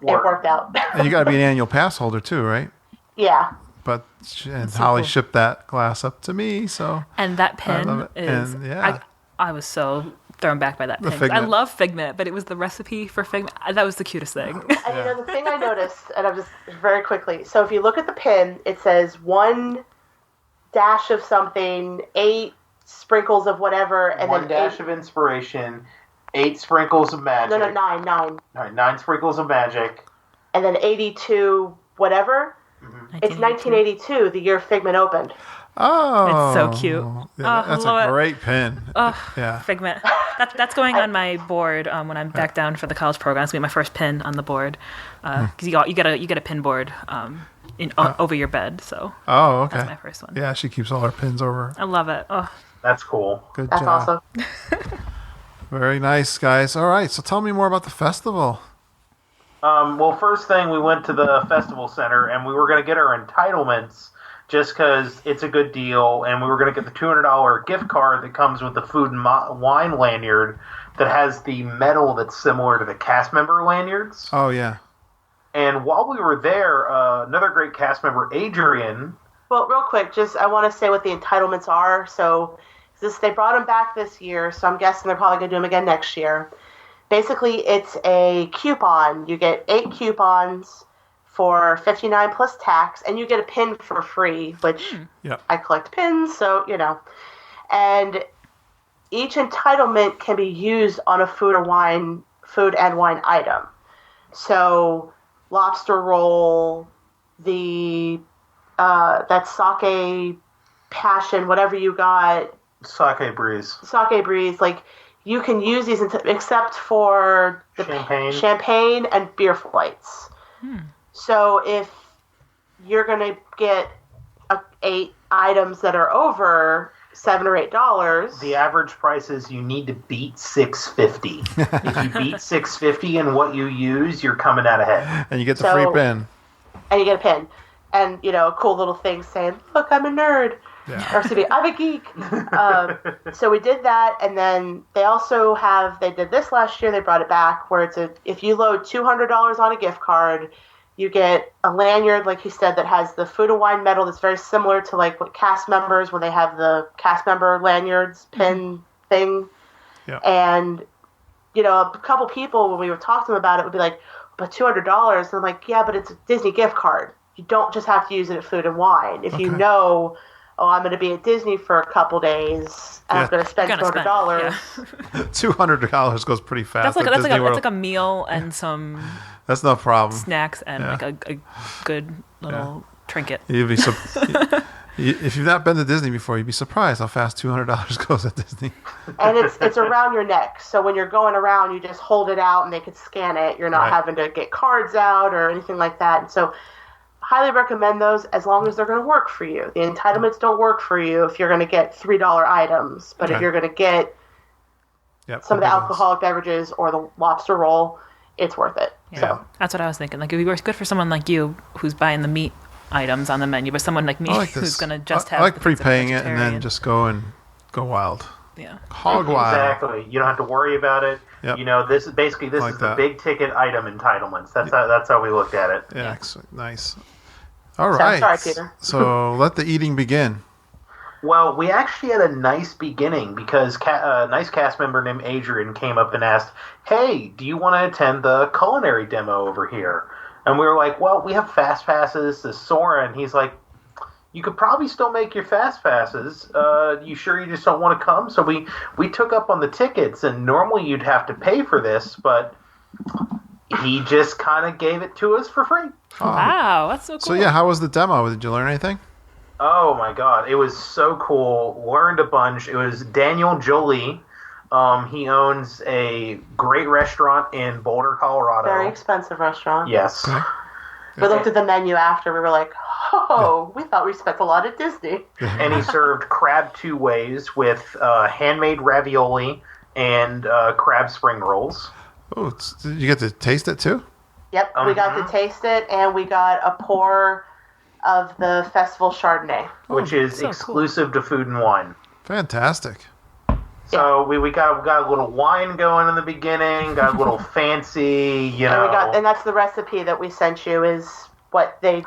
worked out. And you got to be an annual pass holder too, right? Yeah. But so Holly cool. shipped that glass up to me, so And that I love pen it. is. And, yeah. I was so thrown back by that The pen. 'Cause I Figment. love Figment, but it was the recipe for Figment. That was the cutest thing. And the thing I noticed, and I'm just very quickly, so if you look at the pin, it says 1 dash of something, 8 sprinkles of whatever, and 1 then dash 8, of inspiration, 8 sprinkles of magic. no, 9, All right, 9 sprinkles of magic. and then 82 whatever. It's 1982, the year Figment opened. oh, It's so cute. Yeah, Oh, that's love a it. great pin. Yeah. Figment. That's going on my board when I'm back down for the college program. It's gonna be my first pin on the board because you get a pin board over your bed. So Oh, okay. that's my first one. Yeah, she keeps all her pins over. I love it. Oh, That's cool. Good That's job. awesome. Very nice, guys. All right, so tell me more about the festival. Well, first thing, we went to the festival center, and we were going to get our entitlements just because it's a good deal, and we were going to get the $200 gift card that comes with the food and wine lanyard that has the medal that's similar to the cast member lanyards. Oh, yeah. And while we were there, another great cast member, Adrian. Well, real quick, I want to say what the entitlements are. So they brought them back this year, so I'm guessing they're probably going to do them again next year. Basically, it's a coupon. You get 8 coupons for $59 plus tax, and you get a pin for free, which Yep. I collect pins, so, And each entitlement can be used on a food and wine item. So, lobster roll, that sake passion, whatever you got. Sake breeze. Sake breeze, like you can use these except for the champagne and beer flights. So if you're going to get 8 items that are over $7 or $8, the average price is you need to beat $6.50. If you beat $6.50 in what you use, you're coming out ahead. And you get the free pin. And you get a pin. And, a cool little thing saying, look, I'm a nerd. Yeah. Or excuse me, I'm a geek. So we did that, and then they did this last year, they brought it back, where if you load $200 on a gift card, you get a lanyard, like he said, that has the food and wine medal that's very similar to like what cast members, when they have the cast member lanyards pin thing. Yeah. And, a couple people, when we would talk to them about it, would be like, but $200? And I'm like, yeah, but it's a Disney gift card. You don't just have to use it at Food and Wine. If you know, I'm going to be at Disney for a couple days, and I'm going to spend $200. $200 goes pretty fast. That's like a meal and some. That's no problem. Snacks and like a good little trinket. You'd be if you've not been to Disney before, you'd be surprised how fast $200 goes at Disney. And it's around your neck, so when you're going around, you just hold it out and they can scan it. You're not having to get cards out or anything like that. And so, highly recommend those as long as they're going to work for you. The entitlements don't work for you if you're going to get $3 items, but if you're going to get some of the alcoholic beverages or the lobster roll, it's worth it. Yeah. So that's what I was thinking. Like, it would be good for someone like you who's buying the meat items on the menu, but someone like me who's going to just have. I like prepaying it and then just go wild. Yeah. Hog wild. Exactly. You don't have to worry about it. Yep. This is the big ticket item entitlements. That's how we looked at it. Yeah. Nice. All right. Sorry, Peter. So let the eating begin. Well, we actually had a nice beginning because a nice cast member named Adrian came up and asked, "Hey, do you want to attend the culinary demo over here?" And we were like, "Well, we have fast passes to Sora." And he's like, "You could probably still make your fast passes. You sure you just don't want to come?" So we took up on the tickets, and normally you'd have to pay for this, but he just kind of gave it to us for free. Wow, that's so cool. So yeah, how was the demo? Did you learn anything? Oh my god, it was so cool. Learned a bunch. It was Daniel Jolie. He owns a great restaurant in Boulder, Colorado. Very expensive restaurant. Yes. Okay. We looked at the menu after. We were like, we thought we spent a lot at Disney. And he served crab 2 ways with handmade ravioli and crab spring rolls. Oh, did you get to taste it too? Yep, we got to taste it, and we got a pour of the festival Chardonnay, which is exclusive to Food and Wine. Fantastic. So we got a little wine going in the beginning, got a little fancy, And that's the recipe that we sent you, is what they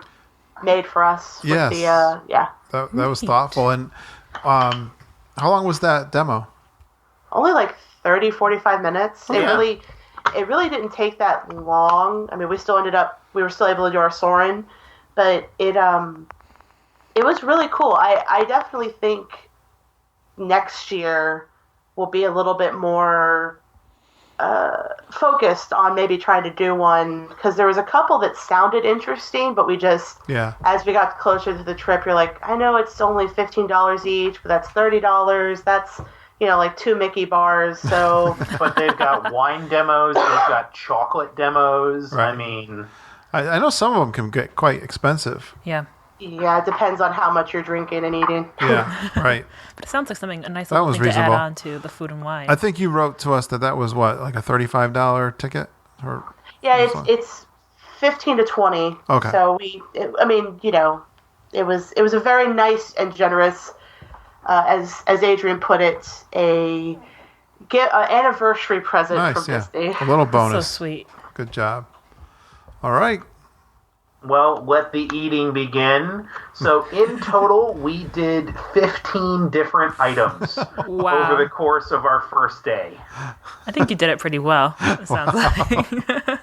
made for us. Yes. With That was thoughtful. And how long was that demo? Only like 30, 45 minutes. Okay. It really didn't take that long. I mean, we were still able to do our Soarin', but it was really cool. I definitely think next year will be a little bit more focused on maybe trying to do one, because there was a couple that sounded interesting, but we just, as we got closer to the trip, you're like, I know it's only $15 each, but that's $30. That's, like 2 Mickey bars. So, but they've got wine demos, they've got chocolate demos. Right. I mean, I know some of them can get quite expensive. Yeah. Yeah, it depends on how much you're drinking and eating. Yeah, right. But it sounds like a nice little thing to add on to the Food and Wine. I think you wrote to us that was what, like a $35 ticket? Yeah, it's 15 to 20. Okay. So it was a very nice and generous, as Adrian put it, an anniversary present from Disney. A little bonus. So sweet. Good job. All right. Well, let the eating begin. So in total, we did 15 different items over the course of our first day. I think you did it pretty well, it sounds like.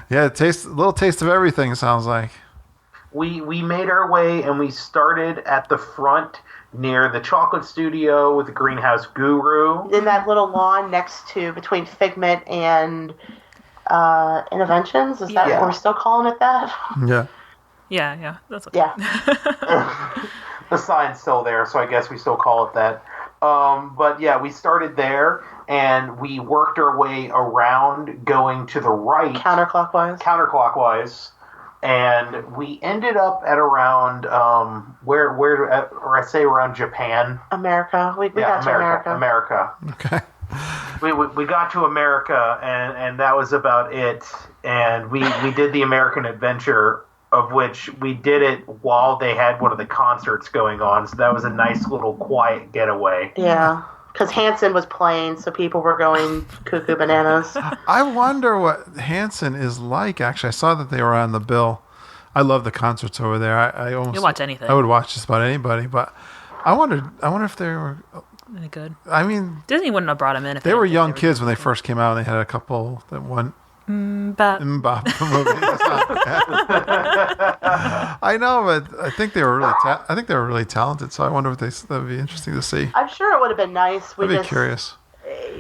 Yeah, a little taste of everything, it sounds like. We made our way, and we started at the front near the chocolate studio with the greenhouse guru. In that little lawn between Figment and Interventions. Is that what we're still calling it that? Yeah. Yeah. That's okay. Yeah. The sign's still there, so I guess we still call it that. But yeah, we started there, and we worked our way around, going to the right. Counterclockwise. And we ended up at around, or I say around Japan. America. We got to America. America. Okay. We got to America, and that was about it. And we did the American Adventure, of which we did it while they had one of the concerts going on. So that was a nice little quiet getaway. Yeah, because Hanson was playing, so people were going cuckoo bananas. I wonder what Hanson is like. Actually, I saw that they were on the bill. I love the concerts over there. You'll watch anything. I would watch just about anybody, but I wonder if they were any good. I mean, Disney wouldn't have brought them in if they were young kids when they first came out. And they had a couple that won. Mbop movies. I know, but I think they were really talented. So I wonder if that would be interesting to see. I'm sure it would have been nice. I'd be curious.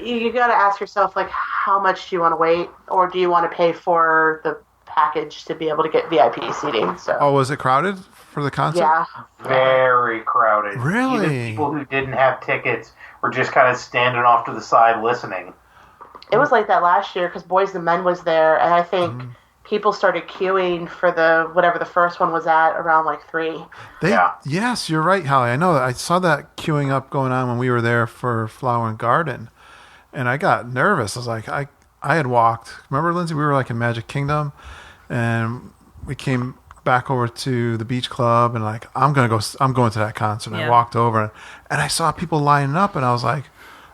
You got to ask yourself, like, how much do you want to wait, or do you want to pay for the package to be able to get VIP seating? So. Oh, was it crowded for the concert? Yeah, very crowded. Really? Even people who didn't have tickets were just kind of standing off to the side listening. It was like that last year because Boys and Men was there, and I think people started queuing for whatever the first one was at around like 3. Yes, you're right, Holly. I know that. I saw that queuing up going on when we were there for Flower and Garden, and I got nervous. I was like, I had walked. Remember, Lindsay? We were like in Magic Kingdom, and we came back over to the beach club, and like I'm going to that concert. And I walked over, and I saw people lining up, and I was like.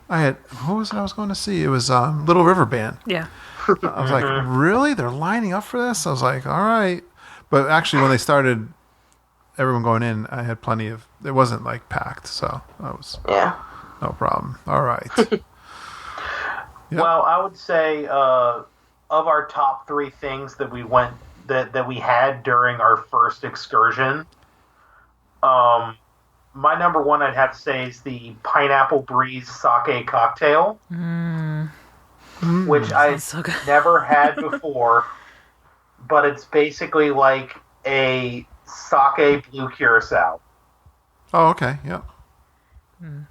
Who was it I was going to see? It was Little River Band. Yeah. I was like, really? They're lining up for this? I was like, all right. But actually, when they started, everyone going in, I had plenty of. It wasn't like packed, so that was no problem. All right. Yep. Well, I would say of our top 3 things that we went that we had during our first excursion. My number 1, I'd have to say, is the Pineapple Breeze sake cocktail, which I've never had before, but it's basically like a sake blue curacao. Oh, okay, yeah.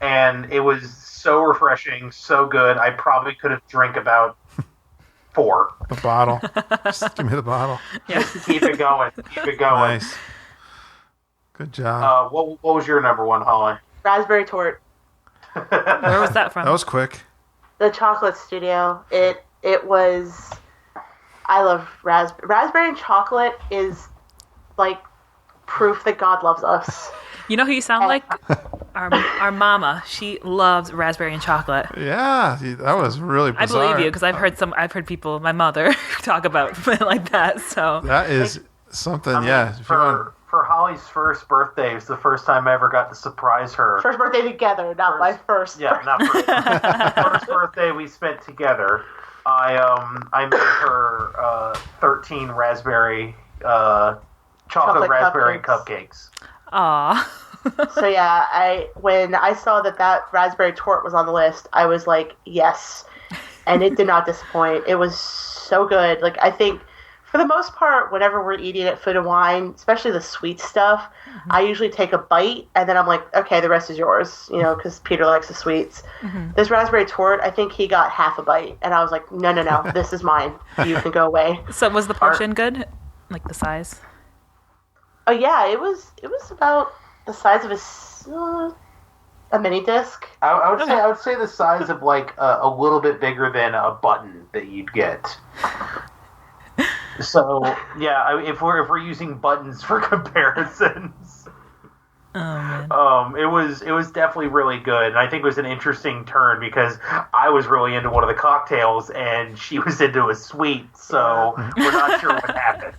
And it was so refreshing, so good. I probably could have drank about 4. The bottle. Just give me the bottle. Yeah. Keep it going. Nice. Good job. What was your number 1, Holly? Raspberry Tort. Where was that from? That was quick. The Chocolate Studio. It was. I love raspberry and chocolate is like proof that God loves us. You know who you sound like? Our mama. She loves raspberry and chocolate. Yeah, that was really bizarre. I believe you because I've heard people, my mother, talk about it like that. So that is something. For Holly's first birthday, it was the first time I ever got to surprise her. First birthday together, not my first. Yeah, not first. First birthday we spent together. I made her 13 raspberry chocolate raspberry cupcakes. Aw. So yeah, when I saw that raspberry tort was on the list, I was like, yes, and it did not disappoint. It was so good. Like, I think. For the most part, whenever we're eating at Food and Wine, especially the sweet stuff, I usually take a bite, and then I'm like, okay, the rest is yours, because Peter likes the sweets. This raspberry tort, I think he got half a bite, and I was like, no, this is mine. You can go away. So was the portion good? Like the size? Oh, yeah, it was about the size of a mini disc. I would say the size of like a little bit bigger than a button that you'd get. So yeah, if we're using buttons for comparisons, it was definitely really good, and I think it was an interesting turn because I was really into one of the cocktails and she was into a sweet, so we're not sure what happened.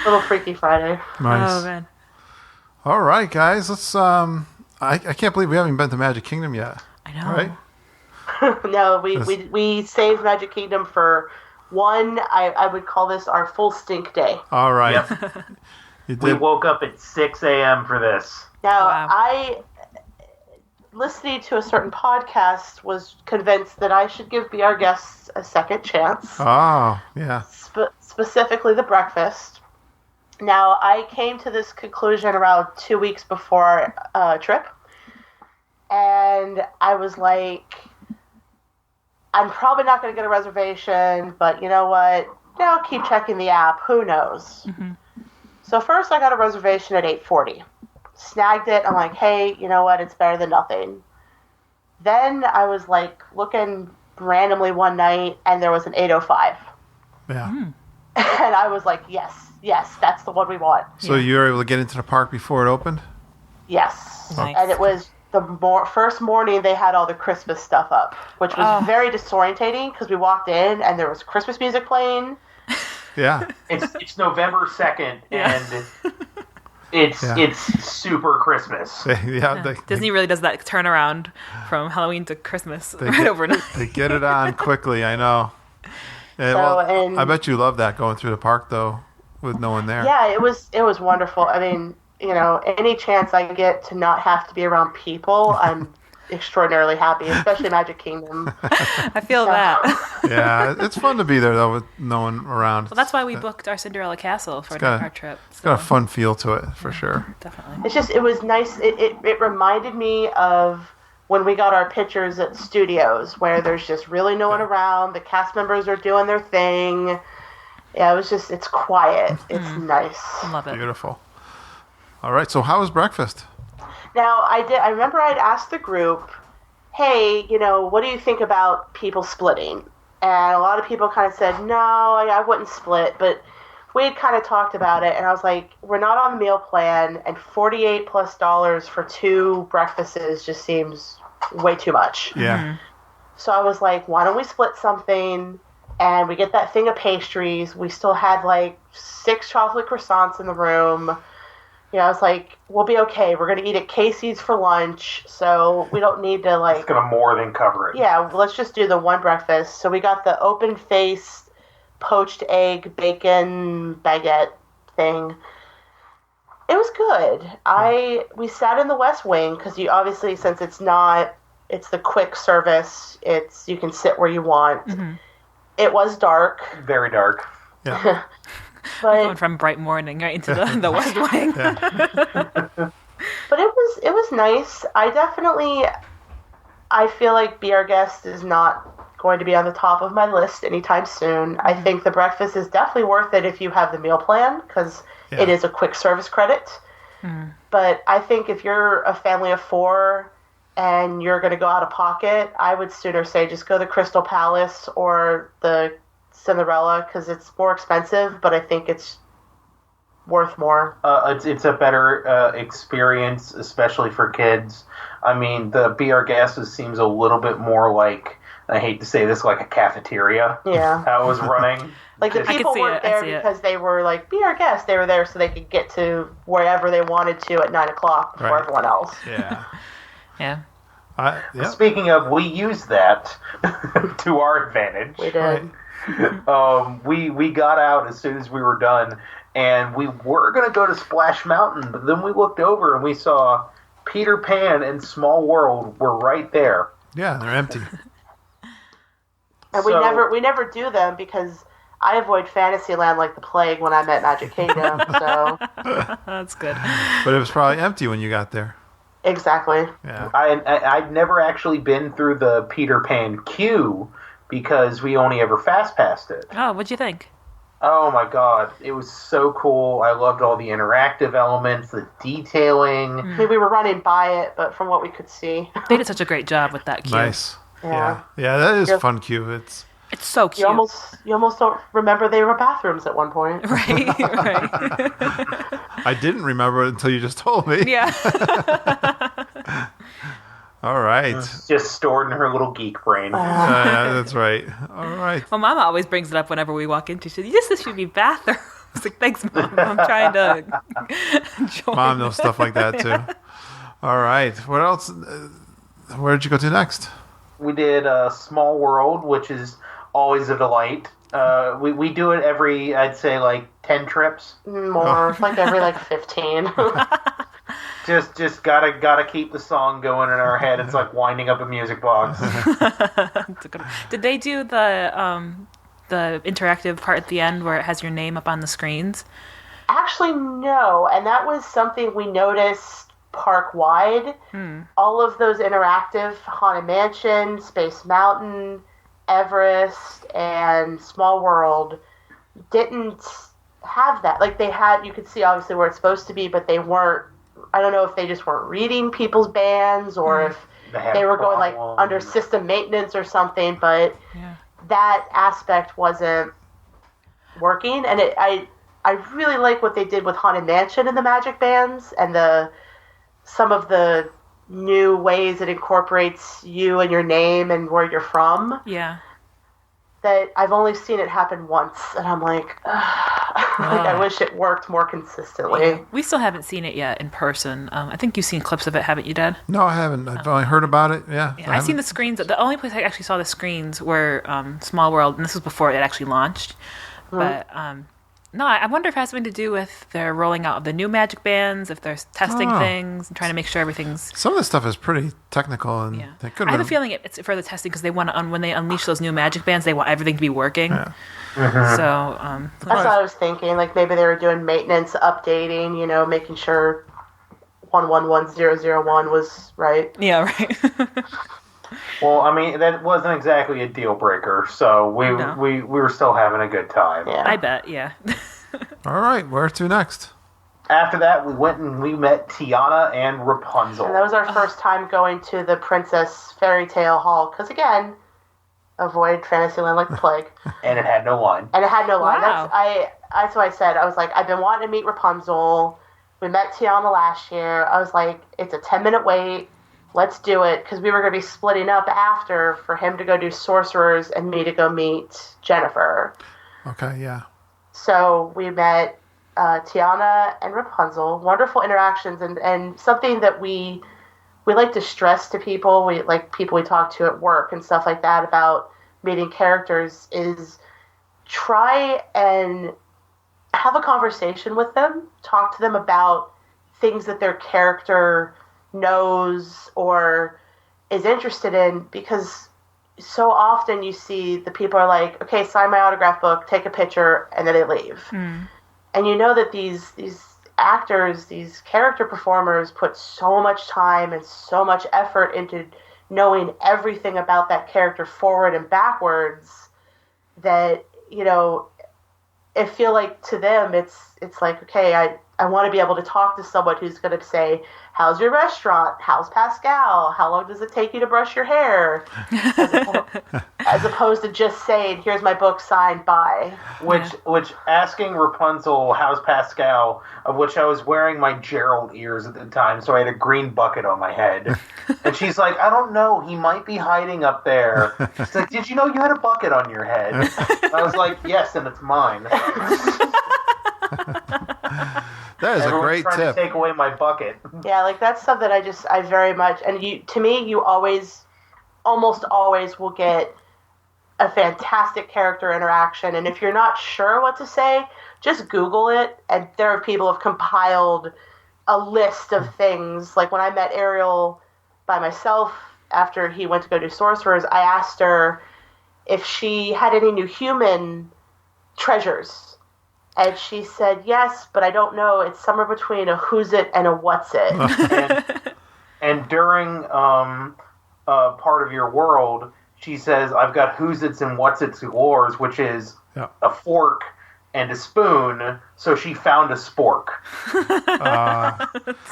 Little Freaky Friday. Nice. Oh man. All right, guys, let's. I can't believe we haven't been to Magic Kingdom yet. I know. Right? No, we saved Magic Kingdom for. One, I would call this our full stink day. All right. Yep. We woke up at 6 a.m. for this. Now, Wow. I, listening to a certain podcast, was convinced that I should give Be Our Guests a second chance, Oh, yeah. specifically the breakfast. Now, I came to this conclusion around 2 weeks before our trip, and I was like, I'm probably not going to get a reservation, but you know what? Yeah, I'll keep checking the app. Who knows? Mm-hmm. So first I got a reservation at 8:40. Snagged it. I'm like, hey, you know what? It's better than nothing. Then I was like looking randomly one night, and there was an 8:05. Yeah. And I was like, yes, that's the one we want. So you were able to get into the park before it opened? Yes. Nice. And it was the first morning they had all the Christmas stuff up, which was very disorientating because we walked in and there was Christmas music playing. Yeah. It's November 2nd, Yeah. and it's super Christmas. Disney really does that turnaround from Halloween to Christmas right get, overnight. They get it on quickly, I know. Yeah, So, and- I bet you love that going through the park, though, with no one there. Yeah, it was wonderful. I mean, you know, any chance I get to not have to be around people, I'm extraordinarily happy, especially Magic Kingdom. I feel that. Yeah, it's fun to be there, though, with no one around. Well, that's why we booked our Cinderella Castle for got our trip. It's got a fun feel to it, for sure. Definitely. It's just, it was nice. It reminded me of when we got our pictures at studios, where there's just really no one around. The cast members are doing their thing. Yeah, it's quiet. It's nice. Love it. Beautiful. All right, so how was breakfast? Now, I remember I'd asked the group, hey, you know, what do you think about people splitting? And a lot of people kind of said, no, I wouldn't split, but we had kind of talked about it, and I was like, we're not on the meal plan, and $48+ for 2 breakfasts just seems way too much. Yeah. So I was like, why don't we split something, and we get that thing of pastries. We still had like 6 chocolate croissants in the room. You know, I was like, we'll be okay. We're going to eat at Casey's for lunch, so we don't need to, like... It's going to more than cover it. Yeah, let's just do the one breakfast. So we got the open-faced poached egg bacon baguette thing. It was good. We sat in the West Wing, because you obviously, since it's the quick service, you can sit where you want. Mm-hmm. It was dark. Very dark. Yeah. But Going from bright morning right into the West Wing. But it was nice. I feel like Be Our Guest is not going to be on the top of my list anytime soon. I think the breakfast is definitely worth it if you have the meal plan, because it is a quick service credit. But I think if you're a family of 4 and you're going to go out of pocket, I would sooner say just go to the Crystal Palace or the Cinderella, because it's more expensive, but I think it's worth more. It's a better experience, especially for kids. I mean, the Be Our Guests seems a little bit more like, I hate to say this, like a cafeteria. Yeah. How it was running. Like, the people weren't there because they were like, Be Our Guests. They were there so they could get to wherever they wanted to at 9 o'clock before everyone else. Yeah. Yeah. Speaking of, we used that to our advantage. We did. We got out as soon as we were done, and we were going to go to Splash Mountain, but then we looked over and we saw Peter Pan and Small World were right there. Yeah, they're empty. And we never do them because I avoid Fantasyland like the plague when I'm at Magic Kingdom. So That's good. But it was probably empty when you got there. exactly. Yeah. I've never actually been through the Peter Pan queue because we only ever fast passed it. Oh, what'd you think? Oh my god, it was so cool. I loved all the interactive elements, the detailing. I mean, we were running by it, but from what we could see, They did such a great job with that queue. Nice. Yeah. Yeah, that is Yep. fun queue. It's It's so cute. you almost don't remember they were bathrooms at one point. Right, right. I didn't remember it until you just told me. Yeah. All right. Just stored in her little geek brain. Yeah, that's right. All right. Well, Mama always brings it up whenever we walk into. She says, "This should be bathroom." I was like, "Thanks, Mom. I'm trying to join." Mom knows stuff like that too. All right. What else? Where did you go to next? We did Small World, which is always a delight. We do it every, I'd say, like 10 trips. More, like every 15. Just gotta keep the song going in our head. It's like winding up a music box. Did they do the interactive part at the end where it has your name up on the screens? Actually, no. And that was something we noticed park-wide. All of those interactive Haunted Mansion, Space Mountain, Everest, and Small World didn't have that. Like, they had, you could see obviously where it's supposed to be, but they weren't, I don't know if they just weren't reading people's bands or if they were going like under system maintenance or something, but that aspect wasn't working. And I really like what they did with Haunted Mansion and the Magic Bands and some of the new ways it incorporates you and your name and where you're from. Yeah. That I've only seen it happen once, and I'm like, I wish it worked more consistently. Yeah. We still haven't seen it yet in person. I think you've seen clips of it, haven't you, Dad? No, I haven't. I've only heard about it. Yeah. I've seen the screens. The only place I actually saw the screens were Small World, and this was before it actually launched. But no, I wonder if it has something to do with their rolling out of the new Magic Bands, if they're testing things and trying to make sure everything's... Some of this stuff is pretty technical, and they could. I have a feeling it's for the testing because they want to, when they unleash those new Magic Bands, they want everything to be working. Yeah. So that's what I was thinking. Like maybe they were doing maintenance, updating, making sure 111001 was right. Yeah, right. Well, I mean, that wasn't exactly a deal breaker, so we were still having a good time. Yeah. I bet, yeah. All right, where to next? After that, we went and we met Tiana and Rapunzel. And that was our first time going to the Princess Fairy Tale Hall, because again, avoid Fantasyland like the plague. And it had no line. Wow. That's what I said. I was like, I've been wanting to meet Rapunzel. We met Tiana last year. I was like, it's a 10-minute wait. Let's do it, because we were going to be splitting up after for him to go do Sorcerers and me to go meet Jennifer. Okay, yeah. So we met Tiana and Rapunzel. Wonderful interactions, and something that we like to stress to people, people we talk to at work and stuff like that about meeting characters is try and have a conversation with them. Talk to them about things that their character knows or is interested in, because so often you see the people are like, okay, sign my autograph book, take a picture, and then they leave. And you know that these actors, these character performers put so much time and so much effort into knowing everything about that character forward and backwards that, I feel like to them it's like, okay, I want to be able to talk to someone who's going to say, how's your restaurant? How's Pascal? How long does it take you to brush your hair? As opposed to just saying, here's my book signed by. Which asking Rapunzel, how's Pascal, of which I was wearing my Gerald ears at the time, so I had a green bucket on my head. And she's like, I don't know, he might be hiding up there. She's like, did you know you had a bucket on your head? I was like, yes, and it's mine. That is a great trying tip. To take away my bucket. Yeah, that's something I very much, and to me, you almost always will get a fantastic character interaction. And if you're not sure what to say, just Google it. And there are people who have compiled a list of things. Like when I met Ariel by myself after he went to go do Sorcerers, I asked her if she had any new human treasures. And she said, yes, but I don't know. It's somewhere between a who's it and a what's it. and during part of your world, she says, I've got who's it's and what's it's wars, which is a fork and a spoon. So she found a spork.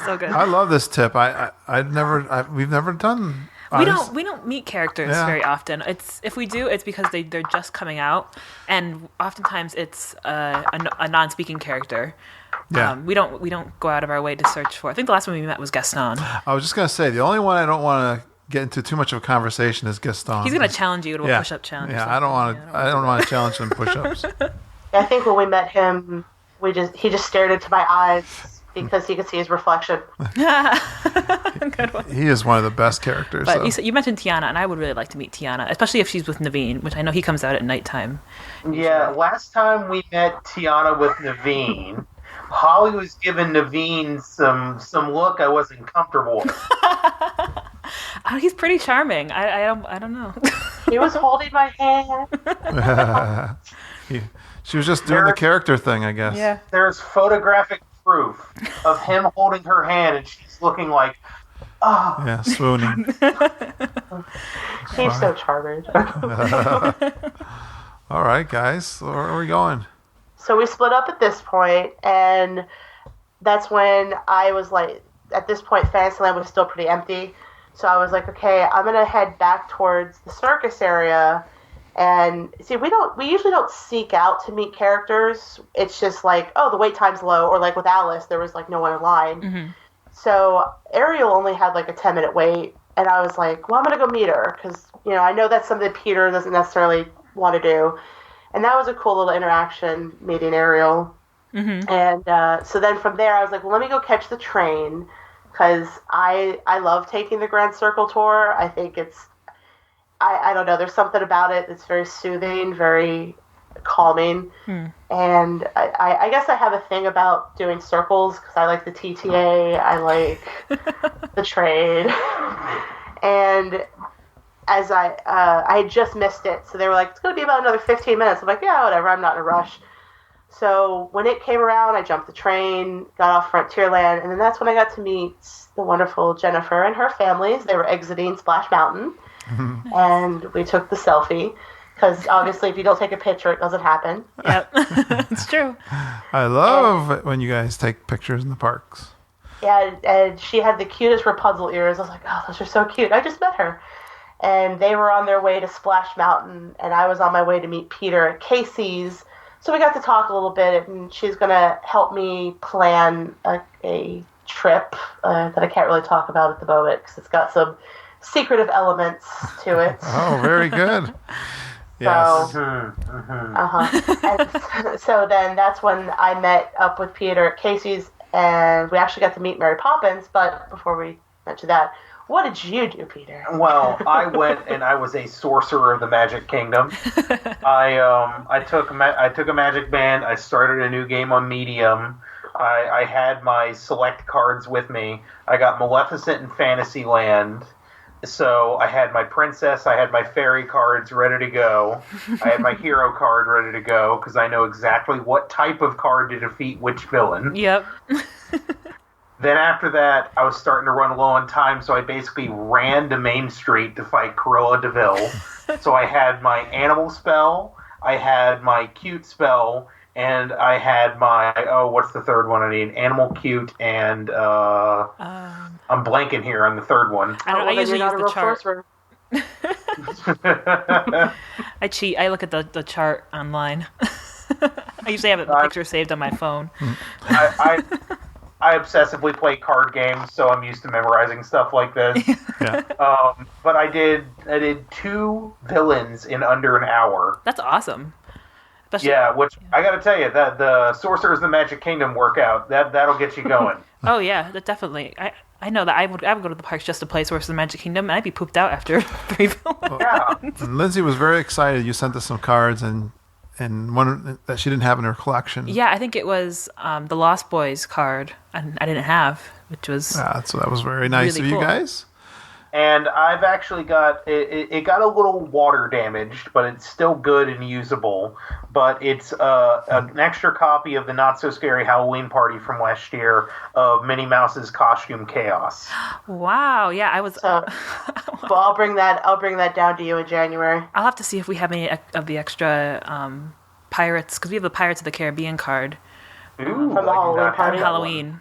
So good. I love this tip. We've never done. We don't meet characters very often. If we do, it's because they're just coming out, and oftentimes it's a non-speaking character. Yeah. We don't go out of our way to search for. I think the last one we met was Gaston. I was just gonna say the only one I don't want to get into too much of a conversation is Gaston. He's gonna challenge you to a push-up challenge. Yeah, I don't want to challenge him push-ups. I think when we met him, he just stared into my eyes because he could see his reflection. Good one. He is one of the best characters. But you mentioned Tiana, and I would really like to meet Tiana, especially if she's with Naveen, which I know he comes out at nighttime. Yeah, last time we met Tiana with Naveen, Holly was giving Naveen some look I wasn't comfortable with. Oh, he's pretty charming. I don't know. He was holding my hand. She was just doing the character thing, I guess. Yeah. There's photographic proof of him holding her hand, and she's looking like, oh. Yeah, swooning. He's so charming. All right, guys. Where are we going? So we split up at this point, and that's when I was like, at this point, Fantasyland was still pretty empty. So I was like, okay, I'm going to head back towards the circus area. And see, we usually don't seek out to meet characters. It's just like, oh, the wait time's low. Or like with Alice, there was like no one in line. Mm-hmm. So Ariel only had like a 10-minute wait. And I was like, well, I'm going to go meet her. Because, I know that's something Peter doesn't necessarily want to do. And that was a cool little interaction, meeting Ariel. Mm-hmm. And so then from there, I was like, well, let me go catch the train. Because I love taking the Grand Circle tour. I think it's, I don't know, there's something about it that's very soothing, very calming. And I guess I have a thing about doing circles because I like the TTA, I like the train. And as I had just missed it, so they were like, it's going to be about another 15 minutes. I'm like, yeah, whatever, I'm not in a rush. So when it came around, I jumped the train, got off Frontierland, and then that's when I got to meet the wonderful Jennifer and her families. They were exiting Splash Mountain, and we took the selfie, because obviously if you don't take a picture, it doesn't happen. Yep, it's true. I love it when you guys take pictures in the parks. Yeah, and she had the cutest Rapunzel ears. I was like, oh, those are so cute. I just met her. And they were on their way to Splash Mountain, and I was on my way to meet Peter at Casey's. So we got to talk a little bit, and she's going to help me plan a trip that I can't really talk about at the moment because it's got some secretive elements to it. Oh, very good. Yes. And so then that's when I met up with Peter at Casey's, and we actually got to meet Mary Poppins. But before we mention that, what did you do, Peter? Well, I went and I was a sorcerer of the Magic Kingdom. I took a magic band. I started a new game on Medium. I had my select cards with me. I got Maleficent and Fantasyland. So I had my princess, I had my fairy cards ready to go. I had my hero card ready to go because I know exactly what type of card to defeat which villain. Yep. Then after that, I was starting to run low on time, so I basically ran to Main Street to fight Cruella de Vil. So I had my animal spell, I had my cute spell, and I had my, what's the third one I need? Animal cute, and I'm blanking here on the third one. I usually use the chart. Sorcerer. I cheat. I look at the chart online. I usually have a picture saved on my phone. I obsessively play card games, so I'm used to memorizing stuff like this. Yeah. But I did 2 villains in under an hour. That's awesome. Especially, Which I got to tell you, that the Sorcerers of the Magic Kingdom workout that'll get you going. Oh yeah, that definitely. I know that I would go to the parks just to play Sorcerers of the Magic Kingdom, and I'd be pooped out after 3 villains. Yeah. And Lindsay was very excited. You sent us some cards and one that she didn't have in her collection. Yeah, I think it was the Lost Boys card I didn't have, which was so that was very nice really of you cool. guys. And I've actually got it got a little water damaged, but it's still good and usable. But it's an extra copy of the Not So Scary Halloween Party from last year of Minnie Mouse's Costume Chaos. Wow. Yeah, I was. So, well, I'll bring that down to you in January. I'll have to see if we have any of the extra pirates, because we have the Pirates of the Caribbean card Ooh, From the I do Halloween not have party. that Halloween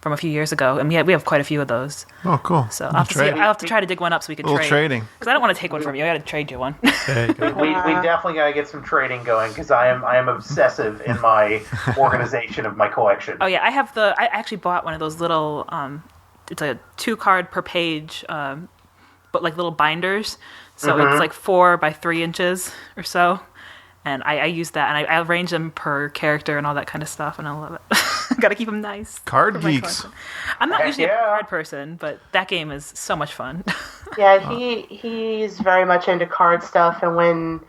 from a few years ago, and we have quite a few of those. Oh, cool. So I'll have to try to dig one up so we can A little trade. trading. Because I don't want to take one from you. I got to trade you one. There you go. We definitely got to get some trading going because I am obsessive in my organization of my collection. Oh yeah, I actually bought one of those little. It's a 2-card per page, but like little binders. So it's like 4 by 3 inches or so. And I use that, and I arrange them per character and all that kind of stuff, and I love it. Got to keep them nice. Card for my Geeks. collection. I'm not Heck usually yeah. a card person, but that game is so much fun. Yeah, he's very much into card stuff, and when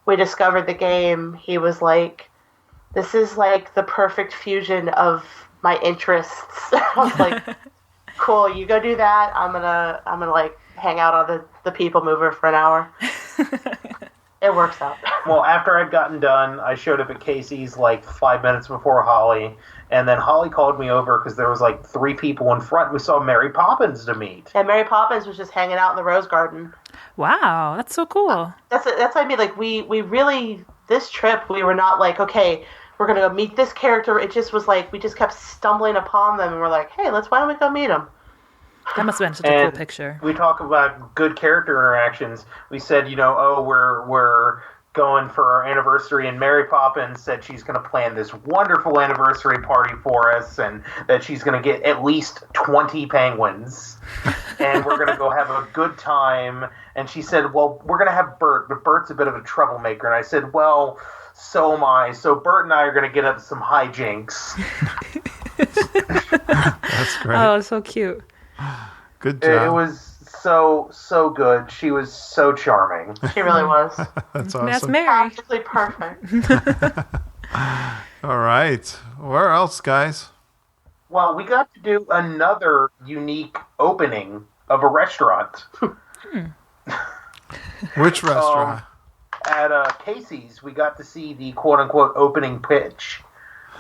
we discovered the game, he was like, this is like the perfect fusion of my interests. I was like, cool, you go do that. I'm gonna like hang out on the People Mover for an hour. It works out. Well, after I'd gotten done, I showed up at Casey's like 5 minutes before Holly, and then Holly called me over because there was like 3 people in front. We saw Mary Poppins to meet. And Mary Poppins was just hanging out in the Rose Garden. Wow, that's so cool. That's what I mean. Like we really, this trip, we were not like, okay, we're gonna go meet this character. It just was like we just kept stumbling upon them, and we're like, hey, why don't we go meet them? That must have been such a cool picture. We talk about good character interactions. We said, we're going for our anniversary, and Mary Poppins said she's going to plan this wonderful anniversary party for us, and that she's going to get at least 20 penguins, and we're going to go have a good time. And she said, well, we're going to have Bert, but Bert's a bit of a troublemaker. And I said, well, so am I. So Bert and I are going to get up some hijinks. That's great. Oh, so cute. Good job. It was so good. She was so charming. She really was. That's awesome. That's Mary. Practically perfect. All right. Where else, guys? Well, we got to do another unique opening of a restaurant. Which restaurant? At Casey's, we got to see the quote-unquote opening pitch,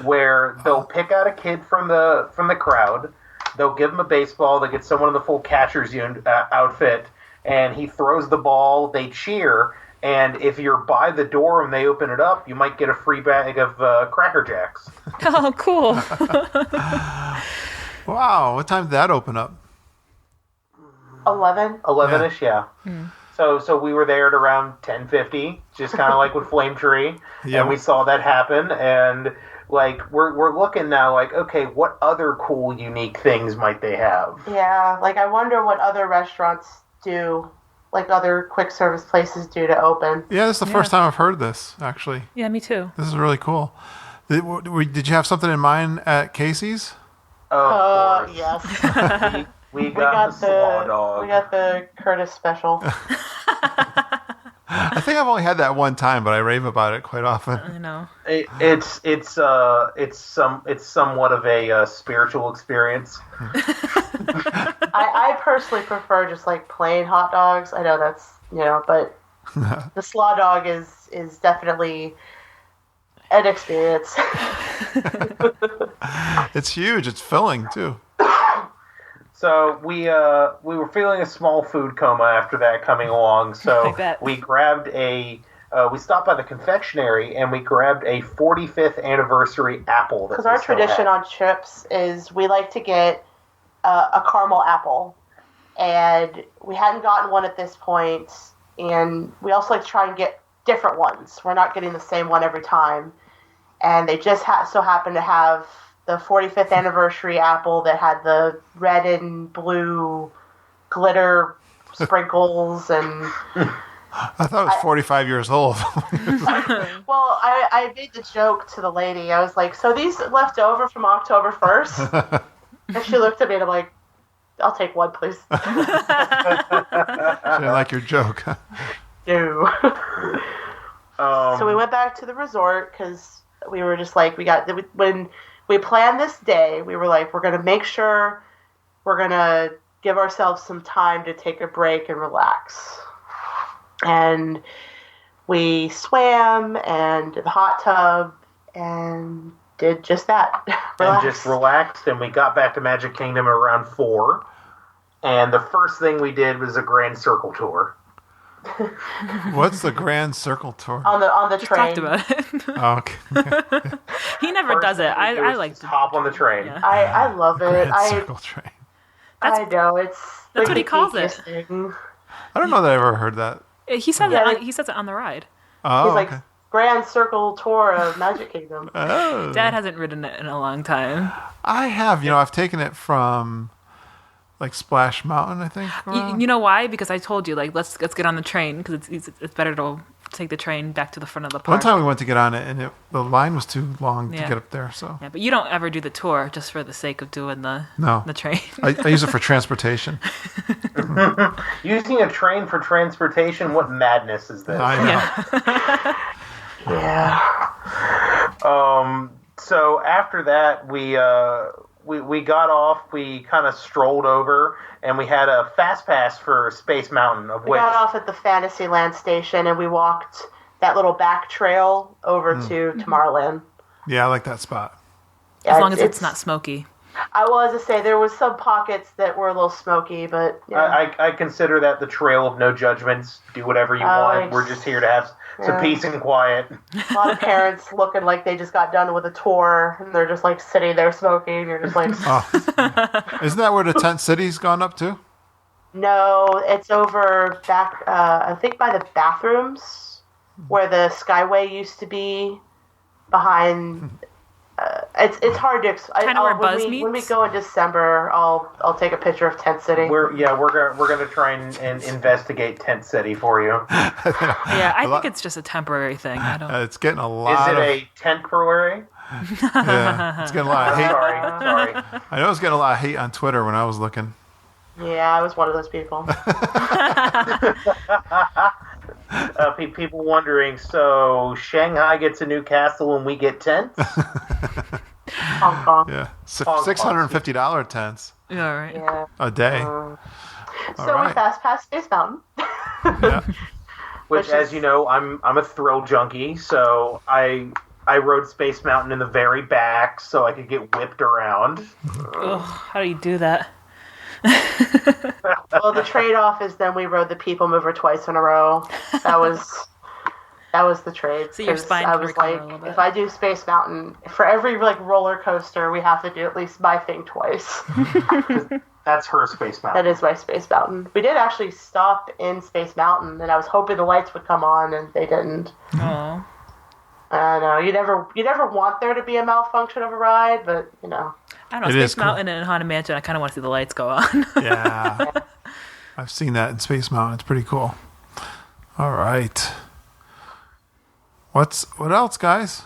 where they'll pick out a kid from the crowd. They'll give him a baseball. They get someone in the full catcher's outfit, and he throws the ball. They cheer, and if you're by the door and they open it up, you might get a free bag of Cracker Jacks. Oh, cool. Wow. What time did that open up? 11-ish, yeah. So we were there at around 10:50, just kind of like with Flame Tree, and we saw that happen, and like we're looking now, like, okay, what other cool, unique things might they have? Yeah, like I wonder what other restaurants do, like other quick service places do to open. Yeah, this is the first time I've heard this, actually. Yeah, me too. This is really cool. Did you have something in mind at Casey's? Of course. Yes. We got the slaw dog. We got the Curtis special. I think I've only had that one time, but I rave about it quite often. I know. It's somewhat of a spiritual experience. I personally prefer just like plain hot dogs. I know that's but the slaw dog is definitely an experience. It's huge. It's filling too. So we were feeling a small food coma after that coming along. So we grabbed we stopped by the confectionery and we grabbed a 45th anniversary apple. Because our tradition on trips is we like to get a caramel apple, and we hadn't gotten one at this point, and we also like to try and get different ones. We're not getting the same one every time, and they just so happen to have the 45th anniversary apple that had the red and blue glitter sprinkles, and I thought it was 45 years old. Well, I made the joke to the lady. I was like, so these left over from October 1st? And she looked at me and I'm like, I'll take one, please. She didn't like your joke. No. So we went back to the resort because we were just like, when we planned this day, we were like, we're going to make sure we're going to give ourselves some time to take a break and relax. And we swam and did the hot tub and did just that. And just relaxed, and we got back to Magic Kingdom at around 4. And the first thing we did was a Grand Circle tour. What's the Grand Circle tour? On the train. Talked about it. Oh, okay. He never does it. I like to hop on the train. Yeah. I love it. Grand Circle train. I know it's. That's like what he the calls it. geekiest thing. I don't know that I ever heard that. He said that. He says it on the ride. Oh, He's like okay. Grand Circle tour of Magic Kingdom. Oh. Dad hasn't ridden it in a long time. I have. I've taken it from like Splash Mountain, I think. You know why? Because I told you, like, let's get on the train because it's better to take the train back to the front of the park. One time we went to get on it, and the line was too long to get up there. So yeah, but you don't ever do the tour just for the sake of doing the train. I use it for transportation. Using a train for transportation? What madness is this? I know. Yeah. after that, we got off. We kind of strolled over, and we had a fast pass for Space Mountain. We got off at the Fantasyland station, and we walked that little back trail over to Tomorrowland. Yeah, I like that spot. As long as it's not smoky. I was to say there was some pockets that were a little smoky, but yeah. I consider that the trail of no judgments. Do whatever you want. We're just here to have some peace and quiet. A lot of parents looking like they just got done with a tour, and they're just like sitting there smoking. You're just like, Isn't that where the tent city's gone up to? No, it's over back. I think by the bathrooms where the Skyway used to be. Behind. It's hard to explain. Kind of where Buzz meets? When we go in December, I'll take a picture of Tent City. We're gonna try and investigate Tent City for you. Yeah, I think it's just a temporary thing. I don't. It's getting a lot. Is it a temporary? Yeah, it's getting a lot of hate. Sorry. I know it's getting a lot of hate on Twitter when I was looking. Yeah, I was one of those people. People wondering, so Shanghai gets a new castle and we get tents? Hong Kong. Yeah, $650 tents. Yeah, right. Yeah. A day. So we fast passed Space Mountain. Yeah. Which, as you know, I'm a thrill junkie, so I rode Space Mountain in the very back so I could get whipped around. Ugh, how do you do that? Well, the trade-off is then we rode the People Mover twice in a row. That was the trade. So your spine I can was recover like, a little bit. if I do Space Mountain, for every like roller coaster, we have to do at least my thing twice. That's her Space Mountain. That is my Space Mountain. We did actually stop in Space Mountain, and I was hoping the lights would come on, and they didn't. Oh. I know you never want there to be a malfunction of a ride, but you know. I don't know. Space Mountain and Haunted Mansion, I kind of want to see the lights go on. Yeah. I've seen that in Space Mountain. It's pretty cool. All right. What else, guys?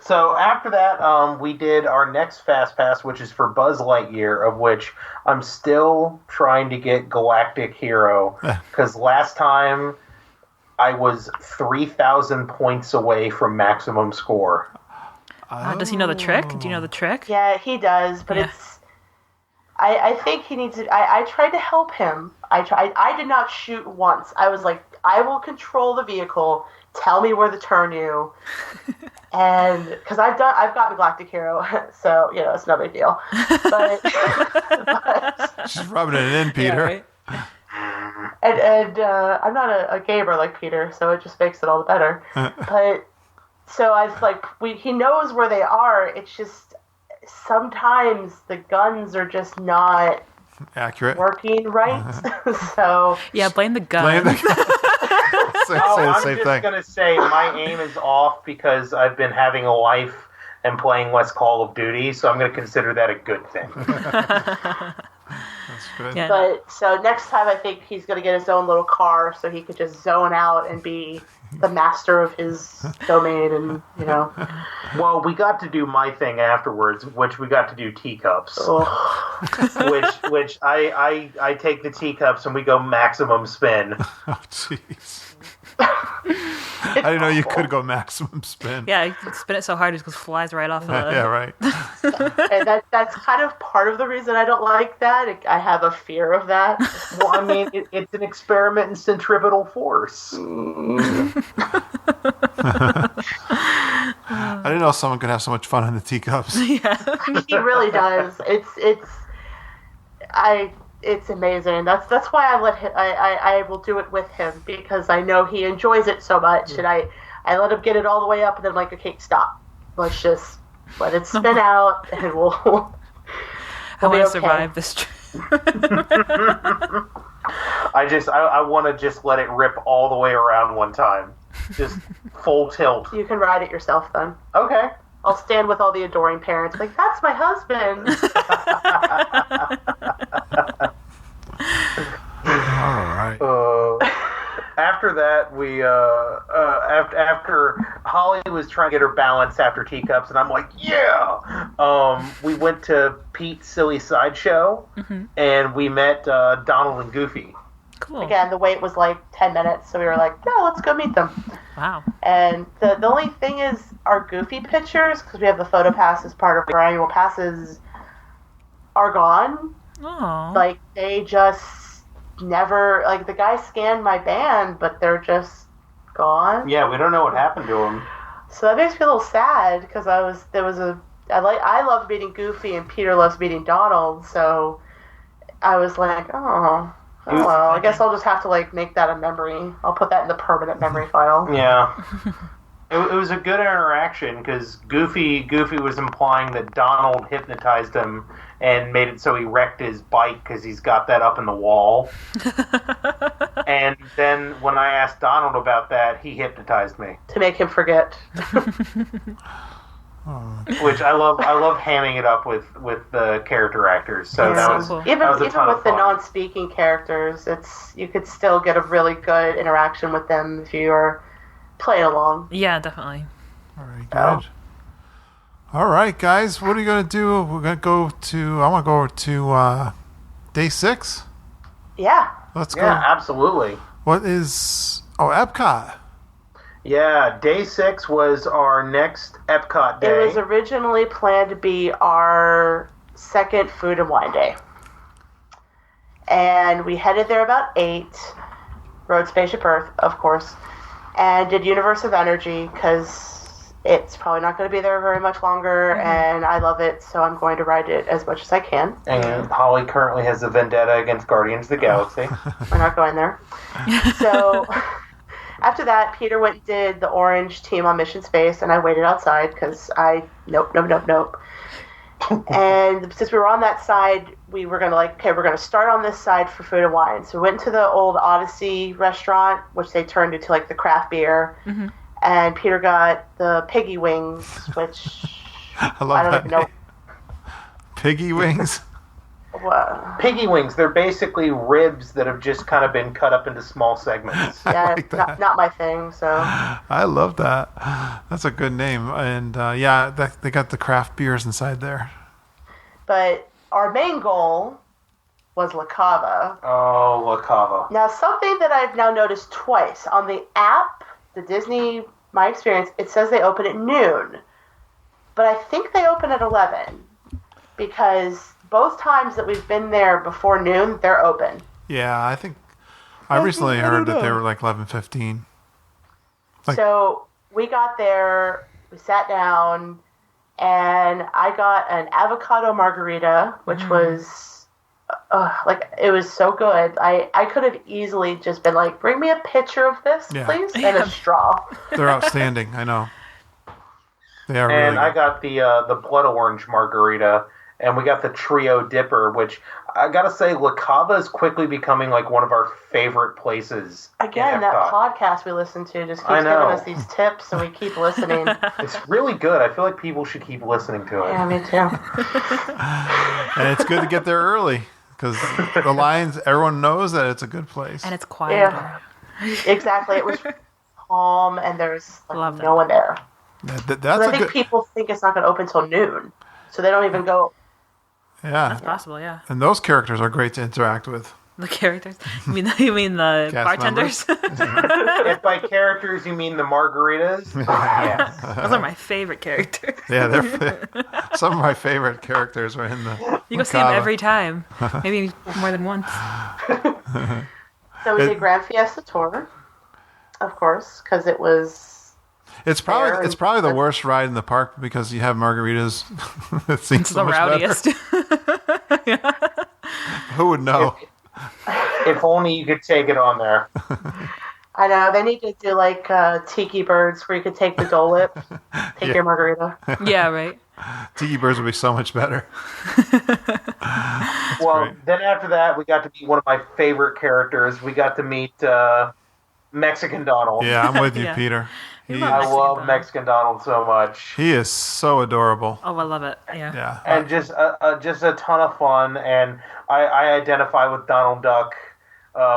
So after that, we did our next Fast Pass, which is for Buzz Lightyear, of which I'm still trying to get Galactic Hero, because last time I was 3,000 points away from maximum score. Does he know the trick? Do you know the trick? Yeah, he does, but it's. I think he needs to. I tried to help him. I did not shoot once. I was like, I will control the vehicle. Tell me where to turn you, and because I've gotten Galactic Hero, so you know it's no big deal. But She's rubbing it in, Peter. Yeah, right? And I'm not a gamer like Peter, so it just makes it all the better. But so I've like he knows where they are. It's just sometimes the guns are just not accurate, working right. So yeah, blame the gun. I'm just gonna say my aim is off because I've been having a life and playing less Call of Duty, so I'm gonna consider that a good thing. That's good. Yeah. But so next time I think he's gonna get his own little car so he could just zone out and be the master of his domain, and you know. Well, we got to do my thing afterwards, which we got to do teacups. which I take the teacups and we go maximum spin. Oh jeez. I didn't know you could go maximum spin. Yeah, you spin it so hard it just flies right off of the... Yeah, right. And that's kind of part of the reason I don't like that. I have a fear of that. Well, I mean, it's an experiment in centripetal force. I didn't know someone could have so much fun in the teacups. Yeah. He really does. It's amazing. That's why I let him. I will do it with him because I know he enjoys it so much, and I let him get it all the way up, and then I'm like, okay, stop. Let's just let it spin out, and we'll I want to survive this trip. I want to just let it rip all the way around one time, just full tilt. You can ride it yourself then. Okay. I'll stand with all the adoring parents, like, that's my husband. All right. After that, we after Holly was trying to get her balance after teacups, and I'm like, yeah. We went to Pete's Silly Sideshow, and we met Donald and Goofy. Cool. Again, the wait was like 10 minutes, so we were like, no, let's go meet them. Wow. And the only thing is our Goofy pictures, because we have the photo pass as part of our annual passes, are gone. Oh. Like, they just never, like, the guy scanned my band, but they're just gone. Yeah, we don't know what happened to him. So that makes me a little sad, because I love meeting Goofy and Peter loves meeting Donald, so I was like, oh well, I guess I'll just have to like make that a memory. I'll put that in the permanent memory file. Yeah. It was a good interaction because Goofy was implying that Donald hypnotized him and made it so he wrecked his bike because he's got that up in the wall. And then when I asked Donald about that, he hypnotized me. To make him forget. Which I love hamming it up with the character actors. So that was cool. Even with the non-speaking characters, you could still get a really good interaction with them if you are playing along. Yeah, definitely. All right, good. All right, guys, what are you going to do? We're going to go to, I want to go over to day 6. Yeah. Let's go. Yeah, absolutely. What is, Epcot. Yeah, day 6 was our next Epcot day. It was originally planned to be our second food and wine day. And we headed there about 8, rode Spaceship Earth, of course, and did Universe of Energy, because it's probably not going to be there very much longer, and I love it, so I'm going to ride it as much as I can. And Holly currently has a vendetta against Guardians of the Galaxy. We're not going there. So... After that, Peter went and did the orange team on Mission Space, and I waited outside because nope. And since we were on that side, we were going to we're going to start on this side for food and wine. So we went to the old Odyssey restaurant, which they turned into like the craft beer. Mm-hmm. And Peter got the piggy wings, which I don't even know. Piggy wings? Piggy wings, they're basically ribs that have just kind of been cut up into small segments. Yeah, like not my thing, so. I love that. That's a good name. And they got the craft beers inside there. But our main goal was La Cava. Oh, La Cava. Now, something that I've now noticed twice. On the app, the Disney My Experience, it says they open at noon. But I think they open at 11. Because both times that we've been there before noon, they're open. Yeah, I think I recently heard that they were like 11:15. So we got there, we sat down, and I got an avocado margarita, which was it was so good. I could have easily just been like, bring me a pitcher of this, please, and a straw. They're outstanding. I know. They are. And really good. I got the blood orange margarita. And we got the Trio Dipper, which I gotta say, La Cava is quickly becoming like one of our favorite places. Again, that podcast we listen to just keeps giving us these tips, and we keep listening. It's really good. I feel like people should keep listening to it. Yeah, me too. And it's good to get there early because the lines. Everyone knows that it's a good place, and it's quieter. Yeah, exactly. It was calm, and there's no one there. I think people think it's not going to open till noon, so they don't even go. Yeah, that's possible. Yeah, and those characters are great to interact with. The characters? You mean the bartenders? If by characters you mean the margaritas, yes. Those are my favorite characters. Yeah, they're some of my favorite characters are in the. You go see them every time, maybe more than once. So we did Grand Fiesta Tour, of course, because it was. It's probably the worst ride in the park because you have margaritas. It seems it's so the rowdiest. Yeah. Who would know? If only you could take it on there. I know. They need to do like Tiki Birds where you could take the Dole Whip, take your margarita. Yeah, right. Tiki Birds would be so much better. Well, great. Then after that, we got to meet one of my favorite characters. We got to meet Mexican Donald. Yeah, I'm with you, Peter. I love Mexican Donald so much. He is so adorable. Oh, I love it. Yeah. And just a ton of fun. And I identify with Donald Duck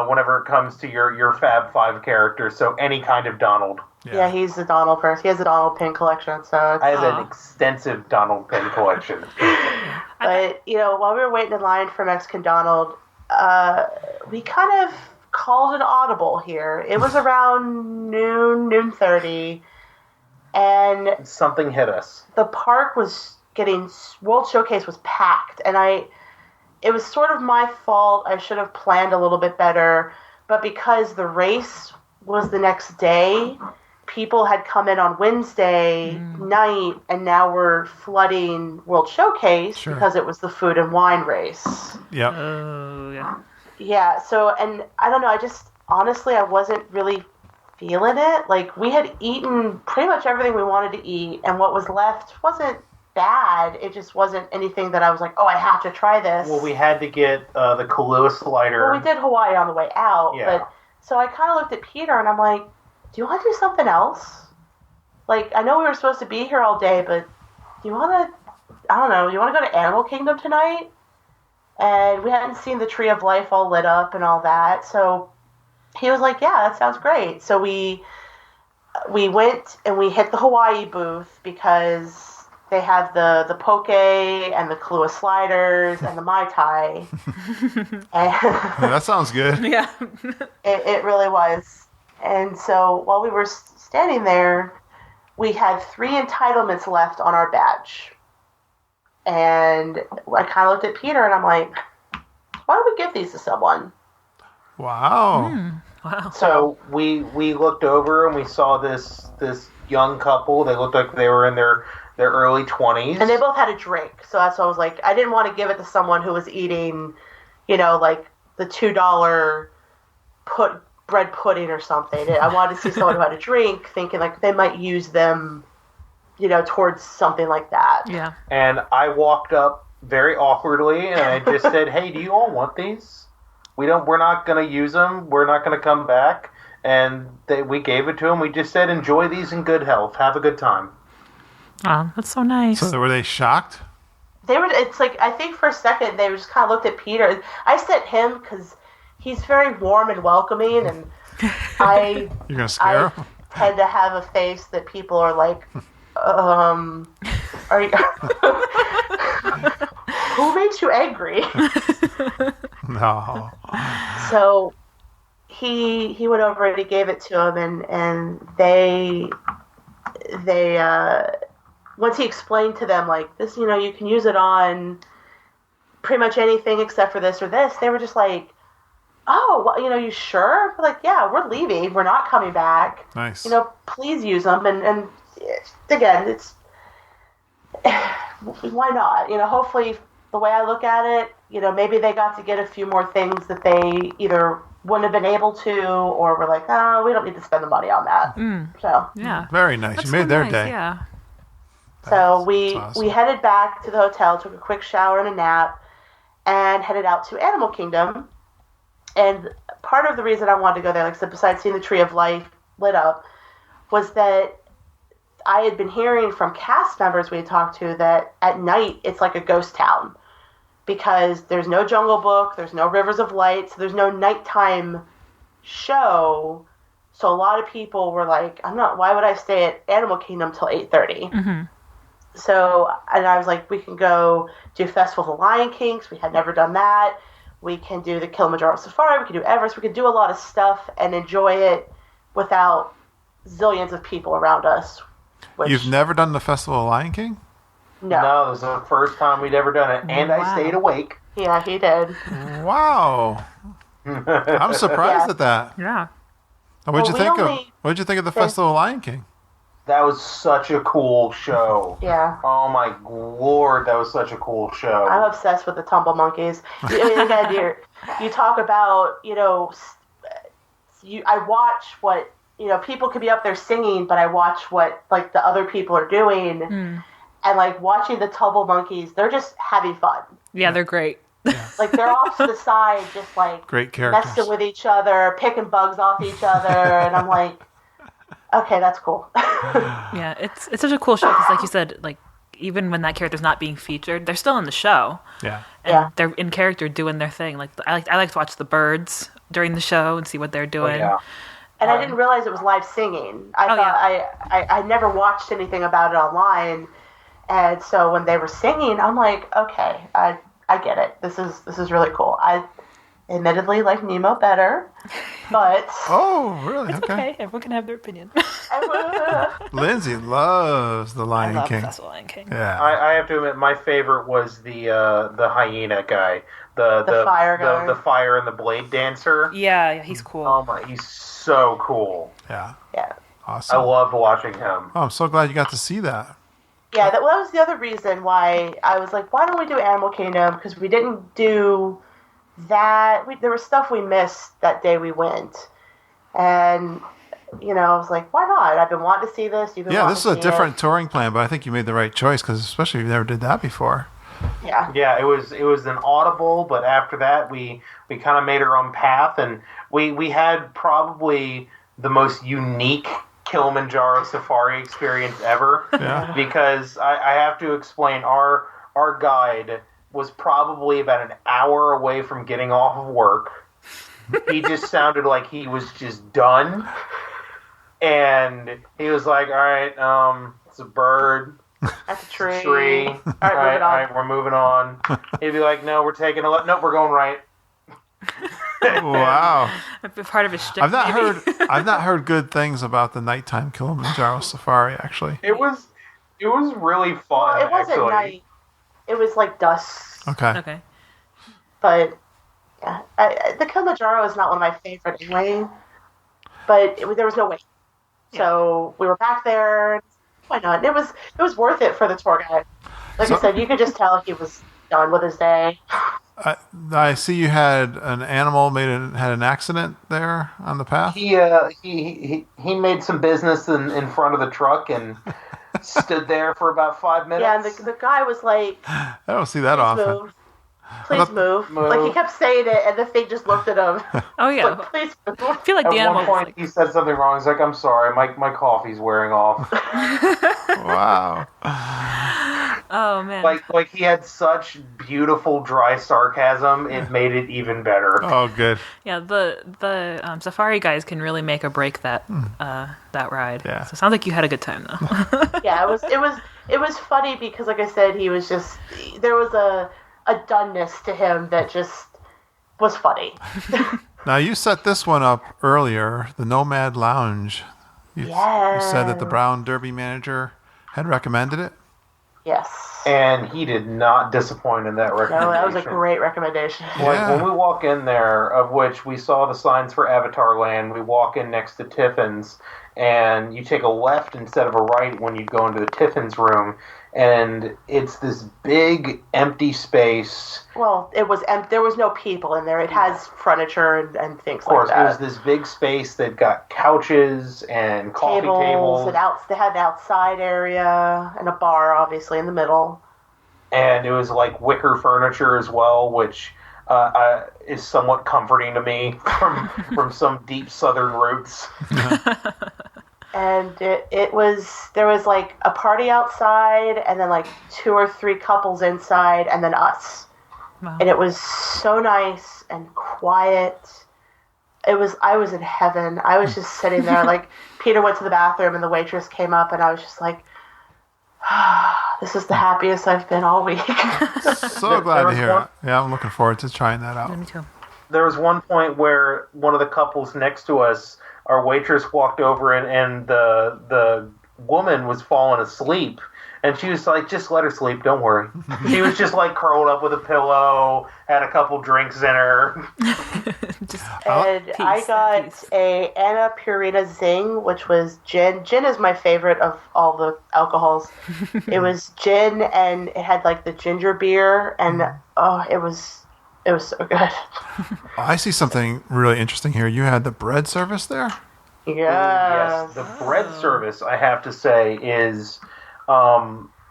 whenever it comes to your Fab Five characters. So any kind of Donald. Yeah, he's the Donald person. He has a Donald pin collection. So I have an extensive Donald pin collection. But while we were waiting in line for Mexican Donald, we kind of called an audible here. It was around noon 30, and something hit us. The park was World Showcase was packed, and it was sort of my fault. I should have planned a little bit better, but because the race was the next day, people had come in on Wednesday night, and now we're flooding World Showcase because it was the food and wine race. Yep. Oh, yeah. Yeah, so, and I don't know, honestly, I wasn't really feeling it. Like, we had eaten pretty much everything we wanted to eat, and what was left wasn't bad. It just wasn't anything that I was like, oh, I have to try this. Well, we had to get the Kahlua slider. Well, we did Hawaii on the way out, but so I kind of looked at Peter, and I'm like, do you want to do something else? Like, I know we were supposed to be here all day, but do you want to, I don't know, you want to go to Animal Kingdom tonight? And we hadn't seen the Tree of Life all lit up and all that, so he was like, yeah, that sounds great. So we went and we hit the Hawaii booth because they have the poke and the Kahlua sliders and the Mai Tai. That sounds good. Yeah. It really was. And so while we were standing there, we had 3 entitlements left on our badge. And I kind of looked at Peter and I'm like, why don't we give these to someone? Wow. Wow. So we looked over and we saw this young couple. They looked like they were in their early 20s. And they both had a drink. So that's why I was like, I didn't want to give it to someone who was eating, like the $2 bread pudding or something. I wanted to see someone who had a drink, thinking like they might use them, towards something like that. Yeah. And I walked up very awkwardly and I just said, hey, do you all want these? We're not going to use them. We're not going to come back. And we gave it to them. We just said, enjoy these in good health. Have a good time. Oh, that's so nice. So were they shocked? It's like, I think for a second they just kind of looked at Peter. I sent him because he's very warm and welcoming, and You're going to scare him? tend to have a face that people are like, are you... Who made you angry? No. So he went over and he gave it to him, and they once he explained to them like this, you can use it on pretty much anything except for this or this. They were just like, oh, well, you sure? We're like, yeah, we're leaving. We're not coming back. Nice. Please use them. And again, it's why not? Hopefully the way I look at it, maybe they got to get a few more things that they either wouldn't have been able to, or were like, oh, we don't need to spend the money on that. So Yeah. Very nice. That's you made so their nice, day. Yeah. So we awesome. we headed back to the hotel, took a quick shower and a nap, and headed out to Animal Kingdom. And part of the reason I wanted to go there, like I said, besides seeing the Tree of Life lit up, was that I had been hearing from cast members we had talked to that at night it's like a ghost town. Because there's no Jungle Book, there's no Rivers of Light, so there's no nighttime show. So a lot of people were like, why would I stay at Animal Kingdom till 8:30? Mm-hmm. So, and I was like, we can go do Festival of the Lion King, 'cause we had never done that. We can do the Kilimanjaro Safari, we can do Everest, we can do a lot of stuff and enjoy it without zillions of people around us. You've never done the Festival of Lion King? No, this is the first time we'd ever done it, and I stayed awake. Yeah, he did. Wow. I'm surprised at that. Yeah. What'd you think of the Festival of Lion King? That was such a cool show. Yeah. Oh my lord, that was such a cool show. I'm obsessed with the tumble monkeys. Again, you talk about, I watch what, people could be up there singing, but I watch what, like, the other people are doing. And, like, watching the tumble monkeys, they're just having fun. Yeah, they're great. Like, they're off to the side, just, like, great characters, messing with each other, picking bugs off each other, and I'm like, okay, that's cool. Yeah, it's such a cool show because, like you said, like even when that character's not being featured, they're still in the show. Yeah, and they're in character doing their thing. Like I like to watch the birds during the show and see what they're doing. Oh, yeah. And I didn't realize it was live singing. I never watched anything about it online, and so when they were singing, I'm like, okay, I get it. This is really cool. admittedly like Nemo better, but Oh, really? It's okay. Everyone can have their opinion. Lindsay loves the I Lion love King. That's the Lion King. Yeah. I have to admit, my favorite was the hyena guy, the fire guy. the fire and the blade dancer. Yeah, he's cool. Oh my, he's so cool. Yeah. yeah. Awesome. I loved watching him. Oh, I'm so glad you got to see that. Yeah, that was the other reason why I was like, why don't we do Animal Kingdom? Because we didn't do that. There was stuff we missed that day we went. And, I was like, why not? I've been wanting to see this. You've been Yeah, wanting this to is a see different it. touring plan, but I think you made the right choice because especially if you never did that before. Yeah. Yeah, it was an audible, but after that we kind of made our own path, and we had probably the most unique Kilimanjaro safari experience ever. Yeah. Because I have to explain, our guide was probably about an hour away from getting off of work. He just sounded like he was just done. And he was like, all right, it's a bird. At the tree. Tree. All right, We're moving on. He'd be like, no, we're taking a left. Nope, we're going right. Wow. Part of his shtick, I've not maybe. heard good things about the nighttime Kilimanjaro safari actually. It was really fun. Well, it wasn't actually. night. It was like dusk. Okay. Okay. But yeah, the Kilimanjaro is not one of my favorite anyway. But there was no wait. So we were back there. Why not? It was worth it for the tour guide. Like I said, you could just tell he was done with his day. I see you had an animal had an accident there on the path. He made some business in front of the truck and stood there for about 5 minutes. Yeah, and the guy was like, I don't see that "Please often. move. Please move." Like he kept saying it, and the thing just looked at him. Oh, yeah. Like, please move. I feel like At the animal one point, he said something wrong. He's like, "I'm sorry, my coffee's wearing off." Wow. Oh, man. like he had such beautiful dry sarcasm. It made it even better. Oh, good. Yeah, the safari guys can really make or break that ride. Yeah. So it sounds like you had a good time, though. Yeah, it was funny because, like I said, he was just there was a doneness to him that just was funny. Now you set this one up earlier, the Nomad Lounge. You said that the Brown Derby manager had recommended it. Yes. And he did not disappoint in that recommendation. No, that was a great recommendation. Like when we walk in there, of which we saw the signs for Avatar Land, we walk in next to Tiffin's, and you take a left instead of a right when you go into the Tiffin's room, and it's this big empty space. Well, it was there was no people in there. It has furniture and things Of course, like that. it was this big space that got couches and coffee tables. And they had an outside area and a bar, obviously, in the middle. And it was like wicker furniture as well, which is somewhat comforting to me from some deep southern roots. And there was like a party outside, and then like 2 or 3 couples inside, and then us. Wow. And it was so nice and quiet. I was in heaven. I was just sitting there, like Peter went to the bathroom, and the waitress came up, and I was just like, this is the happiest I've been all week. So glad to hear it. Yeah, I'm looking forward to trying that out. Me too. There was one point where one of the couples next to us, our waitress walked over and the woman was falling asleep, and she was like, just let her sleep, don't worry. She was just like curled up with a pillow, had a couple drinks in her. I got a Anna Purina Zing, which was gin. Gin is my favorite of all the alcohols. It was gin, and it had like the ginger beer, and it was so good. I see something really interesting here. You had the bread service there? Yes. The bread service, I have to say, is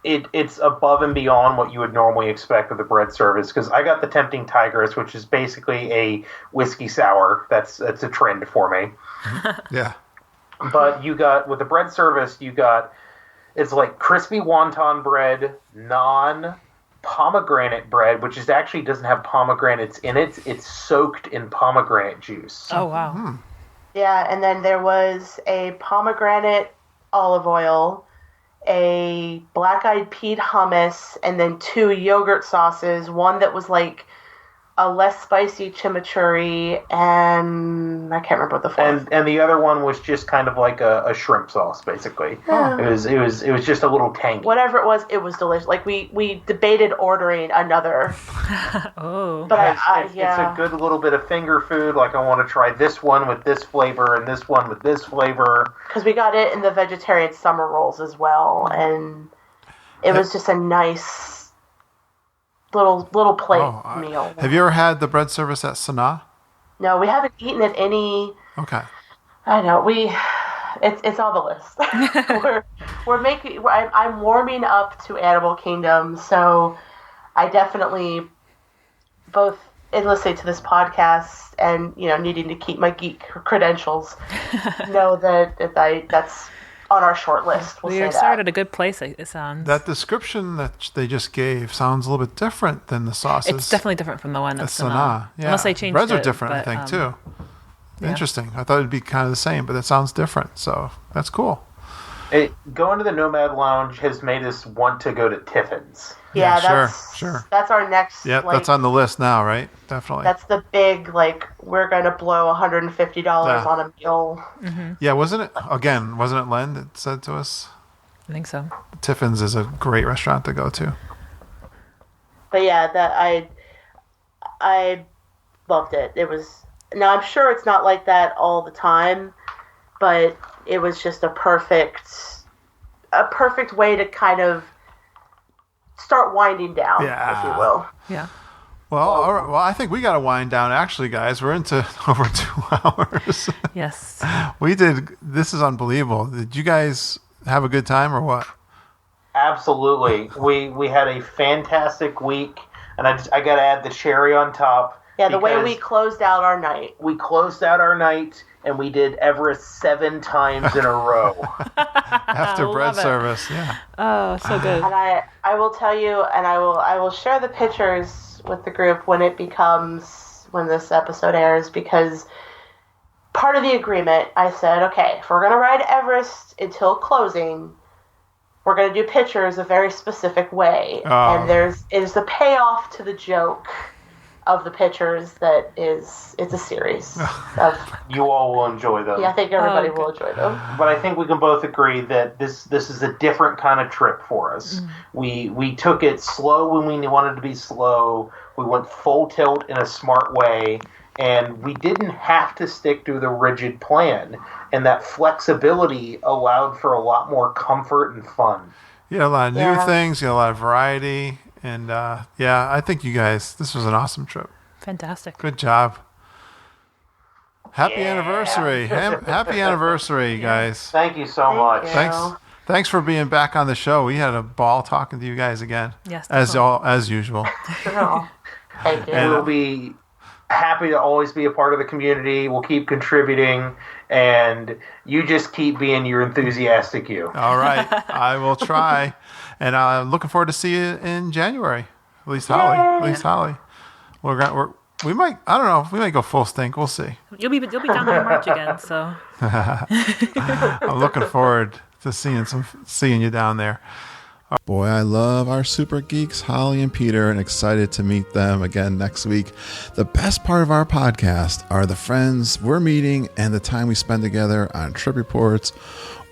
it's above and beyond what you would normally expect of the bread service, because I got the Tempting Tigress, which is basically a whiskey sour. That's a trend for me. Yeah. But with the bread service, it's like crispy wonton bread, naan, pomegranate bread, which actually doesn't have pomegranates in it. It's soaked in pomegranate juice. Oh, wow. Yeah, and then there was a pomegranate olive oil, a black-eyed peas hummus, and then 2 yogurt sauces. One that was like a less spicy chimichurri, and I can't remember what the fourth. And the other one was just kind of like a shrimp sauce, basically. Oh. It was just a little tangy. Whatever it was delicious. Like we debated ordering another. Oh, but it's a good little bit of finger food. Like, I want to try this one with this flavor and this one with this flavor. Because we got it in the vegetarian summer rolls as well, and it was just a nice little plate meal. Have you ever had the bread service at Sanaa? No, we haven't eaten at any. Okay. I know it's on the list. we're making. I'm warming up to Animal Kingdom, so I definitely both in listening to this podcast and needing to keep my geek credentials know that's on our short list. We're started at a good place, it sounds. That description that they just gave sounds a little bit different than the sauces. It's definitely different from the one that's Sanaa. Yeah. Unless they changed breads it. are different, I think, too. Yeah. Interesting. I thought it'd be kind of the same, but it sounds different. So that's cool. Going to the Nomad Lounge has made us want to go to Tiffin's. Yeah, sure. That's our next. Yeah, that's on the list now, right? Definitely. That's the big, we're going to blow $150 on a meal. Mm-hmm. Yeah, wasn't it Len that said to us? I think so. Tiffin's is a great restaurant to go to. But yeah, I loved it. It was. Now I'm sure it's not like that all the time, but it was just a perfect way to kind of start winding down, if you will. Yeah. Well, all right. Well, I think we got to wind down. Actually, guys, we're into over 2 hours. Yes. This is unbelievable. Did you guys have a good time or what? Absolutely. We had a fantastic week, and I got to add the cherry on top. Yeah, the way we closed out our night. We closed out our night, and we did Everest 7 times in a row. After bread service, yeah. Oh, so good. And I will tell you, and I will share the pictures with the group when this episode airs, because part of the agreement, I said, okay, if we're going to ride Everest until closing, we're going to do pictures a very specific way. Oh. And there's the payoff to the joke of the pictures it's a series of. You all will enjoy them. Yeah, I think everybody will enjoy them. But I think we can both agree that this is a different kind of trip for us. We took it slow when we wanted to be slow. We went full tilt in a smart way, and we didn't have to stick to the rigid plan. And that flexibility allowed for a lot more comfort and fun. You had a lot of new things. You had a lot of variety. And, I think you guys, this was an awesome trip. Fantastic. Good job. Happy anniversary. Happy anniversary, guys. Thank you so much. Thanks for being back on the show. We had a ball talking to you guys again. Yes. As usual. Thank you. And we'll be happy to always be a part of the community. We'll keep contributing, and you just keep being your enthusiastic you. All right. I will try. And I'm looking forward to see you in January. At least Holly. We might. I don't know. We might go full stink. We'll see. You'll be down there in March again. So I'm looking forward to seeing you down there. Boy, I love our super geeks, Holly and Peter, and excited to meet them again next week. The best part of our podcast are the friends we're meeting and the time we spend together on trip reports,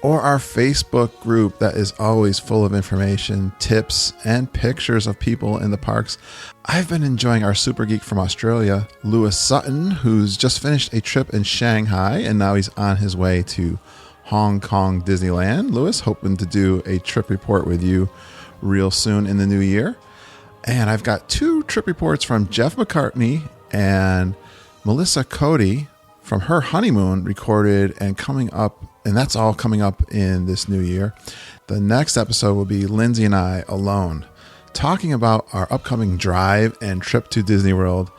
or our Facebook group that is always full of information, tips, and pictures of people in the parks. I've been enjoying our super geek from Australia, Lewis Sutton, who's just finished a trip in Shanghai, and now he's on his way to Hong Kong Disneyland. Lewis, hoping to do a trip report with you real soon in the new year. And I've got 2 trip reports from Jeff McCartney and Melissa Cody from her honeymoon recorded and coming up. And that's all coming up in this new year. The next episode will be Lindsay and I alone, talking about our upcoming drive and trip to Disney World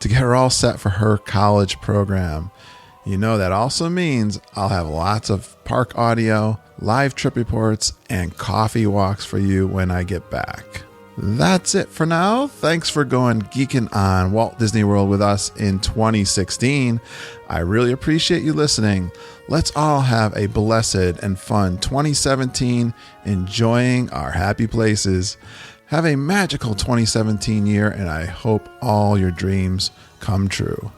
to get her all set for her college program. You know, that also means I'll have lots of park audio, live trip reports, and coffee walks for you when I get back. That's it for now. Thanks for going geeking on Walt Disney World with us in 2016. I really appreciate you listening. Let's all have a blessed and fun 2017, enjoying our happy places. Have a magical 2017 year, and I hope all your dreams come true.